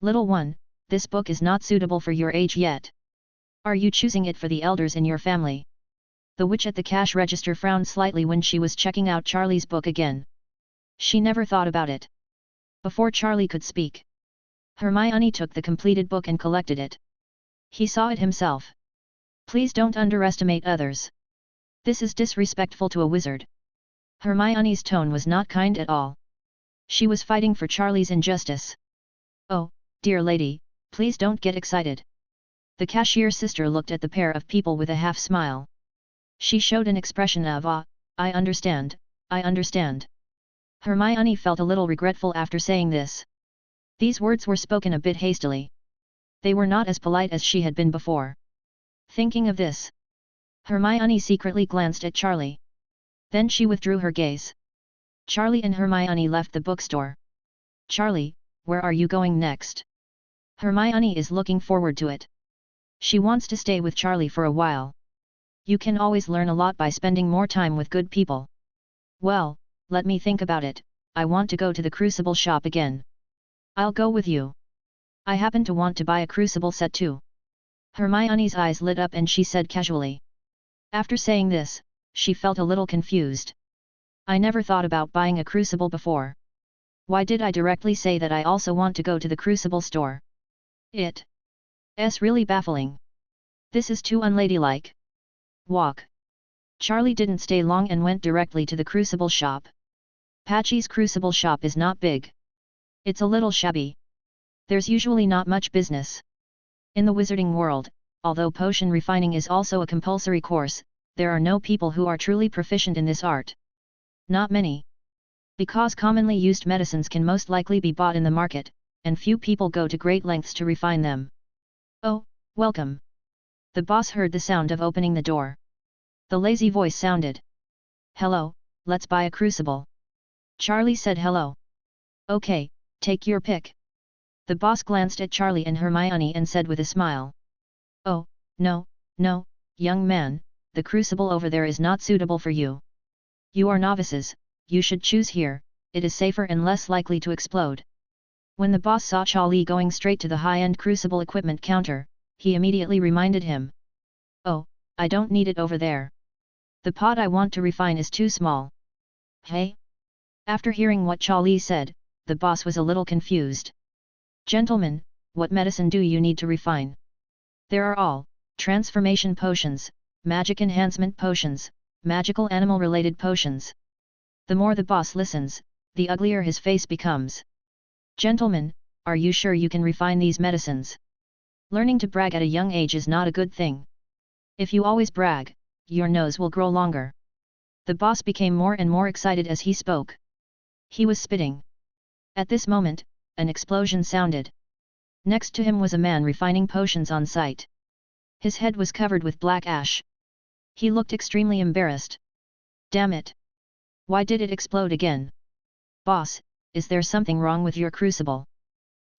Little one, this book is not suitable for your age yet. Are you choosing it for the elders in your family? The witch at the cash register frowned slightly when she was checking out Charlie's book again. She never thought about it. Before Charlie could speak, Hermione took the completed book and collected it. He saw it himself. Please don't underestimate others. This is disrespectful to a wizard. Hermione's tone was not kind at all. She was fighting for Charlie's injustice. Oh, dear lady, please don't get excited. The cashier's sister looked at the pair of people with a half-smile. She showed an expression of awe. I understand, I understand. Hermione felt a little regretful after saying this. These words were spoken a bit hastily. They were not as polite as she had been before. Thinking of this, Hermione secretly glanced at Charlie. Then she withdrew her gaze. Charlie and Hermione left the bookstore. Charlie, where are you going next? Hermione is looking forward to it. She wants to stay with Charlie for a while. You can always learn a lot by spending more time with good people. Well, let me think about it. I want to go to the Crucible shop again. I'll go with you. I happen to want to buy a Crucible set too. Hermione's eyes lit up and she said casually. After saying this, she felt a little confused. I never thought about buying a Crucible before. Why did I directly say that I also want to go to the Crucible store? It's really baffling. This is too unladylike. Walk. Charlie didn't stay long and went directly to the Crucible shop. Patchy's Crucible shop is not big. It's a little shabby. There's usually not much business. In the wizarding world, although potion refining is also a compulsory course, there are no people who are truly proficient in this art. Not many. Because commonly used medicines can most likely be bought in the market, and few people go to great lengths to refine them. Oh, welcome. The boss heard the sound of opening the door. The lazy voice sounded. Hello, let's buy a Crucible. Charlie said hello. Okay, take your pick. The boss glanced at Charlie and Hermione and said with a smile. Oh, no, young man, the Crucible over there is not suitable for you. You are novices, you should choose here, it is safer and less likely to explode. When the boss saw Charlie going straight to the high-end Crucible equipment counter, he immediately reminded him. Oh, I don't need it over there. The pot I want to refine is too small. Hey? After hearing what Charlie said, the boss was a little confused. Gentlemen, what medicine do you need to refine? There are all, transformation potions, magic enhancement potions, magical animal-related potions. The more the boss listens, the uglier his face becomes. Gentlemen, are you sure you can refine these medicines? Learning to brag at a young age is not a good thing. If you always brag, your nose will grow longer. The boss became more and more excited as he spoke. He was spitting. At this moment, an explosion sounded. Next to him was a man refining potions on site. His head was covered with black ash. He looked extremely embarrassed. Damn it! Why did it explode again? Boss, is there something wrong with your Crucible?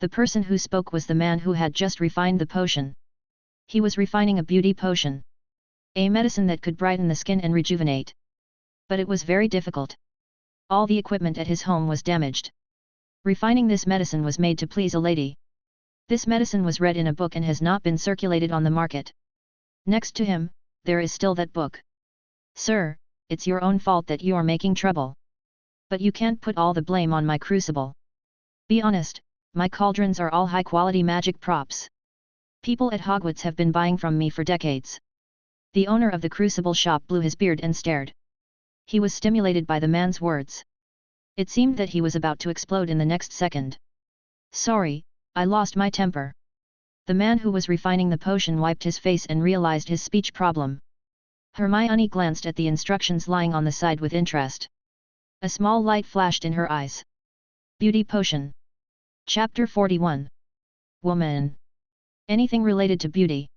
The person who spoke was the man who had just refined the potion. He was refining a beauty potion. A medicine that could brighten the skin and rejuvenate. But it was very difficult. All the equipment at his home was damaged. Refining this medicine was made to please a lady. This medicine was read in a book and has not been circulated on the market. Next to him, there is still that book. Sir, it's your own fault that you are making trouble. But you can't put all the blame on my Crucible. Be honest, my cauldrons are all high-quality magic props. People at Hogwarts have been buying from me for decades. The owner of the Crucible shop blew his beard and stared. He was stimulated by the man's words. It seemed that he was about to explode in the next second. Sorry, I lost my temper. The man who was refining the potion wiped his face and realized his speech problem. Hermione glanced at the instructions lying on the side with interest. A small light flashed in her eyes. Beauty Potion. Chapter 41. Woman. Anything related to beauty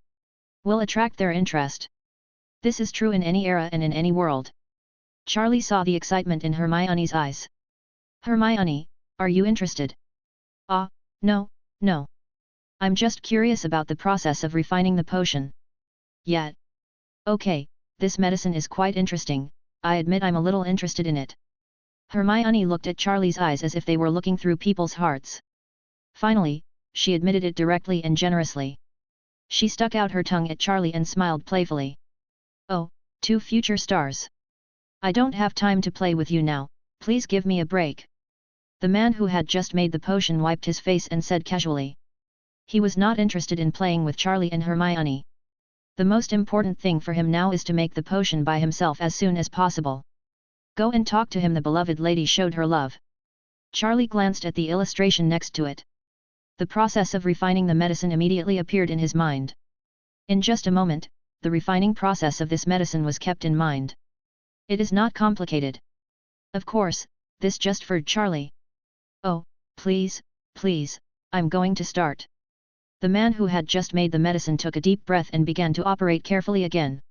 will attract their interest. This is true in any era and in any world. Charlie saw the excitement in Hermione's eyes. Hermione, are you interested? No. I'm just curious about the process of refining the potion. Yet. Okay, this medicine is quite interesting, I admit I'm a little interested in it. Hermione looked at Charlie's eyes as if they were looking through people's hearts. Finally, she admitted it directly and generously. She stuck out her tongue at Charlie and smiled playfully. Oh, 2 future stars. I don't have time to play with you now, please give me a break. The man who had just made the potion wiped his face and said casually. He was not interested in playing with Charlie and Hermione. The most important thing for him now is to make the potion by himself as soon as possible. Go and talk to him. The beloved lady showed her love. Charlie glanced at the illustration next to it. The process of refining the medicine immediately appeared in his mind. In just a moment, the refining process of this medicine was kept in mind. It is not complicated. Of course, this just for Charlie. Oh, please, I'm going to start. The man who had just made the medicine took a deep breath and began to operate carefully again,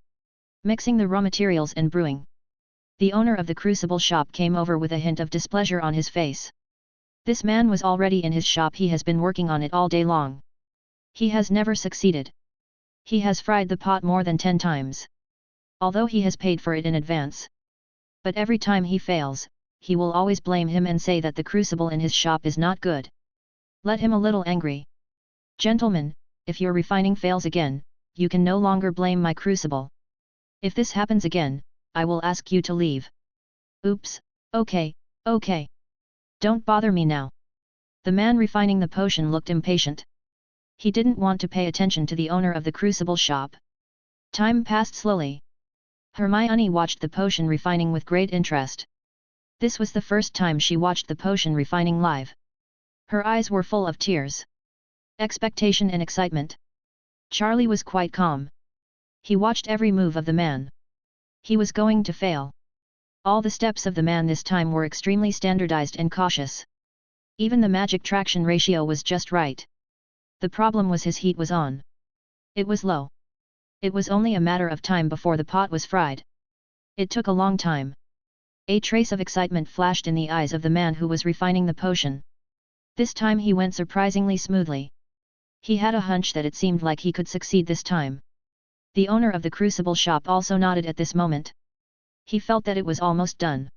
mixing the raw materials and brewing. The owner of the crucible shop came over with a hint of displeasure on his face. This man was already in his shop. He has been working on it all day long. He has never succeeded. He has fried the pot more than 10 times. Although he has paid for it in advance. But every time he fails, he will always blame him and say that the crucible in his shop is not good. Let him a little angry. Gentlemen, if your refining fails again, you can no longer blame my crucible. If this happens again, I will ask you to leave. Oops, okay. Don't bother me now. The man refining the potion looked impatient. He didn't want to pay attention to the owner of the crucible shop. Time passed slowly. Hermione watched the potion refining with great interest. This was the first time she watched the potion refining live. Her eyes were full of tears, expectation and excitement. Charlie was quite calm. He watched every move of the man. He was going to fail. All the steps of the man this time were extremely standardized and cautious. Even the magic traction ratio was just right. The problem was his heat was on. It was low. It was only a matter of time before the pot was fried. It took a long time. A trace of excitement flashed in the eyes of the man who was refining the potion. This time he went surprisingly smoothly. He had a hunch that it seemed like he could succeed this time. The owner of the crucible shop also nodded at this moment. He felt that it was almost done.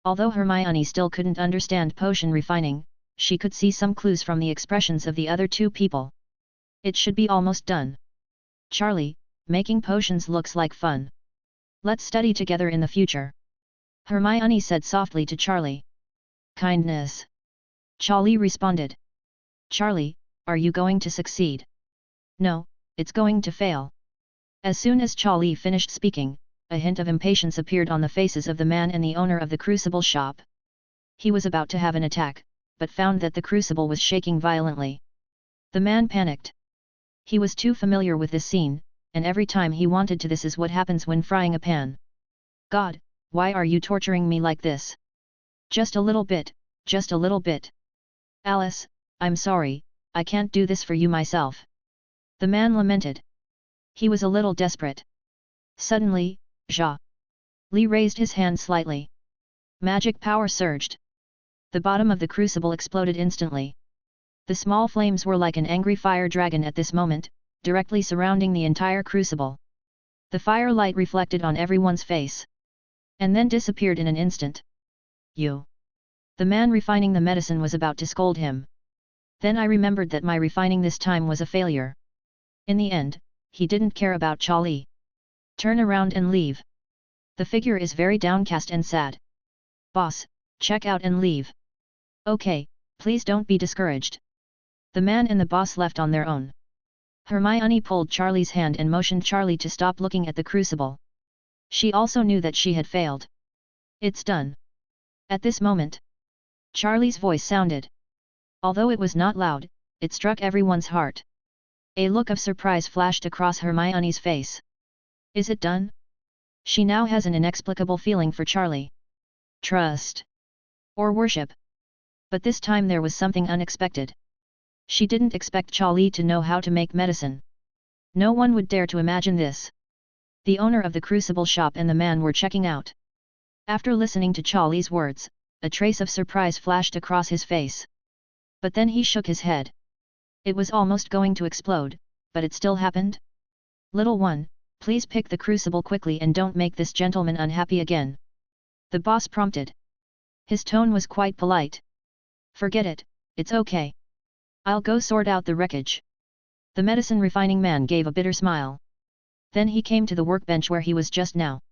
Although Hermione still couldn't understand potion refining, she could see some clues from the expressions of the other two people. It should be almost done. Charlie, making potions looks like fun. Let's study together in the future. Hermione said softly to Charlie. Kindness. Charlie responded. Charlie, are you going to succeed? No, it's going to fail. As soon as Charlie finished speaking, a hint of impatience appeared on the faces of the man and the owner of the crucible shop. He was about to have an attack, but found that the crucible was shaking violently. The man panicked. He was too familiar with this scene, and every time he wanted to. This is what happens when frying a pan. God, why are you torturing me like this? Just a little bit, just a little bit. Alice, I'm sorry, I can't do this for you myself. The man lamented. He was a little desperate. Suddenly, Lee raised his hand slightly. Magic power surged. The bottom of the crucible exploded instantly. The small flames were like an angry fire dragon at this moment, directly surrounding the entire crucible. The firelight reflected on everyone's face. And then disappeared in an instant. You. The man refining the medicine was about to scold him. Then I remembered that my refining this time was a failure. In the end, he didn't care about Charlie. Turn around and leave. The figure is very downcast and sad. Boss, check out and leave. Okay, please don't be discouraged. The man and the boss left on their own. Hermione pulled Charlie's hand and motioned Charlie to stop looking at the crucible. She also knew that she had failed. It's done. At this moment, Charlie's voice sounded. Although it was not loud, it struck everyone's heart. A look of surprise flashed across Hermione's face. Is it done? She now has an inexplicable feeling for Charlie. Trust. Or worship. But this time there was something unexpected. She didn't expect Charlie to know how to make medicine. No one would dare to imagine this. The owner of the crucible shop and the man were checking out. After listening to Charlie's words, a trace of surprise flashed across his face. But then he shook his head. It was almost going to explode, but it still happened. Little one, please pick the crucible quickly and don't make this gentleman unhappy again. The boss prompted. His tone was quite polite. Forget it, it's okay. I'll go sort out the wreckage. The medicine refining man gave a bitter smile. Then he came to the workbench where he was just now.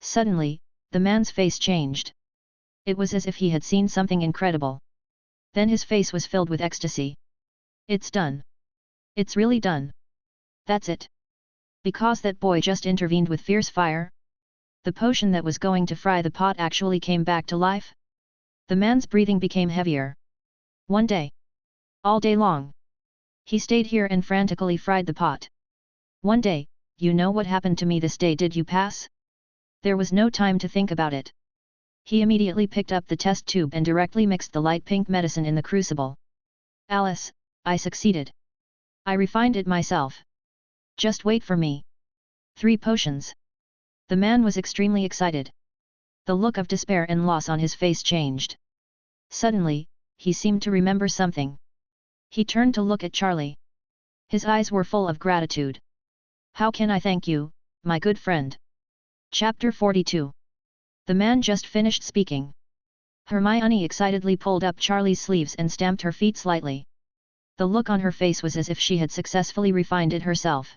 Suddenly, the man's face changed. It was as if he had seen something incredible. Then his face was filled with ecstasy. It's done. It's really done. That's it. Because that boy just intervened with fierce fire? The potion that was going to fry the pot actually came back to life? The man's breathing became heavier. One day. All day long. He stayed here and frantically fried the pot. One day, you know what happened to me this day, did you pass? There was no time to think about it. He immediately picked up the test tube and directly mixed the light pink medicine in the crucible. Alice, I succeeded. I refined it myself. Just wait for me. 3 potions. The man was extremely excited. The look of despair and loss on his face changed. Suddenly, he seemed to remember something. He turned to look at Charlie. His eyes were full of gratitude. How can I thank you, my good friend? Chapter 42. The man just finished speaking. Hermione excitedly pulled up Charlie's sleeves and stamped her feet slightly. The look on her face was as if she had successfully refined it herself.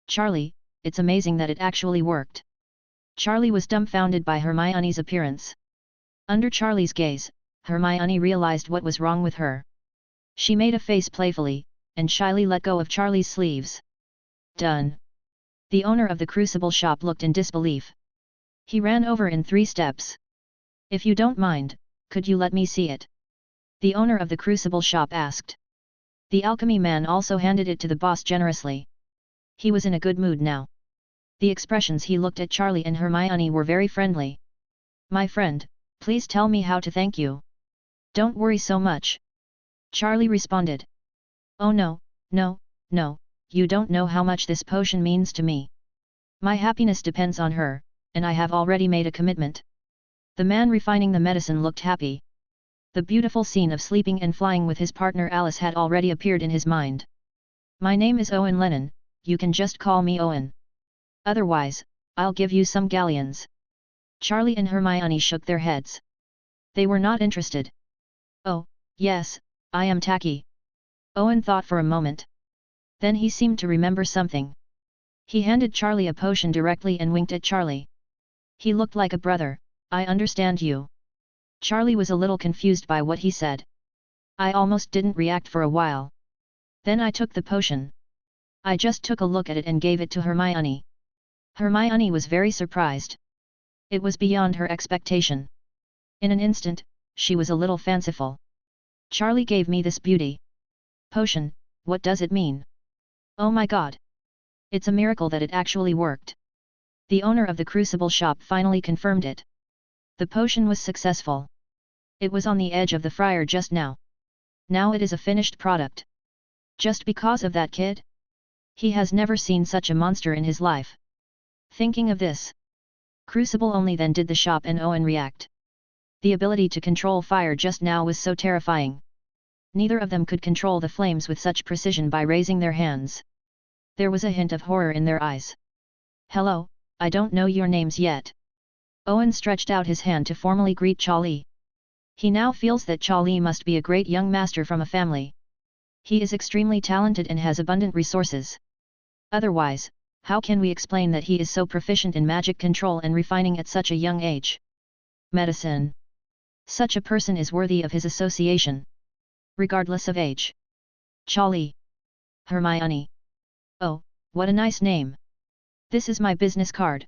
Charlie, it's amazing that it actually worked. Charlie was dumbfounded by Hermione's appearance. Under Charlie's gaze, Hermione realized what was wrong with her. She made a face playfully, and shyly let go of Charlie's sleeves. Done. The owner of the crucible shop looked in disbelief. He ran over in 3 steps. If you don't mind, could you let me see it? The owner of the crucible shop asked. The alchemy man also handed it to the boss generously. He was in a good mood now. The expressions he looked at Charlie and Hermione were very friendly. My friend, please tell me how to thank you. Don't worry so much. Charlie responded. Oh no, you don't know how much this potion means to me. My happiness depends on her, and I have already made a commitment. The man refining the medicine looked happy. The beautiful scene of sleeping and flying with his partner Alice had already appeared in his mind. My name is Owen Lennon, you can just call me Owen. Otherwise, I'll give you some galleons. Charlie and Hermione shook their heads. They were not interested. Oh, yes, I am tacky. Owen thought for a moment. Then he seemed to remember something. He handed Charlie a potion directly and winked at Charlie. He looked like a brother. I understand you. Charlie was a little confused by what he said. I almost didn't react for a while. Then I took the potion. I just took a look at it and gave it to Hermione. Hermione was very surprised. It was beyond her expectation. In an instant, she was a little fanciful. Charlie gave me this beauty potion, what does it mean? Oh my god! It's a miracle that it actually worked. The owner of the crucible shop finally confirmed it. The potion was successful. It was on the edge of the fryer just now. Now it is a finished product. Just because of that kid? He has never seen such a monster in his life. Thinking of this, Crucible only then did the shop and Owen react. The ability to control fire just now was so terrifying. Neither of them could control the flames with such precision by raising their hands. There was a hint of horror in their eyes. Hello, I don't know your names yet. Owen stretched out his hand to formally greet Charlie. He now feels that Charlie must be a great young master from a family. He is extremely talented and has abundant resources. Otherwise, how can we explain that he is so proficient in magic control and refining at such a young age? Medicine. Such a person is worthy of his association. Regardless of age. Charlie. Hermione. Oh, what a nice name. This is my business card.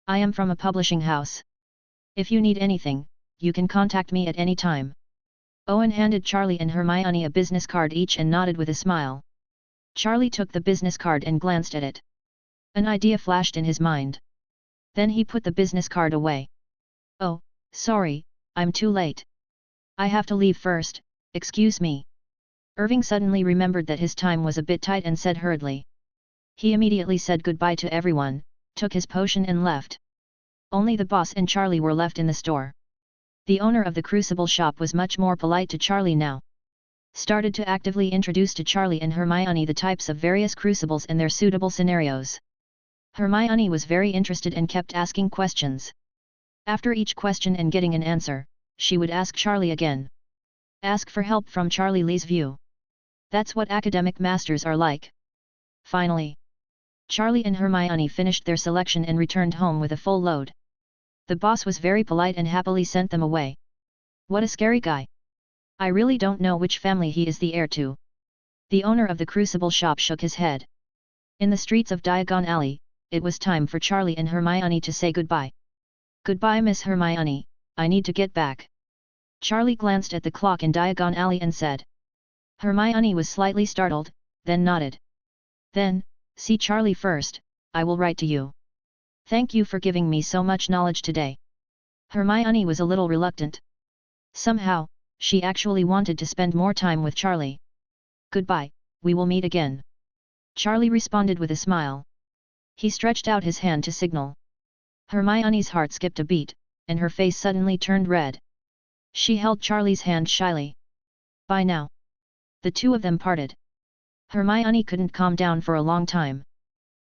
I am from a publishing house. If you need anything, you can contact me at any time. Owen handed Charlie and Hermione a business card each and nodded with a smile. Charlie took the business card and glanced at it. An idea flashed in his mind. Then he put the business card away. Oh, sorry, I'm too late. I have to leave first, excuse me. Irving suddenly remembered that his time was a bit tight and said hurriedly. He immediately said goodbye to everyone, took his potion and left. Only the boss and Charlie were left in the store. The owner of the crucible shop was much more polite to Charlie now. Started to actively introduce to Charlie and Hermione the types of various crucibles and their suitable scenarios. Hermione was very interested and kept asking questions. After each question and getting an answer, she would ask Charlie again. Ask for help from Charlie Lee's view. That's what academic masters are like. Finally, Charlie and Hermione finished their selection and returned home with a full load. The boss was very polite and happily sent them away. What a scary guy. I really don't know which family he is the heir to. The owner of the crucible shop shook his head. In the streets of Diagon Alley, it was time for Charlie and Hermione to say goodbye. Goodbye Miss Hermione, I need to get back. Charlie glanced at the clock in Diagon Alley and said. Hermione was slightly startled, then nodded. Then, see Charlie first, I will write to you. Thank you for giving me so much knowledge today. Hermione was a little reluctant. Somehow, she actually wanted to spend more time with Charlie. Goodbye, we will meet again. Charlie responded with a smile. He stretched out his hand to signal. Hermione's heart skipped a beat, and her face suddenly turned red. She held Charlie's hand shyly. Bye now. The two of them parted. Hermione couldn't calm down for a long time.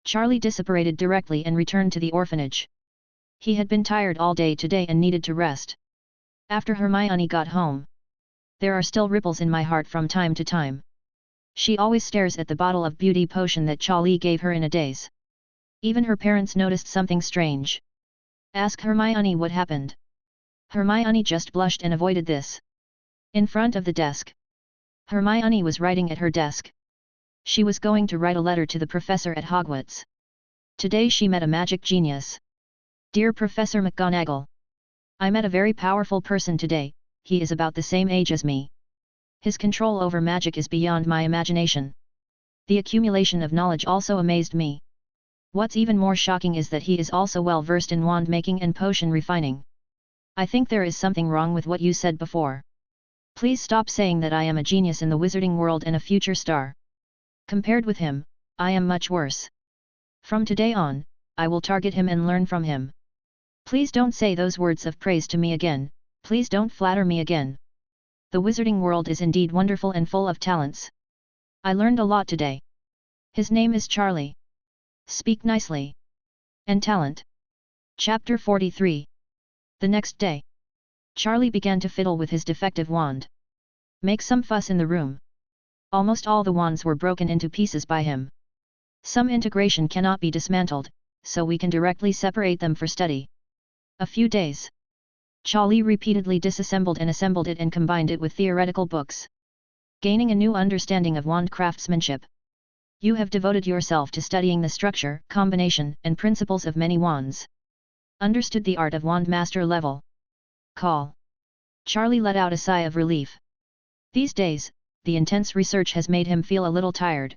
Charlie disapparated directly and returned to the orphanage. He had been tired all day today and needed to rest. After Hermione got home, there are still ripples in my heart from time to time. She always stares at the bottle of beauty potion that Charlie gave her in a daze. Even her parents noticed something strange. Ask Hermione what happened. Hermione just blushed and avoided this. In front of the desk, Hermione was writing at her desk. She was going to write a letter to the professor at Hogwarts. Today she met a magic genius. Dear Professor McGonagall. I met a very powerful person today. He is about the same age as me. His control over magic is beyond my imagination. The accumulation of knowledge also amazed me. What's even more shocking is that he is also well versed in wand making and potion refining. I think there is something wrong with what you said before. Please stop saying that I am a genius in the wizarding world and a future star. Compared with him, I am much worse. From today on, I will target him and learn from him. Please don't say those words of praise to me again, please don't flatter me again. The wizarding world is indeed wonderful and full of talents. I learned a lot today. His name is Charlie. Speak nicely. And talent. Chapter 43. The next day, Charlie began to fiddle with his defective wand. Make some fuss in the room. Almost all the wands were broken into pieces by him. Some integration cannot be dismantled, so we can directly separate them for study. A few days. Charlie repeatedly disassembled and assembled it and combined it with theoretical books. Gaining a new understanding of wand craftsmanship. You have devoted yourself to studying the structure, combination, and principles of many wands. Understood the art of wand master level. Call. Charlie let out a sigh of relief. These days, the intense research has made him feel a little tired.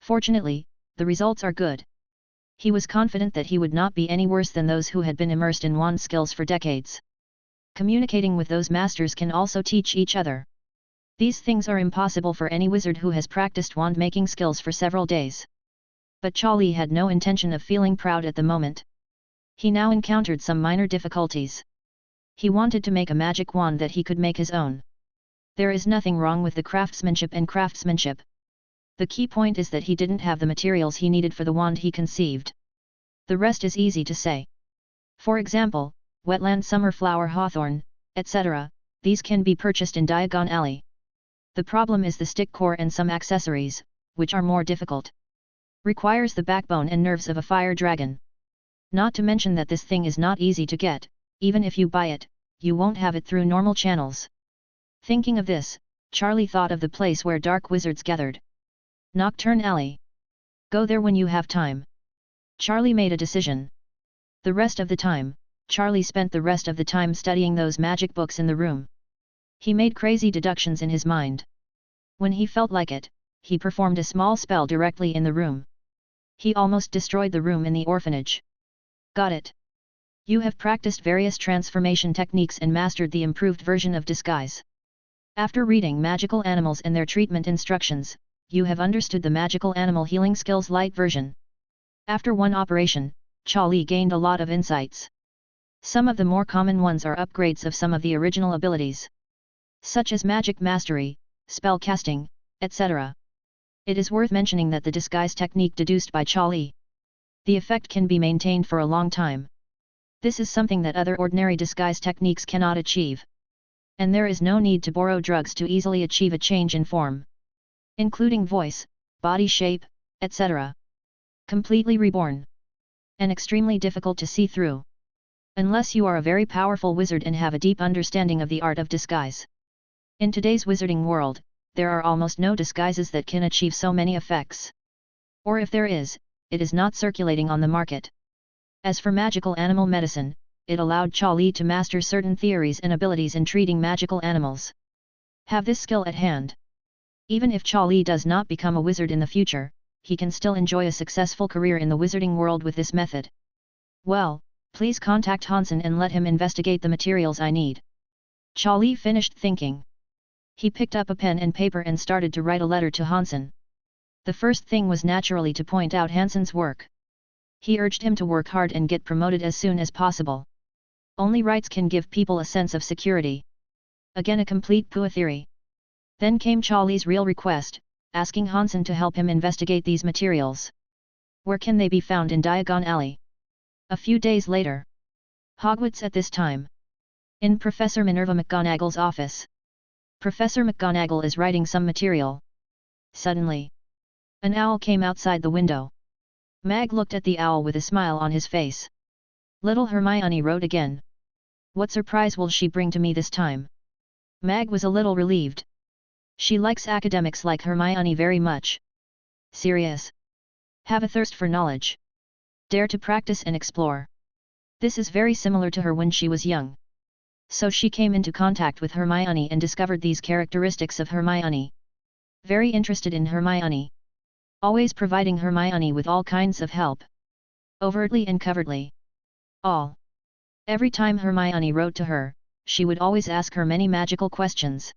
Fortunately, the results are good. He was confident that he would not be any worse than those who had been immersed in wand skills for decades. Communicating with those masters can also teach each other. These things are impossible for any wizard who has practiced wand making skills for several days. But Charlie had no intention of feeling proud at the moment. He now encountered some minor difficulties. He wanted to make a magic wand that he could make his own. There is nothing wrong with the craftsmanship and craftsmanship. The key point is that he didn't have the materials he needed for the wand he conceived. The rest is easy to say. For example, wetland summer flower hawthorn, etc., these can be purchased in Diagon Alley. The problem is the stick core and some accessories, which are more difficult. Requires the backbone and nerves of a fire dragon. Not to mention that this thing is not easy to get, even if you buy it, you won't have it through normal channels. Thinking of this, Charlie thought of the place where dark wizards gathered. Nocturn Alley. Go there when you have time. Charlie made a decision. The rest of the time, Charlie spent the rest of the time studying those magic books in the room. He made crazy deductions in his mind. When he felt like it, he performed a small spell directly in the room. He almost destroyed the room in the orphanage. Got it. You have practiced various transformation techniques and mastered the improved version of disguise. After reading magical animals and their treatment instructions, you have understood the magical animal healing skills light version. After one operation, Charlie gained a lot of insights. Some of the more common ones are upgrades of some of the original abilities, such as magic mastery, spell casting, etc. It is worth mentioning that the disguise technique deduced by Charlie, the effect can be maintained for a long time. This is something that other ordinary disguise techniques cannot achieve. And there is no need to borrow drugs to easily achieve a change in form, including voice, body shape, etc. Completely reborn. And extremely difficult to see through. Unless you are a very powerful wizard and have a deep understanding of the art of disguise. In today's wizarding world, there are almost no disguises that can achieve so many effects. Or if there is, it is not circulating on the market. As for magical animal medicine, it allowed Charlie to master certain theories and abilities in treating magical animals. Have this skill at hand. Even if Charlie does not become a wizard in the future, he can still enjoy a successful career in the wizarding world with this method. Well, please contact Hansen and let him investigate the materials I need. Charlie finished thinking. He picked up a pen and paper and started to write a letter to Hansen. The first thing was naturally to point out Hansen's work. He urged him to work hard and get promoted as soon as possible. Only rights can give people a sense of security. Again a complete pooh theory. Then came Charlie's real request, asking Hansen to help him investigate these materials. Where can they be found in Diagon Alley? A few days later. Hogwarts at this time. In Professor Minerva McGonagall's office. Professor McGonagall is writing some material. Suddenly, an owl came outside the window. Mag looked at the owl with a smile on his face. Little Hermione wrote again. What surprise will she bring to me this time? Mag was a little relieved. She likes academics like Hermione very much. Serious. Have a thirst for knowledge. Dare to practice and explore. This is very similar to her when she was young. So she came into contact with Hermione and discovered these characteristics of Hermione. Very interested in Hermione. Always providing Hermione with all kinds of help. Overtly and covertly. All. Every time Hermione wrote to her, she would always ask her many magical questions.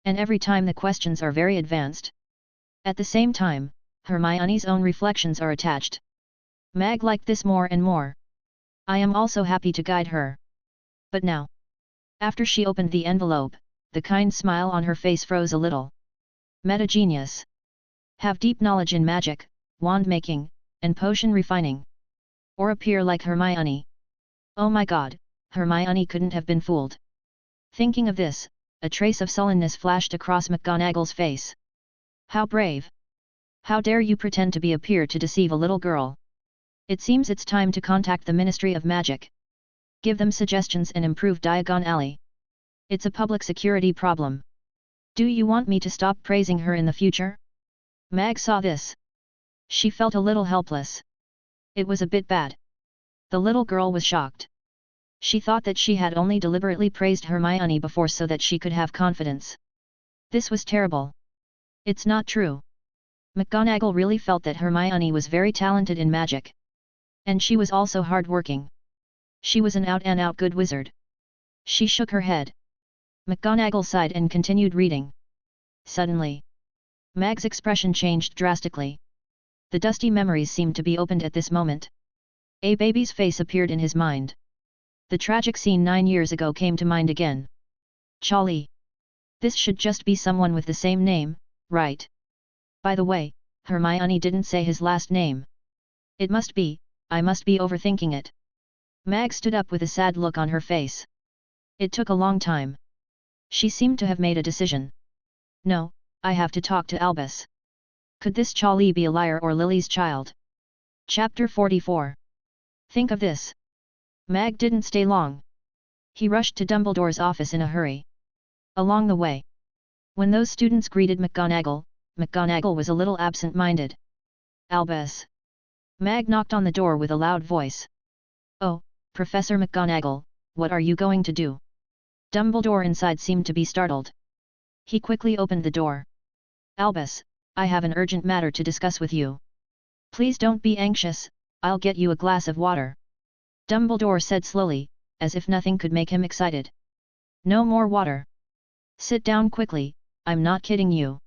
And every time the questions are very advanced. At the same time, Hermione's own reflections are attached. Mag liked this more and more. I am also happy to guide her. But now. After she opened the envelope, the kind smile on her face froze a little. Meta-genius. Have deep knowledge in magic, wand making, and potion refining. Or appear like Hermione. Oh my god, Hermione couldn't have been fooled. Thinking of this, a trace of sullenness flashed across McGonagall's face. How brave! How dare you pretend to be a peer to deceive a little girl? It seems it's time to contact the Ministry of Magic. Give them suggestions and improve Diagon Alley. It's a public security problem. Do you want me to stop praising her in the future? Mag saw this. She felt a little helpless. It was a bit bad. The little girl was shocked. She thought that she had only deliberately praised Hermione before so that she could have confidence. This was terrible. It's not true. McGonagall really felt that Hermione was very talented in magic. And she was also hard-working. She was an out-and-out good wizard. She shook her head. McGonagall sighed and continued reading. Suddenly, Mag's expression changed drastically. The dusty memories seemed to be opened at this moment. A baby's face appeared in his mind. The tragic scene 9 years ago came to mind again. Charlie. This should just be someone with the same name, right? By the way, Hermione didn't say his last name. It must be, I must be overthinking it. Mag stood up with a sad look on her face. It took a long time. She seemed to have made a decision. No, I have to talk to Albus. Could this Charlie be a liar or Lily's child? Chapter 44. Think of this. Mag didn't stay long. He rushed to Dumbledore's office in a hurry. Along the way, when those students greeted McGonagall, McGonagall was a little absent-minded. Albus. Mag knocked on the door with a loud voice. Oh, Professor McGonagall, what are you going to do? Dumbledore inside seemed to be startled. He quickly opened the door. Albus, I have an urgent matter to discuss with you. Please don't be anxious, I'll get you a glass of water. Dumbledore said slowly, as if nothing could make him excited. No more water. Sit down quickly, I'm not kidding you.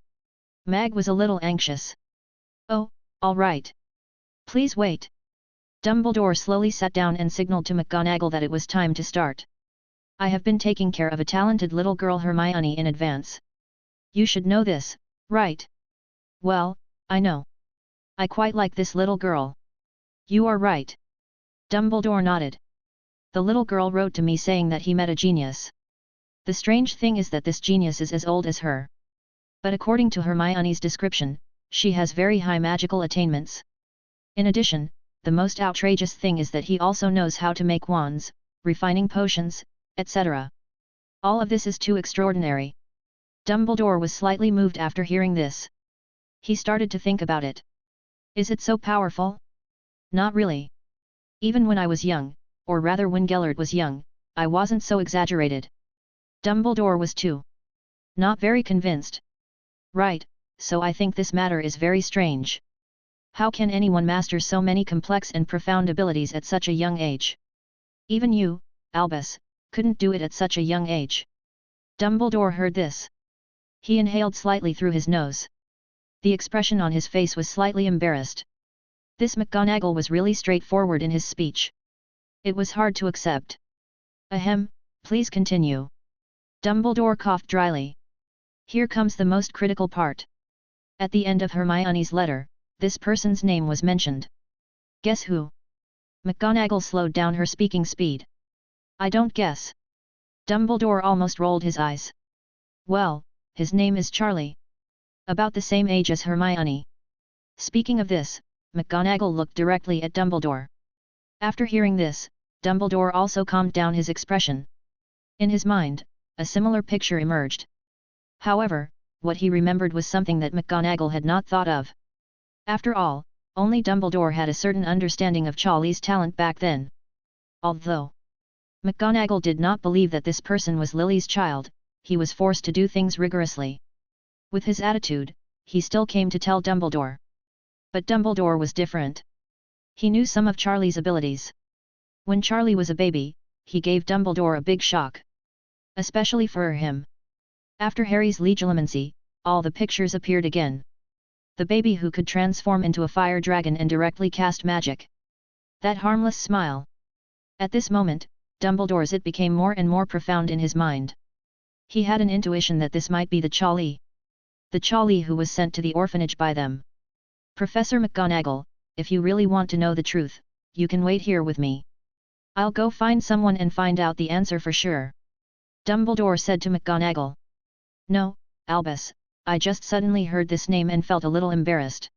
Mag was a little anxious. Oh, all right. Please wait. Dumbledore slowly sat down and signaled to McGonagall that it was time to start. I have been taking care of a talented little girl Hermione in advance. You should know this, right? Well, I know. I quite like this little girl. You are right. Dumbledore nodded. The little girl wrote to me saying that he met a genius. The strange thing is that this genius is as old as her. But according to Hermione's description, she has very high magical attainments. In addition, the most outrageous thing is that he also knows how to make wands, refining potions, etc. All of this is too extraordinary. Dumbledore was slightly moved after hearing this. He started to think about it. Is it so powerful? Not really. Even when I was young, or rather when Gellert was young, I wasn't so exaggerated. Dumbledore was too. Not very convinced. Right, so I think this matter is very strange. How can anyone master so many complex and profound abilities at such a young age? Even you, Albus, couldn't do it at such a young age. Dumbledore heard this. He inhaled slightly through his nose. The expression on his face was slightly embarrassed. This McGonagall was really straightforward in his speech. It was hard to accept. Ahem, please continue. Dumbledore coughed dryly. Here comes the most critical part. At the end of Hermione's letter, this person's name was mentioned. Guess who? McGonagall slowed down her speaking speed. I don't guess. Dumbledore almost rolled his eyes. Well, his name is Charlie. About the same age as Hermione. Speaking of this, McGonagall looked directly at Dumbledore. After hearing this, Dumbledore also calmed down his expression. In his mind, a similar picture emerged. However, what he remembered was something that McGonagall had not thought of. After all, only Dumbledore had a certain understanding of Charlie's talent back then. Although McGonagall did not believe that this person was Lily's child, he was forced to do things rigorously. With his attitude, he still came to tell Dumbledore. But Dumbledore was different. He knew some of Charlie's abilities. When Charlie was a baby, he gave Dumbledore a big shock. Especially for him. After Harry's legilimency, all the pictures appeared again. The baby who could transform into a fire dragon and directly cast magic. That harmless smile. At this moment, Dumbledore's it became more and more profound in his mind. He had an intuition that this might be the Charlie. The Charlie who was sent to the orphanage by them. Professor McGonagall, if you really want to know the truth, you can wait here with me. I'll go find someone and find out the answer for sure. Dumbledore said to McGonagall. No, Albus, I just suddenly heard this name and felt a little embarrassed.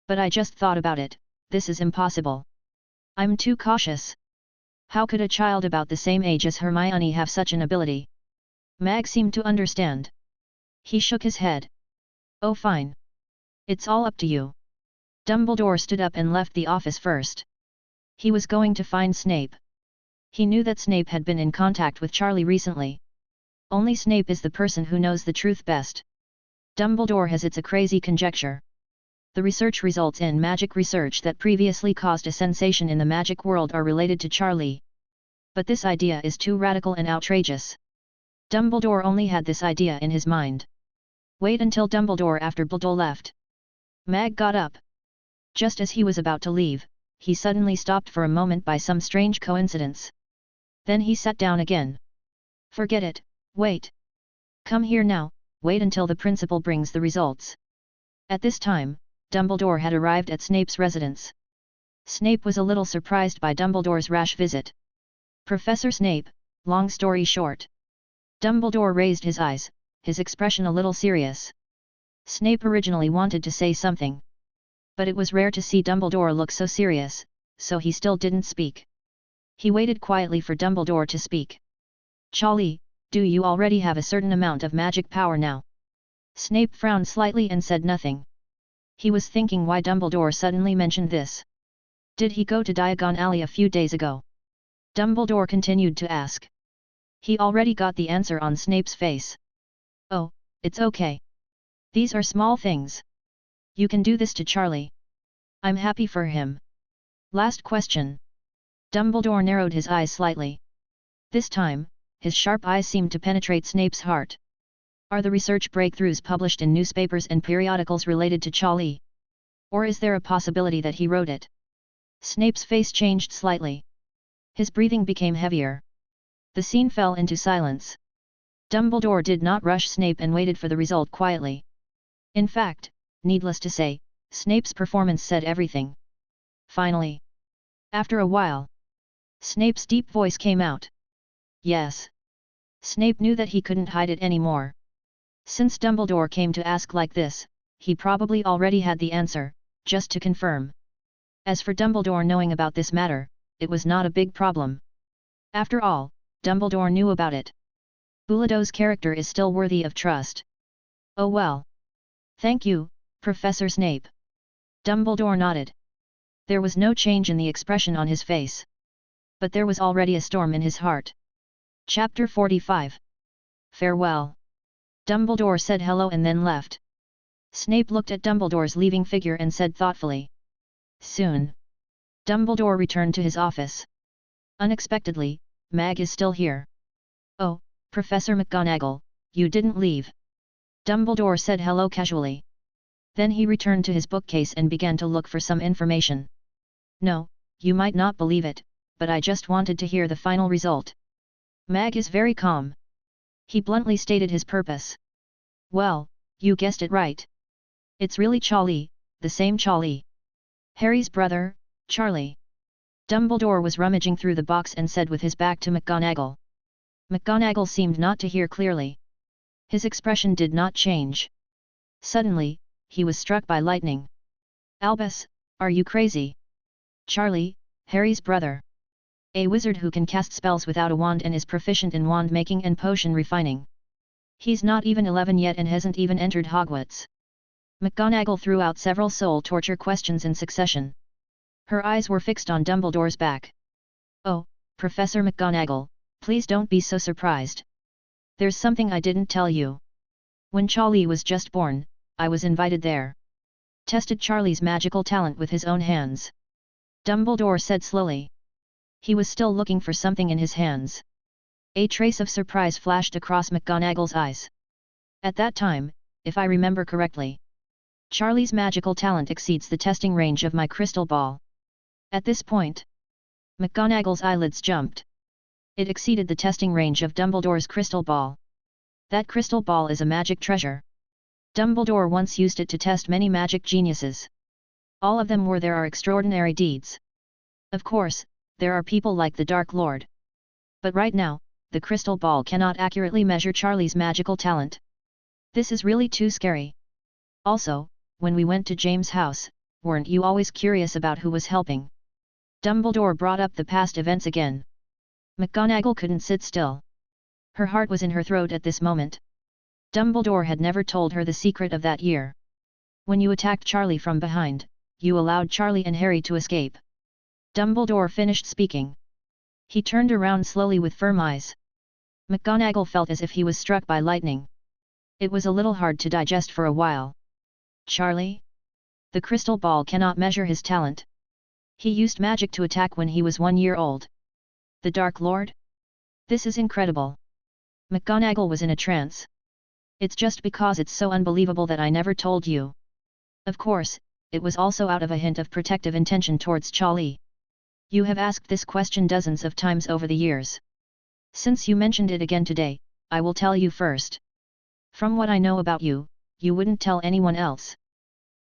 But I just thought about it, this is impossible. I'm too cautious. How could a child about the same age as Hermione have such an ability? Mag seemed to understand. He shook his head. Oh fine. It's all up to you. Dumbledore stood up and left the office first. He was going to find Snape. He knew that Snape had been in contact with Charlie recently. Only Snape is the person who knows the truth best. Dumbledore has it's a crazy conjecture. The research results in magic research that previously caused a sensation in the magic world are related to Charlie. But this idea is too radical and outrageous. Dumbledore only had this idea in his mind. Wait until Dumbledore after Dumbledore left. Mag got up. Just as he was about to leave, he suddenly stopped for a moment by some strange coincidence. Then he sat down again. Forget it, wait. Come here now, wait until the principal brings the results. At this time, Dumbledore had arrived at Snape's residence. Snape was a little surprised by Dumbledore's rash visit. Professor Snape, long story short. Dumbledore raised his eyes, his expression a little serious. Snape originally wanted to say something. But it was rare to see Dumbledore look so serious, so he still didn't speak. He waited quietly for Dumbledore to speak. Charlie, do you already have a certain amount of magic power now? Snape frowned slightly and said nothing. He was thinking why Dumbledore suddenly mentioned this. Did he go to Diagon Alley a few days ago? Dumbledore continued to ask. He already got the answer on Snape's face. Oh, it's okay. These are small things. You can do this to Charlie. I'm happy for him. Last question. Dumbledore narrowed his eyes slightly. This time, his sharp eyes seemed to penetrate Snape's heart. Are the research breakthroughs published in newspapers and periodicals related to Charlie? Or is there a possibility that he wrote it? Snape's face changed slightly. His breathing became heavier. The scene fell into silence. Dumbledore did not rush Snape and waited for the result quietly. In fact, needless to say, Snape's performance said everything. Finally. After a while. Snape's deep voice came out. Yes. Snape knew that he couldn't hide it anymore. Since Dumbledore came to ask like this, he probably already had the answer, just to confirm. As for Dumbledore knowing about this matter, it was not a big problem. After all, Dumbledore knew about it. Dumbledore's character is still worthy of trust. Oh well. Thank you, Professor Snape. Dumbledore nodded. There was no change in the expression on his face. But there was already a storm in his heart. Chapter 45. Farewell. Dumbledore said hello and then left. Snape looked at Dumbledore's leaving figure and said thoughtfully. Soon. Dumbledore returned to his office. Unexpectedly, Mag is still here. Oh, Professor McGonagall, you didn't leave. Dumbledore said hello casually. Then he returned to his bookcase and began to look for some information. No, you might not believe it, but I just wanted to hear the final result. Mag is very calm. He bluntly stated his purpose. Well, you guessed it right. It's really Charlie, the same Charlie. Harry's brother, Charlie. Dumbledore was rummaging through the box and said with his back to McGonagall. McGonagall seemed not to hear clearly. His expression did not change. Suddenly, he was struck by lightning. Albus, are you crazy? Charlie, Harry's brother. A wizard who can cast spells without a wand and is proficient in wand making and potion refining. He's not even 11 yet and hasn't even entered Hogwarts. McGonagall threw out several soul torture questions in succession. Her eyes were fixed on Dumbledore's back. Oh, Professor McGonagall, please don't be so surprised. There's something I didn't tell you. When Charlie was just born, I was invited there. Tested Charlie's magical talent with his own hands. Dumbledore said slowly. He was still looking for something in his hands. A trace of surprise flashed across McGonagall's eyes. At that time, if I remember correctly, Charlie's magical talent exceeds the testing range of my crystal ball. At this point, McGonagall's eyelids jumped. It exceeded the testing range of Dumbledore's crystal ball. That crystal ball is a magic treasure. Dumbledore once used it to test many magic geniuses. All of them were there are extraordinary deeds. Of course, there are people like the Dark Lord. But right now, the crystal ball cannot accurately measure Charlie's magical talent. This is really too scary. Also, when we went to James' house, weren't you always curious about who was helping? Dumbledore brought up the past events again. McGonagall couldn't sit still. Her heart was in her throat at this moment. Dumbledore had never told her the secret of that year. When you attacked Charlie from behind, you allowed Charlie and Harry to escape. Dumbledore finished speaking. He turned around slowly with firm eyes. McGonagall felt as if he was struck by lightning. It was a little hard to digest for a while. Charlie? The crystal ball cannot measure his talent. He used magic to attack when he was 1 year old. The Dark Lord? This is incredible. McGonagall was in a trance. It's just because it's so unbelievable that I never told you. Of course, it was also out of a hint of protective intention towards Charlie. You have asked this question dozens of times over the years. Since you mentioned it again today, I will tell you first. From what I know about you, you wouldn't tell anyone else.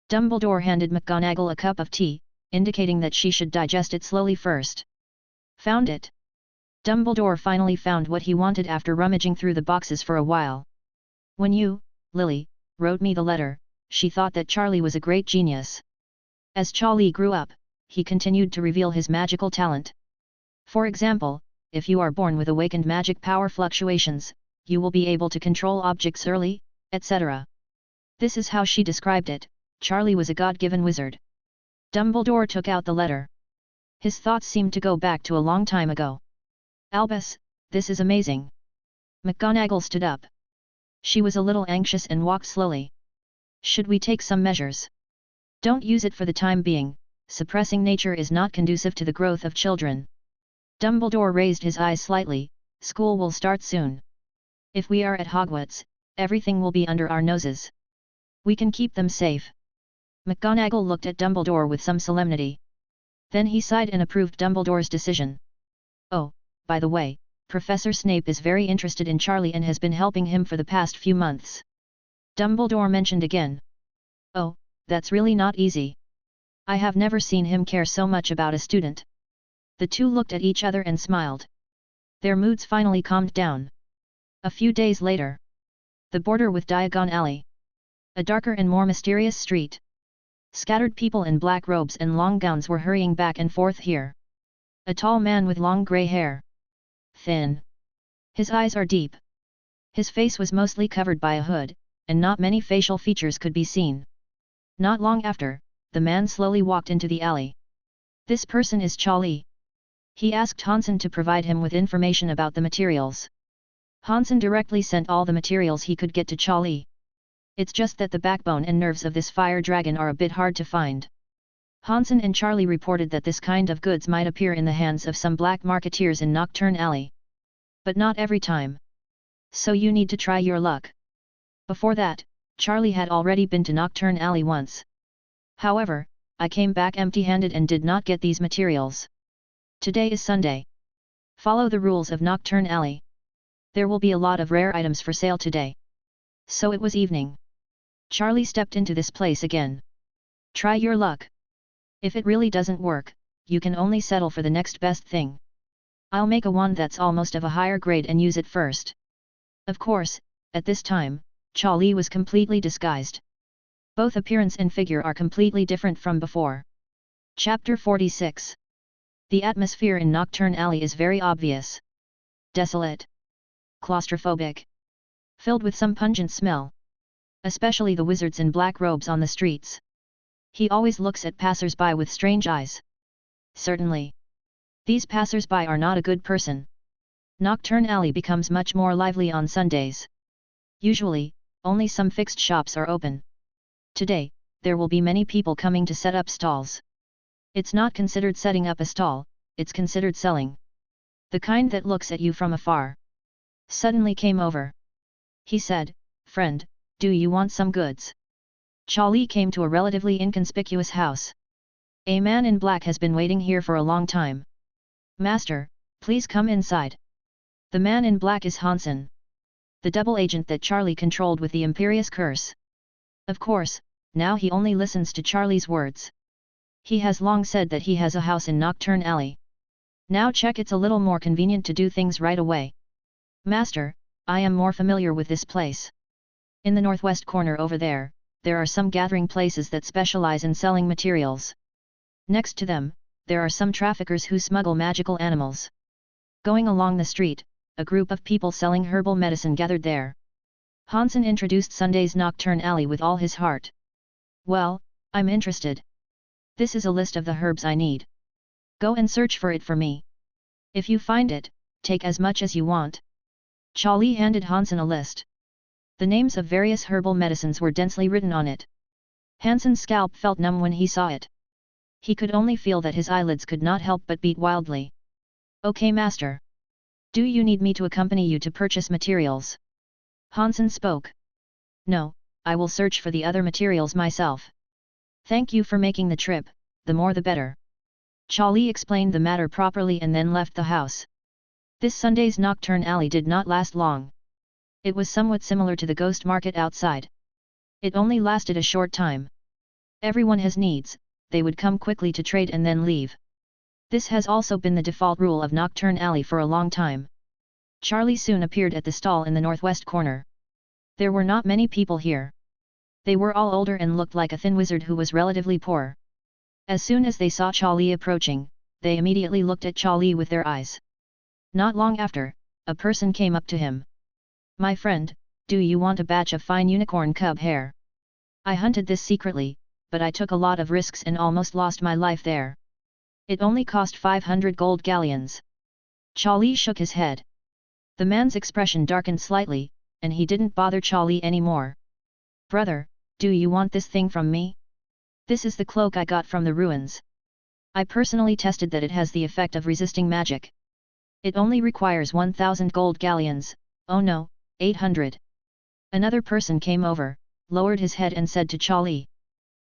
Dumbledore handed McGonagall a cup of tea, indicating that she should digest it slowly first. Found it. Dumbledore finally found what he wanted after rummaging through the boxes for a while. When you, Lily, wrote me the letter, she thought that Charlie was a great genius. As Charlie grew up, he continued to reveal his magical talent. For example, if you are born with awakened magic power fluctuations, you will be able to control objects early, etc. This is how she described it. Charlie was a God-given wizard. Dumbledore took out the letter. His thoughts seemed to go back to a long time ago. Albus, this is amazing. McGonagall stood up. She was a little anxious and walked slowly. Should we take some measures? Don't use it for the time being, suppressing nature is not conducive to the growth of children. Dumbledore raised his eyes slightly. School will start soon. If we are at Hogwarts, everything will be under our noses. We can keep them safe. McGonagall looked at Dumbledore with some solemnity. Then he sighed and approved Dumbledore's decision. Oh, by the way, Professor Snape is very interested in Charlie and has been helping him for the past few months. Dumbledore mentioned again. Oh, that's really not easy. I have never seen him care so much about a student. The two looked at each other and smiled. Their moods finally calmed down. A few days later. The border with Diagon Alley. A darker and more mysterious street. Scattered people in black robes and long gowns were hurrying back and forth here. A tall man with long grey hair. Thin. His eyes are deep. His face was mostly covered by a hood, and not many facial features could be seen. Not long after, the man slowly walked into the alley. This person is Charlie. He asked Hansen to provide him with information about the materials. Hansen directly sent all the materials he could get to Charlie. It's just that the backbone and nerves of this fire dragon are a bit hard to find. Hansen and Charlie reported that this kind of goods might appear in the hands of some black marketeers in Nocturn Alley. But not every time. So you need to try your luck. Before that, Charlie had already been to Nocturn Alley once. However, I came back empty-handed and did not get these materials. Today is Sunday. Follow the rules of Nocturn Alley. There will be a lot of rare items for sale today. So it was evening. Charlie stepped into this place again. Try your luck. If it really doesn't work, you can only settle for the next best thing. I'll make a wand that's almost of a higher grade and use it first. Of course, at this time, Charlie was completely disguised. Both appearance and figure are completely different from before. Chapter 46. The atmosphere in Nocturn Alley is very obvious. Desolate. Claustrophobic. Filled with some pungent smell. Especially the wizards in black robes on the streets. He always looks at passers-by with strange eyes. Certainly. These passers-by are not a good person. Nocturn Alley becomes much more lively on Sundays. Usually, only some fixed shops are open. Today, there will be many people coming to set up stalls. It's not considered setting up a stall, it's considered selling. The kind that looks at you from afar. Suddenly came over. He said, "Friend, do you want some goods?" Charlie came to a relatively inconspicuous house. A man in black has been waiting here for a long time. "Master, please come inside." The man in black is Hansen. The double agent that Charlie controlled with the Imperious Curse. Of course, now he only listens to Charlie's words. He has long said that he has a house in Nocturn Alley. Now check, it's a little more convenient to do things right away. "Master, I am more familiar with this place. In the northwest corner over there are some gathering places that specialize in selling materials. Next to them, there are some traffickers who smuggle magical animals." Going along the street, a group of people selling herbal medicine gathered there. Hansen introduced Sunday's Nocturn Alley with all his heart. "Well, I'm interested. This is a list of the herbs I need. Go and search for it for me. If you find it, take as much as you want." Charlie handed Hansen a list. The names of various herbal medicines were densely written on it. Hansen's scalp felt numb when he saw it. He could only feel that his eyelids could not help but beat wildly. "Okay, master. Do you need me to accompany you to purchase materials?" Hansen spoke. "No, I will search for the other materials myself. Thank you for making the trip, the more the better." Charlie explained the matter properly and then left the house. This Sunday's Nocturn Alley did not last long. It was somewhat similar to the ghost market outside. It only lasted a short time. Everyone has needs, they would come quickly to trade and then leave. This has also been the default rule of Nocturn Alley for a long time. Charlie soon appeared at the stall in the northwest corner. There were not many people here. They were all older and looked like a thin wizard who was relatively poor. As soon as they saw Charlie approaching, they immediately looked at Charlie with their eyes. Not long after, a person came up to him. "My friend, do you want a batch of fine unicorn cub hair? I hunted this secretly, but I took a lot of risks and almost lost my life there. It only cost 500 gold galleons." Charlie shook his head. The man's expression darkened slightly, and he didn't bother Charlie anymore. "Brother, do you want this thing from me? This is the cloak I got from the ruins. I personally tested that it has the effect of resisting magic. It only requires 1,000 gold galleons, oh no, 800. Another person came over, lowered his head and said to Charlie.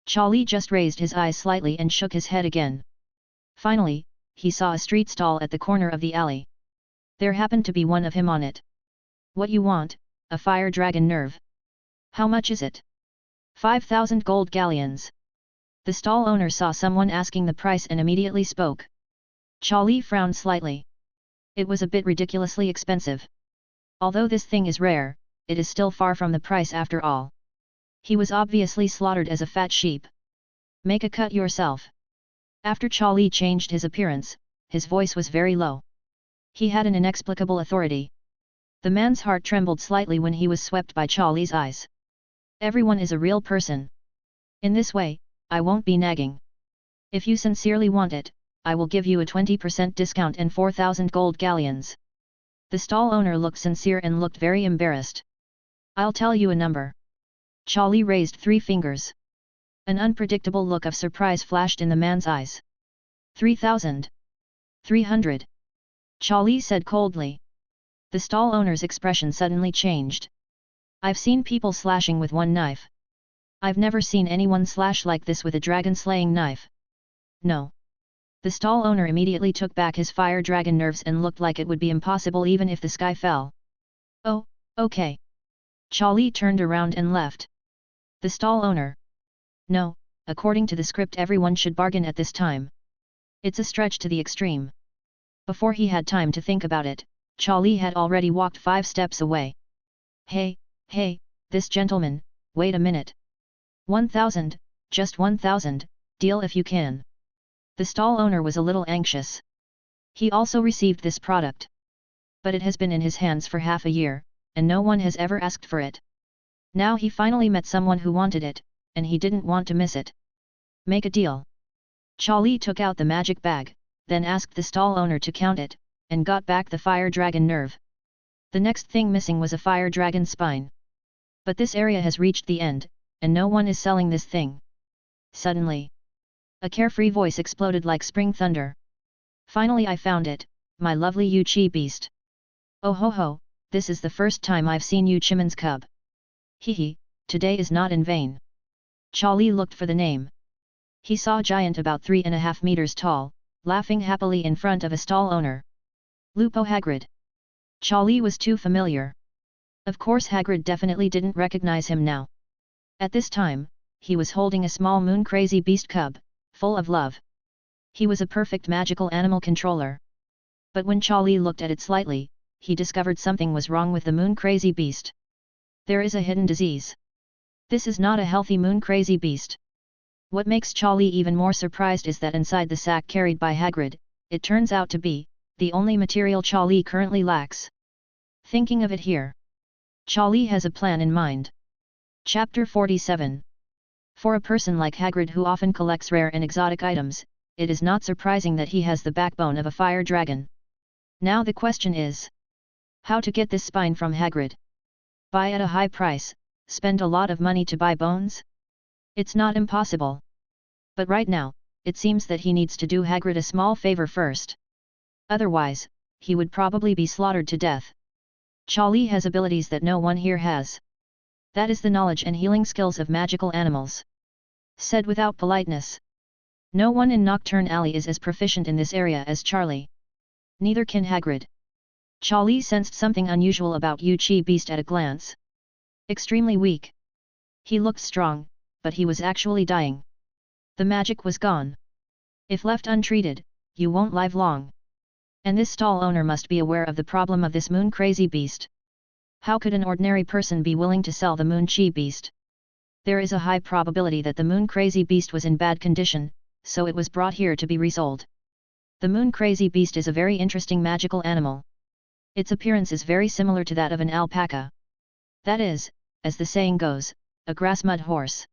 Charlie just raised his eyes slightly and shook his head again. Finally, he saw a street stall at the corner of the alley. There happened to be one of him on it. "What you want? A fire dragon nerve. How much is it?" 5,000 gold galleons. The stall owner saw someone asking the price and immediately spoke. Charlie frowned slightly. It was a bit ridiculously expensive. Although this thing is rare, it is still far from the price after all. He was obviously slaughtered as a fat sheep. "Make a cut yourself." After Charlie changed his appearance, his voice was very low. He had an inexplicable authority. The man's heart trembled slightly when he was swept by Charlie's eyes. Everyone is a real person. In this way, I won't be nagging. If you sincerely want it, I will give you a 20% discount and 4,000 gold galleons. The stall owner looked sincere and looked very embarrassed. "I'll tell you a number." Charlie raised 3 fingers. An unpredictable look of surprise flashed in the man's eyes. 3,000. 300. Charlie said coldly. The stall owner's expression suddenly changed. I've seen people slashing with one knife. I've never seen anyone slash like this with a dragon-slaying knife. No. The stall owner immediately took back his fire dragon nerves and looked like it would be impossible even if the sky fell. Oh, okay. Charlie turned around and left. The stall owner. No, according to the script everyone should bargain at this time. It's a stretch to the extreme. Before he had time to think about it, Charlie had already walked 5 steps away. Hey, this gentleman, wait a minute. 1,000, just 1,000, deal if you can. The stall owner was a little anxious. He also received this product. But it has been in his hands for half a year, and no one has ever asked for it. Now he finally met someone who wanted it, and he didn't want to miss it. Make a deal. Charlie took out the magic bag, then asked the stall owner to count it, and got back the fire dragon nerve. The next thing missing was a fire dragon spine. But this area has reached the end, and no one is selling this thing. Suddenly, a carefree voice exploded like spring thunder. Finally I found it, my lovely Yuchi beast. Oh ho ho, this is the first time I've seen you Chimon's cub. Hehe, today is not in vain. Charlie looked for the name. He saw a giant about 3.5 meters tall, laughing happily in front of a stall owner. Lupo Hagrid. Charlie was too familiar. Of course Hagrid definitely didn't recognize him now. At this time, he was holding a small moon-crazy beast cub, full of love. He was a perfect magical animal controller. But when Charlie looked at it slightly, he discovered something was wrong with the moon-crazy beast. There is a hidden disease. This is not a healthy moon-crazy beast. What makes Charlie even more surprised is that inside the sack carried by Hagrid, it turns out to be the only material Charlie currently lacks. Thinking of it here, Charlie has a plan in mind. Chapter 47. For a person like Hagrid who often collects rare and exotic items, it is not surprising that he has the backbone of a fire dragon. Now the question is, how to get this spine from Hagrid? Buy at a high price, spend a lot of money to buy bones? It's not impossible. But right now, it seems that he needs to do Hagrid a small favor first. Otherwise, he would probably be slaughtered to death. Charlie has abilities that no one here has. That is the knowledge and healing skills of magical animals. Said without politeness. No one in Nocturn Alley is as proficient in this area as Charlie. Neither can Hagrid. Charlie sensed something unusual about Yuchi Beast at a glance. Extremely weak. He looked strong, but he was actually dying. The magic was gone. If left untreated, you won't live long. And this stall owner must be aware of the problem of this moon-crazy beast. How could an ordinary person be willing to sell the moon-chi beast? There is a high probability that the moon-crazy beast was in bad condition, so it was brought here to be resold. The moon-crazy beast is a very interesting magical animal. Its appearance is very similar to that of an alpaca. That is, as the saying goes, a grass mud horse.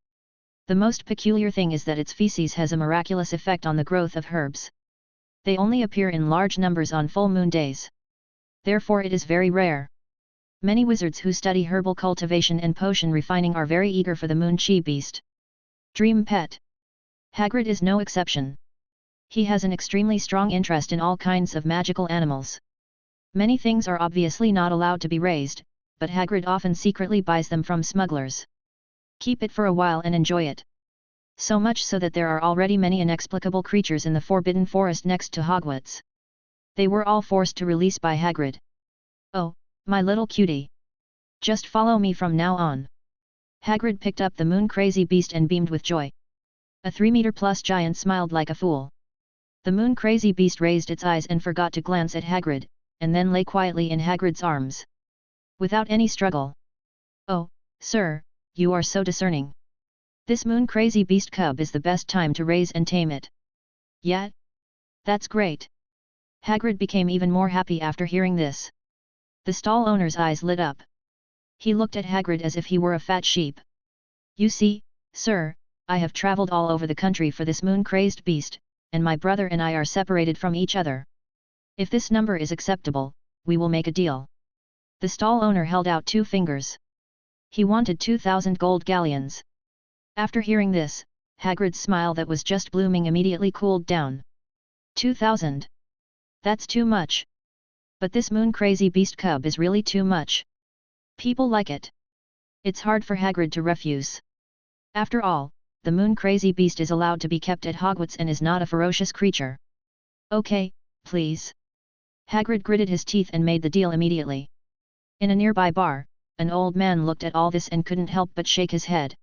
The most peculiar thing is that its feces has a miraculous effect on the growth of herbs. They only appear in large numbers on full moon days. Therefore it is very rare. Many wizards who study herbal cultivation and potion refining are very eager for the moon-chi beast. Dream pet. Hagrid is no exception. He has an extremely strong interest in all kinds of magical animals. Many things are obviously not allowed to be raised, but Hagrid often secretly buys them from smugglers. Keep it for a while and enjoy it. So much so that there are already many inexplicable creatures in the Forbidden Forest next to Hogwarts. They were all forced to release by Hagrid. Oh, my little cutie. Just follow me from now on. Hagrid picked up the moon-crazy beast and beamed with joy. A 3-meter-plus giant smiled like a fool. The moon-crazy beast raised its eyes and forgot to glance at Hagrid, and then lay quietly in Hagrid's arms. Without any struggle. Oh, sir, you are so discerning. This moon-crazy beast cub is the best time to raise and tame it. Yeah? That's great. Hagrid became even more happy after hearing this. The stall owner's eyes lit up. He looked at Hagrid as if he were a fat sheep. You see, sir, I have travelled all over the country for this moon-crazed beast, and my brother and I are separated from each other. If this number is acceptable, we will make a deal. The stall owner held out 2 fingers. He wanted 2,000 gold galleons. After hearing this, Hagrid's smile that was just blooming immediately cooled down. 2,000. That's too much. But this moon-crazy beast cub is really too much. People like it. It's hard for Hagrid to refuse. After all, the moon-crazy beast is allowed to be kept at Hogwarts and is not a ferocious creature. Okay, please. Hagrid gritted his teeth and made the deal immediately. In a nearby bar, an old man looked at all this and couldn't help but shake his head.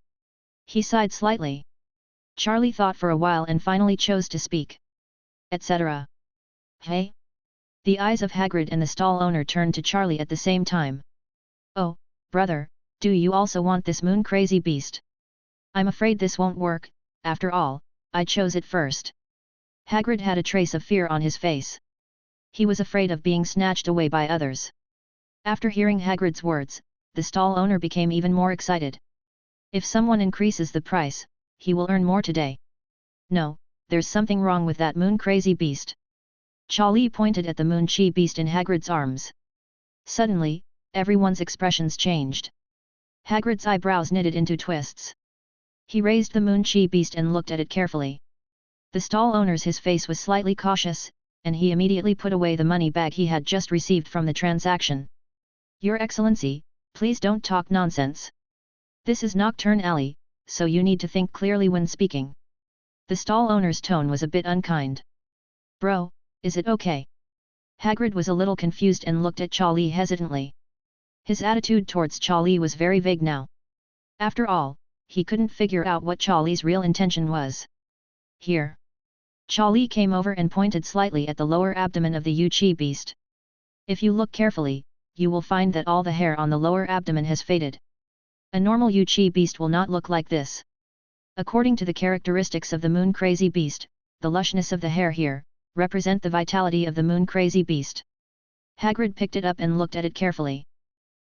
He sighed slightly. Charlie thought for a while and finally chose to speak. Etc. Hey? The eyes of Hagrid and the stall owner turned to Charlie at the same time. Oh, brother, do you also want this moon-crazy beast? I'm afraid this won't work, after all, I chose it first. Hagrid had a trace of fear on his face. He was afraid of being snatched away by others. After hearing Hagrid's words, the stall owner became even more excited. If someone increases the price, he will earn more today. No, there's something wrong with that moon-crazy beast. Charlie pointed at the moon-chi beast in Hagrid's arms. Suddenly, everyone's expressions changed. Hagrid's eyebrows knitted into twists. He raised the moon-chi beast and looked at it carefully. The stall owner's face was slightly cautious, and he immediately put away the money bag he had just received from the transaction. Your Excellency, please don't talk nonsense. This is Nocturn Alley, so you need to think clearly when speaking. The stall owner's tone was a bit unkind. Bro, is it okay? Hagrid was a little confused and looked at Charlie hesitantly. His attitude towards Charlie was very vague now. After all, he couldn't figure out what Charlie's real intention was. Here. Charlie came over and pointed slightly at the lower abdomen of the Yu-Chi beast. If you look carefully, you will find that all the hair on the lower abdomen has faded. A normal Yu-Chi beast will not look like this. According to the characteristics of the moon-crazy beast, the lushness of the hair here represent the vitality of the moon-crazy beast. Hagrid picked it up and looked at it carefully.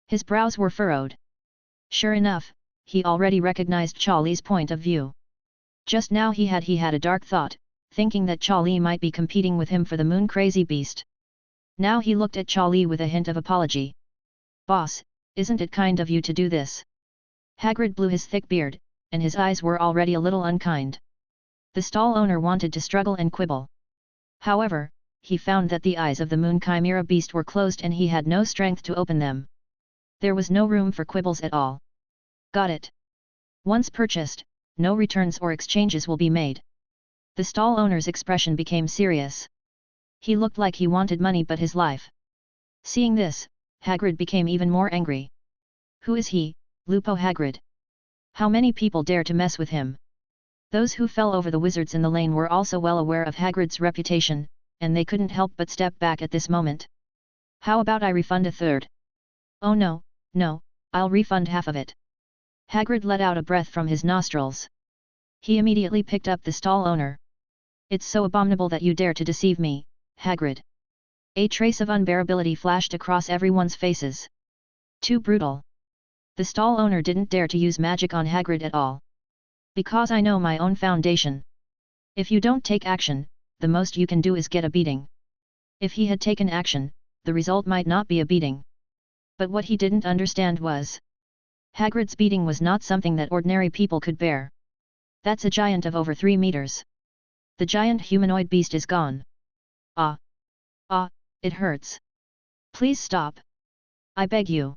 His brows were furrowed. Sure enough, he already recognized Charlie's point of view. Just now he had a dark thought, thinking that Charlie might be competing with him for the moon-crazy beast. Now he looked at Charlie with a hint of apology. Boss, isn't it kind of you to do this? Hagrid blew his thick beard, and his eyes were already a little unkind. The stall owner wanted to struggle and quibble. However, he found that the eyes of the moon chimera beast were closed and he had no strength to open them. There was no room for quibbles at all. Got it. Once purchased, no returns or exchanges will be made. The stall owner's expression became serious. He looked like he wanted money but his life. Seeing this, Hagrid became even more angry. Who is he, Lupo Hagrid? How many people dare to mess with him? Those who fell over the wizards in the lane were also well aware of Hagrid's reputation, and they couldn't help but step back at this moment. How about I refund a third? Oh no, I'll refund half of it. Hagrid let out a breath from his nostrils. He immediately picked up the stall owner. It's so abominable that you dare to deceive me, Hagrid. A trace of unbearability flashed across everyone's faces. Too brutal. The stall owner didn't dare to use magic on Hagrid at all. Because I know my own foundation. If you don't take action, the most you can do is get a beating. If he had taken action, the result might not be a beating. But what he didn't understand was, Hagrid's beating was not something that ordinary people could bear. That's a giant of over 3 meters. The giant humanoid beast is gone. Ah, it hurts. Please stop. I beg you.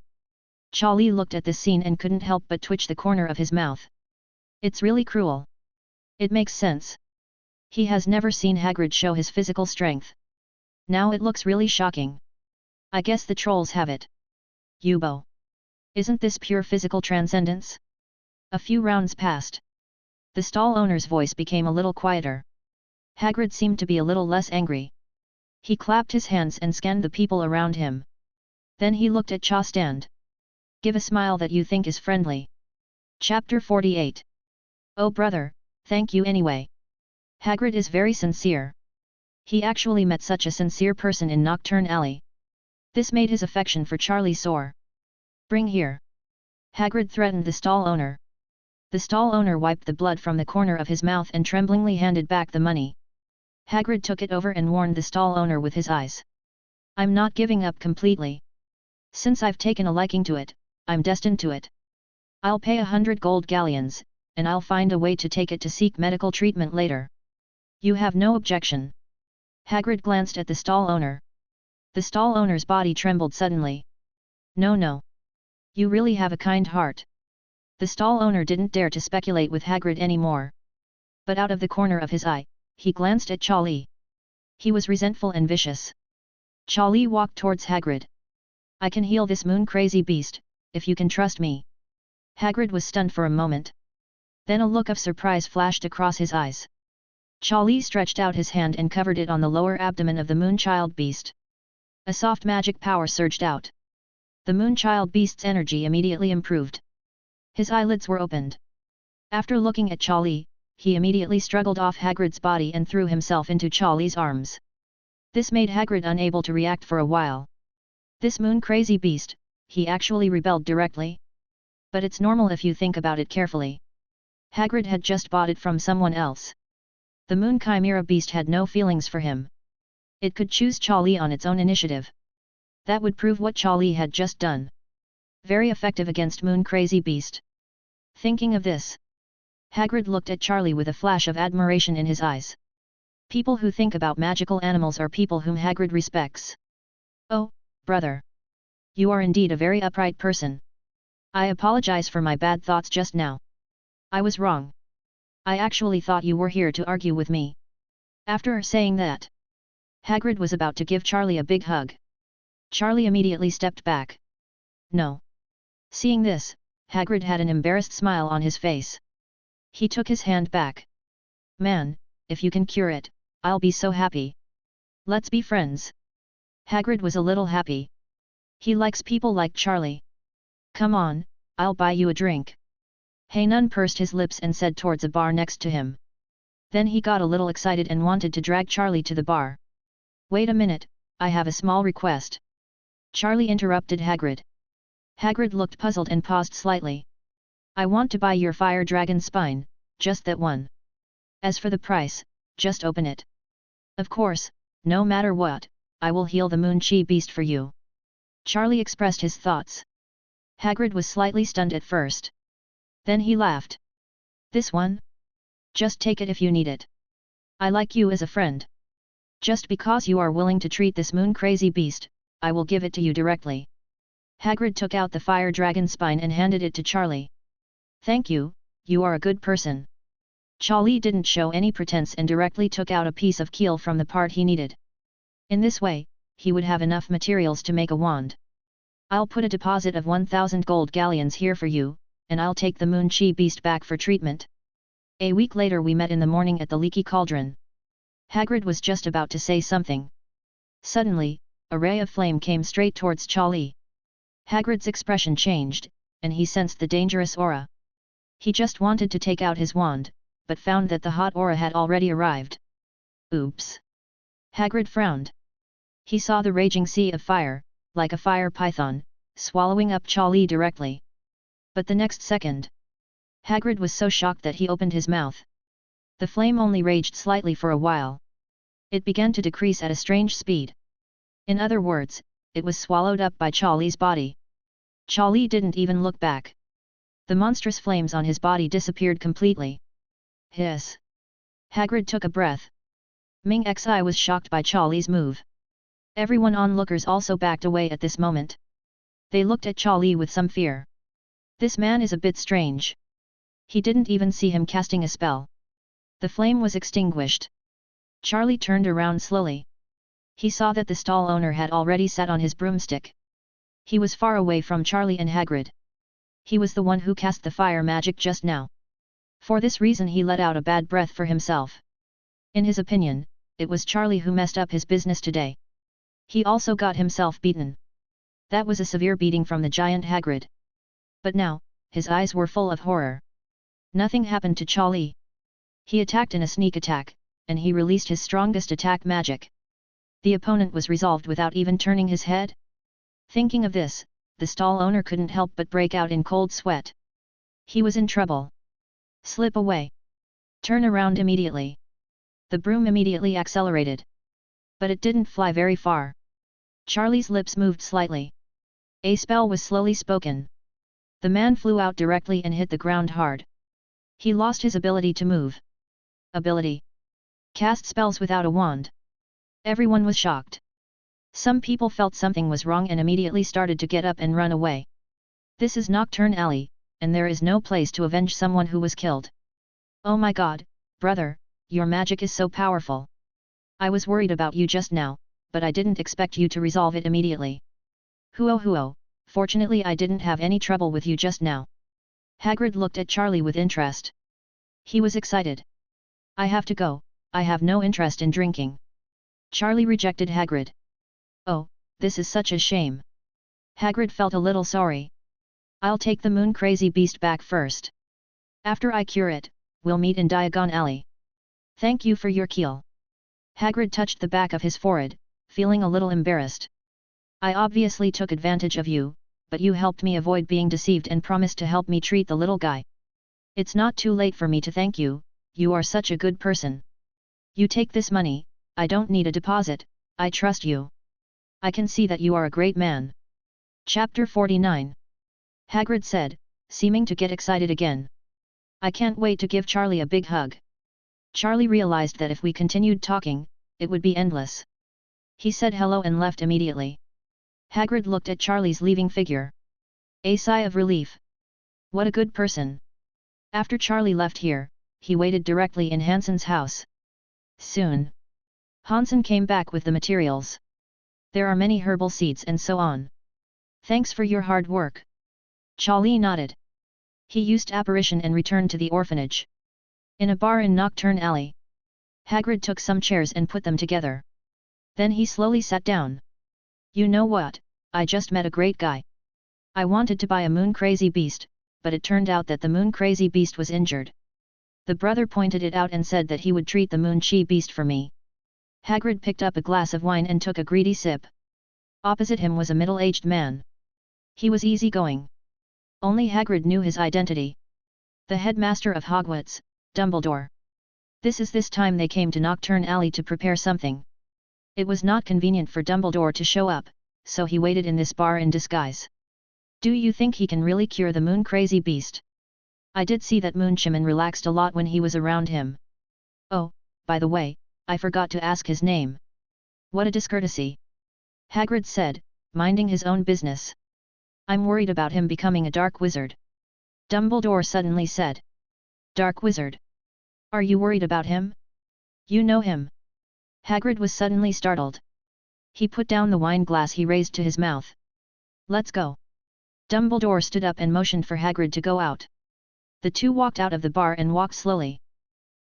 Charlie looked at this scene and couldn't help but twitch the corner of his mouth. It's really cruel. It makes sense. He has never seen Hagrid show his physical strength. Now it looks really shocking. I guess the trolls have it. Yubo. Isn't this pure physical transcendence? A few rounds passed. The stall owner's voice became a little quieter. Hagrid seemed to be a little less angry. He clapped his hands and scanned the people around him. Then he looked at Cha-Stand. Give a smile that you think is friendly. Chapter 48. Oh brother, thank you anyway. Hagrid is very sincere. He actually met such a sincere person in Nocturn Alley. This made his affection for Charlie soar. Bring here. Hagrid threatened the stall owner. The stall owner wiped the blood from the corner of his mouth and tremblingly handed back the money. Hagrid took it over and warned the stall owner with his eyes. I'm not giving up completely. Since I've taken a liking to it, I'm destined to it. I'll pay 100 gold galleons, and I'll find a way to take it to seek medical treatment later. You have no objection? Hagrid glanced at the stall owner. The stall owner's body trembled suddenly. No. You really have a kind heart. The stall owner didn't dare to speculate with Hagrid anymore. But out of the corner of his eye, he glanced at Charlie. He was resentful and vicious. Charlie walked towards Hagrid. I can heal this moon-crazy beast, if you can trust me. Hagrid was stunned for a moment. Then a look of surprise flashed across his eyes. Charlie stretched out his hand and covered it on the lower abdomen of the Moonchild beast. A soft magic power surged out. The Moonchild beast's energy immediately improved. His eyelids were opened. After looking at Charlie, he immediately struggled off Hagrid's body and threw himself into Charlie's arms. This made Hagrid unable to react for a while. This moon-crazy beast, he actually rebelled directly. But it's normal if you think about it carefully. Hagrid had just bought it from someone else. The Moon Chimera beast had no feelings for him. It could choose Charlie on its own initiative. That would prove what Charlie had just done. Very effective against Moon Crazy Beast. Thinking of this, Hagrid looked at Charlie with a flash of admiration in his eyes. People who think about magical animals are people whom Hagrid respects. Oh, brother. You are indeed a very upright person. I apologize for my bad thoughts just now. I was wrong. I actually thought you were here to argue with me. After saying that, Hagrid was about to give Charlie a big hug. Charlie immediately stepped back. No. Seeing this, Hagrid had an embarrassed smile on his face. He took his hand back. Man, if you can cure it, I'll be so happy. Let's be friends. Hagrid was a little happy. He likes people like Charlie. Come on, I'll buy you a drink. Heynon pursed his lips and said towards a bar next to him. Then he got a little excited and wanted to drag Charlie to the bar. Wait a minute, I have a small request. Charlie interrupted Hagrid. Hagrid looked puzzled and paused slightly. I want to buy your fire dragon spine, just that one. As for the price, just open it. Of course, no matter what, I will heal the Moon Chi beast for you. Charlie expressed his thoughts. Hagrid was slightly stunned at first. Then he laughed. This one? Just take it if you need it. I like you as a friend. Just because you are willing to treat this moon-crazy beast, I will give it to you directly. Hagrid took out the fire dragon spine and handed it to Charlie. Thank you, you are a good person. Charlie didn't show any pretense and directly took out a piece of keel from the part he needed. In this way, he would have enough materials to make a wand. I'll put a deposit of 1,000 gold galleons here for you, and I'll take the Moon Chi beast back for treatment. A week later we met in the morning at the Leaky Cauldron. Hagrid was just about to say something. Suddenly, a ray of flame came straight towards Charlie. Hagrid's expression changed, and he sensed the dangerous aura. He just wanted to take out his wand, but found that the hot aura had already arrived. Oops! Hagrid frowned. He saw the raging sea of fire, like a fire python, swallowing up Charlie directly. But the next second, Hagrid was so shocked that he opened his mouth. The flame only raged slightly for a while. It began to decrease at a strange speed. In other words, it was swallowed up by Charlie's body. Charlie didn't even look back. The monstrous flames on his body disappeared completely. Hiss! Hagrid took a breath. Ming Xi was shocked by Charlie's move. Everyone onlookers also backed away at this moment. They looked at Charlie with some fear. This man is a bit strange. He didn't even see him casting a spell. The flame was extinguished. Charlie turned around slowly. He saw that the stall owner had already sat on his broomstick. He was far away from Charlie and Hagrid. He was the one who cast the fire magic just now. For this reason he let out a bad breath for himself. In his opinion, it was Charlie who messed up his business today. He also got himself beaten. That was a severe beating from the giant Hagrid. But now, his eyes were full of horror. Nothing happened to Charlie. He attacked in a sneak attack, and he released his strongest attack magic. The opponent was resolved without even turning his head. Thinking of this, the stall owner couldn't help but break out in cold sweat. He was in trouble. Slip away. Turn around immediately. The broom immediately accelerated. But it didn't fly very far. Charlie's lips moved slightly. A spell was slowly spoken. The man flew out directly and hit the ground hard. He lost his ability to move. Ability. Cast spells without a wand. Everyone was shocked. Some people felt something was wrong and immediately started to get up and run away. This is Nocturn Alley, and there is no place to avenge someone who was killed. Oh my god, brother, your magic is so powerful. I was worried about you just now, but I didn't expect you to resolve it immediately. Huo, fortunately I didn't have any trouble with you just now. Hagrid looked at Charlie with interest. He was excited. I have to go, I have no interest in drinking. Charlie rejected Hagrid. Oh, this is such a shame. Hagrid felt a little sorry. I'll take the moon crazy beast back first. After I cure it, we'll meet in Diagon Alley. Thank you for your keel. Hagrid touched the back of his forehead, feeling a little embarrassed. I obviously took advantage of you, but you helped me avoid being deceived and promised to help me treat the little guy. It's not too late for me to thank you, you are such a good person. You take this money, I don't need a deposit, I trust you. I can see that you are a great man. Chapter 49. Hagrid said, seeming to get excited again. I can't wait to give Charlie a big hug. Charlie realized that if we continued talking, it would be endless. He said hello and left immediately. Hagrid looked at Charlie's leaving figure. A sigh of relief. What a good person. After Charlie left here, he waited directly in Hansen's house. Soon, Hansen came back with the materials. There are many herbal seeds and so on. Thanks for your hard work. Charlie nodded. He used Apparition and returned to the orphanage. In a bar in Nocturn Alley, Hagrid took some chairs and put them together. Then he slowly sat down. You know what, I just met a great guy. I wanted to buy a moon crazy beast, but it turned out that the moon crazy beast was injured. The brother pointed it out and said that he would treat the moon chi beast for me. Hagrid picked up a glass of wine and took a greedy sip. Opposite him was a middle-aged man. He was easygoing. Only Hagrid knew his identity. The headmaster of Hogwarts, Dumbledore. This time they came to Nocturn Alley to prepare something. It was not convenient for Dumbledore to show up, so he waited in this bar in disguise. Do you think he can really cure the moon crazy beast? I did see that Moonchiman relaxed a lot when he was around him. Oh, by the way, I forgot to ask his name. What a discourtesy. Hagrid said, minding his own business. I'm worried about him becoming a dark wizard. Dumbledore suddenly said. Dark wizard? Are you worried about him? You know him. Hagrid was suddenly startled. He put down the wine glass he raised to his mouth. Let's go. Dumbledore stood up and motioned for Hagrid to go out. The two walked out of the bar and walked slowly.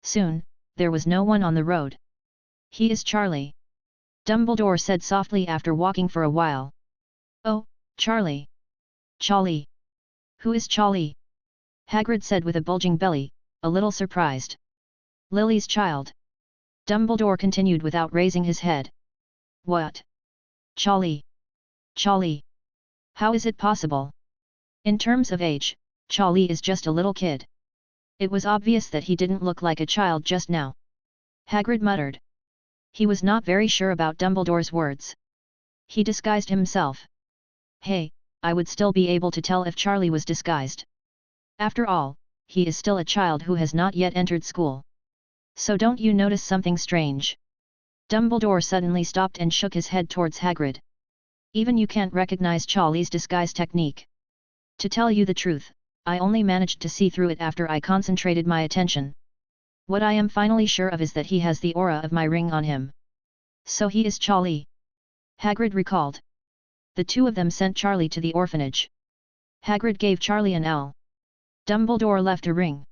Soon, there was no one on the road. He is Charlie. Dumbledore said softly after walking for a while. Oh, Charlie. Charlie. Who is Charlie? Hagrid said with a bulging belly, a little surprised. Lily's child. Dumbledore continued without raising his head. What? Charlie. Charlie. How is it possible? In terms of age, Charlie is just a little kid. It was obvious that he didn't look like a child just now. Hagrid muttered. He was not very sure about Dumbledore's words. He disguised himself. Hey, I would still be able to tell if Charlie was disguised. After all, he is still a child who has not yet entered school. So don't you notice something strange? Dumbledore suddenly stopped and shook his head towards Hagrid. Even you can't recognize Charlie's disguise technique. To tell you the truth, I only managed to see through it after I concentrated my attention. What I am finally sure of is that he has the aura of my ring on him. So he is Charlie. Hagrid recalled. The two of them sent Charlie to the orphanage. Hagrid gave Charlie an owl. Dumbledore left a ring.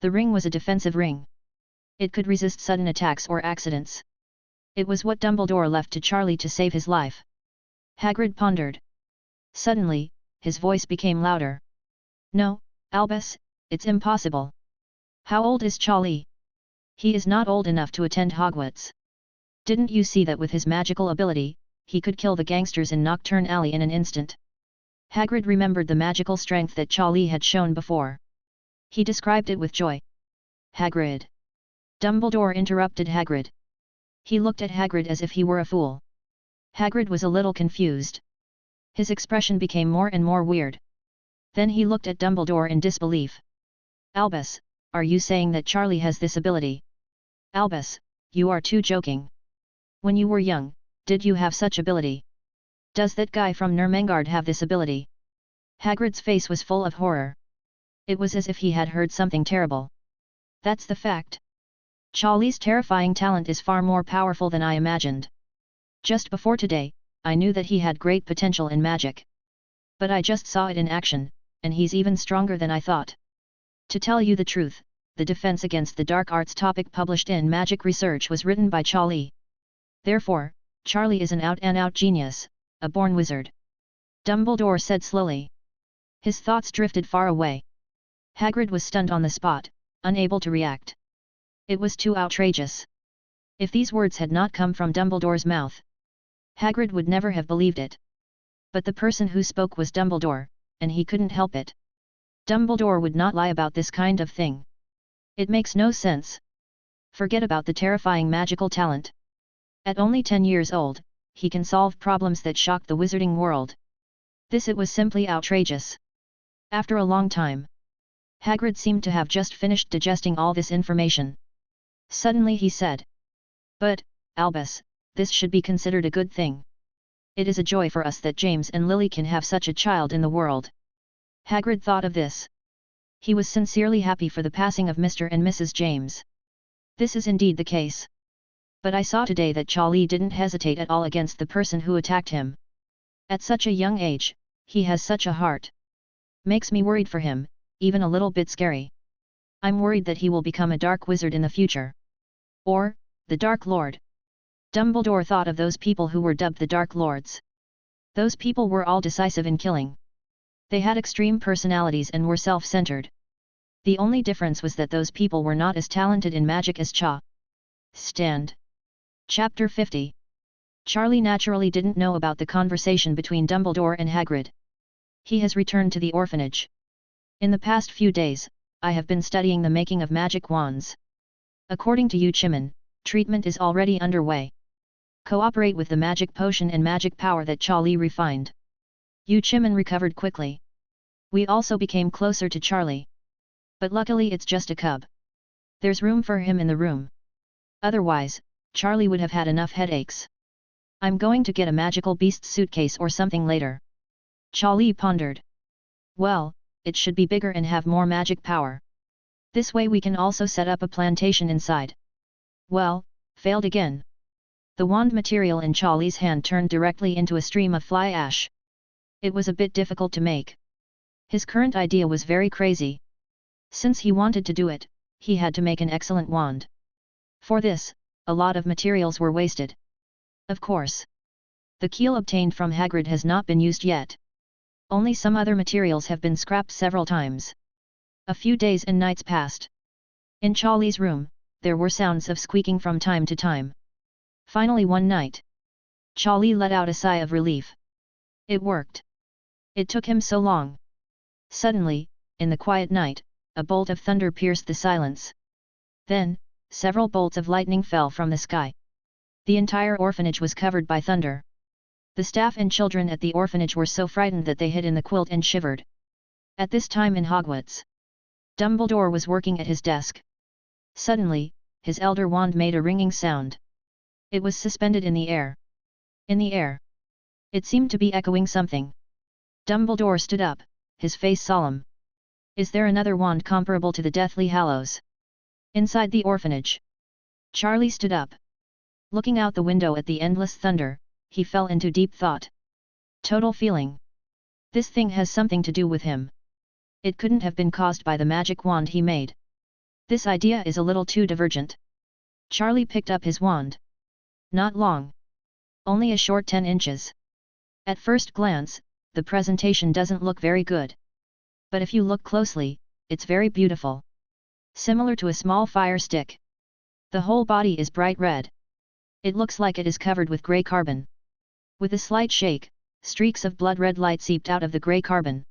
The ring was a defensive ring. It could resist sudden attacks or accidents. It was what Dumbledore left to Charlie to save his life. Hagrid pondered. Suddenly, his voice became louder. No, Albus, it's impossible. How old is Charlie? He is not old enough to attend Hogwarts. Didn't you see that with his magical ability, he could kill the gangsters in Nocturn Alley in an instant? Hagrid remembered the magical strength that Charlie had shown before. He described it with joy. Hagrid. Dumbledore interrupted Hagrid. He looked at Hagrid as if he were a fool. Hagrid was a little confused. His expression became more and more weird. Then he looked at Dumbledore in disbelief. Albus, are you saying that Charlie has this ability? Albus, you are too joking. When you were young, did you have such ability? Does that guy from Nurmengard have this ability? Hagrid's face was full of horror. It was as if he had heard something terrible. That's the fact. Charlie's terrifying talent is far more powerful than I imagined. Just before today, I knew that he had great potential in magic. But I just saw it in action, and he's even stronger than I thought. To tell you the truth, the defense against the dark arts topic published in Magic Research was written by Charlie. Therefore, Charlie is an out-and-out genius, a born wizard. Dumbledore said slowly. His thoughts drifted far away. Hagrid was stunned on the spot, unable to react. It was too outrageous. If these words had not come from Dumbledore's mouth, Hagrid would never have believed it. But the person who spoke was Dumbledore, and he couldn't help it. Dumbledore would not lie about this kind of thing. It makes no sense. Forget about the terrifying magical talent. At only 10 years old, he can solve problems that shock the wizarding world. It was simply outrageous. After a long time, Hagrid seemed to have just finished digesting all this information. Suddenly he said, "But, Albus, this should be considered a good thing. It is a joy for us that James and Lily can have such a child in the world." Hagrid thought of this. He was sincerely happy for the passing of Mr. and Mrs. James. This is indeed the case. But I saw today that Charlie didn't hesitate at all against the person who attacked him. At such a young age, he has such a heart. Makes me worried for him, even a little bit scary. I'm worried that he will become a dark wizard in the future. Or, the Dark Lord. Dumbledore thought of those people who were dubbed the Dark Lords. Those people were all decisive in killing. They had extreme personalities and were self-centered. The only difference was that those people were not as talented in magic as Cha. Stand. Chapter 50. Charlie naturally didn't know about the conversation between Dumbledore and Hagrid. He has returned to the orphanage. In the past few days, I have been studying the making of magic wands. According to Yu Chimin, treatment is already underway. Cooperate with the magic potion and magic power that Charlie refined. Yu Chimin recovered quickly. We also became closer to Charlie. But luckily it's just a cub. There's room for him in the room. Otherwise, Charlie would have had enough headaches. I'm going to get a magical beast suitcase or something later. Charlie pondered. Well, it should be bigger and have more magic power. This way we can also set up a plantation inside. Well, failed again. The wand material in Charlie's hand turned directly into a stream of fly ash. It was a bit difficult to make. His current idea was very crazy. Since he wanted to do it, he had to make an excellent wand. For this, a lot of materials were wasted. Of course. The keel obtained from Hagrid has not been used yet. Only some other materials have been scrapped several times. A few days and nights passed. In Charlie's room, there were sounds of squeaking from time to time. Finally one night, Charlie let out a sigh of relief. It worked. It took him so long. Suddenly, in the quiet night, a bolt of thunder pierced the silence. Then, several bolts of lightning fell from the sky. The entire orphanage was covered by thunder. The staff and children at the orphanage were so frightened that they hid in the quilt and shivered. At this time in Hogwarts, Dumbledore was working at his desk. Suddenly, his elder wand made a ringing sound. It was suspended in the air. In the air. It seemed to be echoing something. Dumbledore stood up, his face solemn. Is there another wand comparable to the Deathly Hallows? Inside the orphanage. Charlie stood up. Looking out the window at the endless thunder, he fell into deep thought. Total feeling. This thing has something to do with him. It couldn't have been caused by the magic wand he made. This idea is a little too divergent. Charlie picked up his wand. Not long. Only a short 10 inches. At first glance, the presentation doesn't look very good. But if you look closely, it's very beautiful. Similar to a small fire stick. The whole body is bright red. It looks like it is covered with grey carbon. With a slight shake, streaks of blood-red light seeped out of the grey carbon.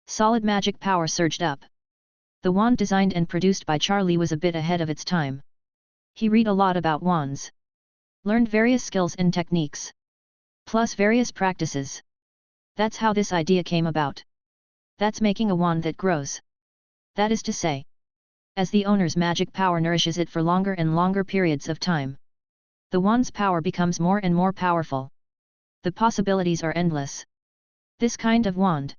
Solid magic power surged up. The wand designed and produced by Charlie was a bit ahead of its time. He read a lot about wands. Learned various skills and techniques. Plus various practices. That's how this idea came about. That's making a wand that grows. That is to say, as the owner's magic power nourishes it for longer and longer periods of time, the wand's power becomes more and more powerful. The possibilities are endless. This kind of wand.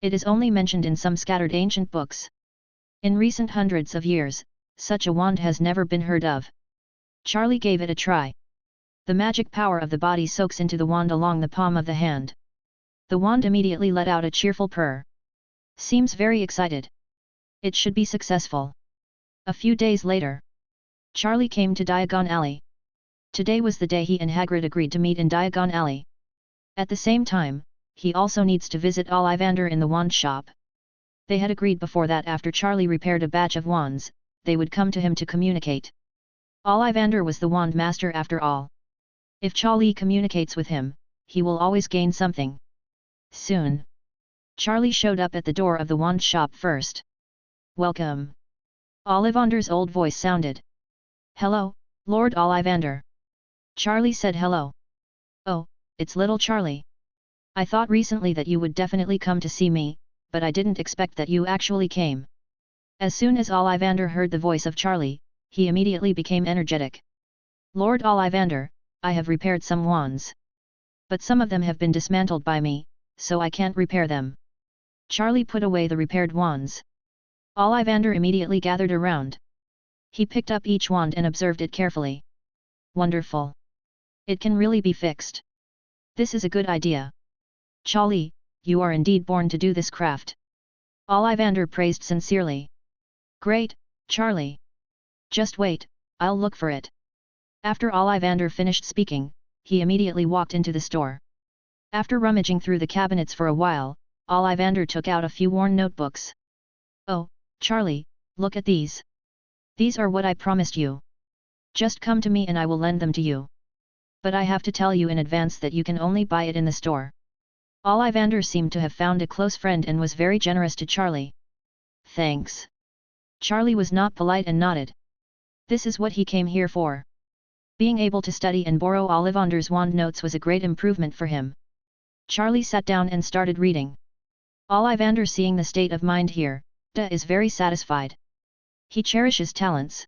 It is only mentioned in some scattered ancient books. In recent hundreds of years, such a wand has never been heard of. Charlie gave it a try. The magic power of the body soaks into the wand along the palm of the hand. The wand immediately let out a cheerful purr. Seems very excited. It should be successful. A few days later, Charlie came to Diagon Alley. Today was the day he and Hagrid agreed to meet in Diagon Alley. At the same time, he also needs to visit Ollivander in the wand shop. They had agreed before that after Charlie repaired a batch of wands, they would come to him to communicate. Ollivander was the wand master after all. If Charlie communicates with him, he will always gain something. Soon, Charlie showed up at the door of the wand shop first. Welcome. Ollivander's old voice sounded. Hello, Lord Ollivander. Charlie said hello. Oh, it's little Charlie. I thought recently that you would definitely come to see me, but I didn't expect that you actually came. As soon as Ollivander heard the voice of Charlie, he immediately became energetic. Lord Ollivander, I have repaired some wands. But some of them have been dismantled by me, so I can't repair them. Charlie put away the repaired wands. Ollivander immediately gathered around. He picked up each wand and observed it carefully. Wonderful. It can really be fixed. This is a good idea. Charlie, you are indeed born to do this craft. Ollivander praised sincerely. Great, Charlie. Just wait, I'll look for it. After Ollivander finished speaking, he immediately walked into the store. After rummaging through the cabinets for a while, Ollivander took out a few worn notebooks. Oh, Charlie, look at these. These are what I promised you. Just come to me and I will lend them to you. But I have to tell you in advance that you can only buy it in the store. Ollivander seemed to have found a close friend and was very generous to Charlie. Thanks. Charlie was not polite and nodded. This is what he came here for. Being able to study and borrow Ollivander's wand notes was a great improvement for him. Charlie sat down and started reading. Ollivander, seeing the state of mind here, is very satisfied. He cherishes talents.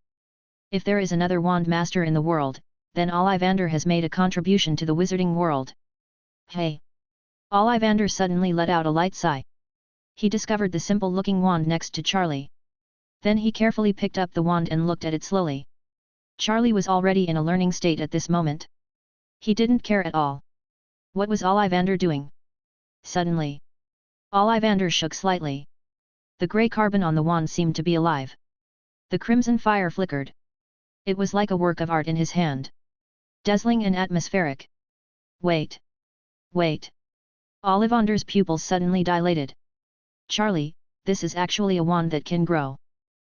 If there is another wand master in the world, then Ollivander has made a contribution to the wizarding world. Hey! Ollivander suddenly let out a light sigh. He discovered the simple-looking wand next to Charlie. Then he carefully picked up the wand and looked at it slowly. Charlie was already in a learning state at this moment. He didn't care at all. What was Ollivander doing? Suddenly, Ollivander shook slightly. The grey carbon on the wand seemed to be alive. The crimson fire flickered. It was like a work of art in his hand. Dazzling and atmospheric. Wait! Wait! Ollivander's pupils suddenly dilated. Charlie, this is actually a wand that can grow.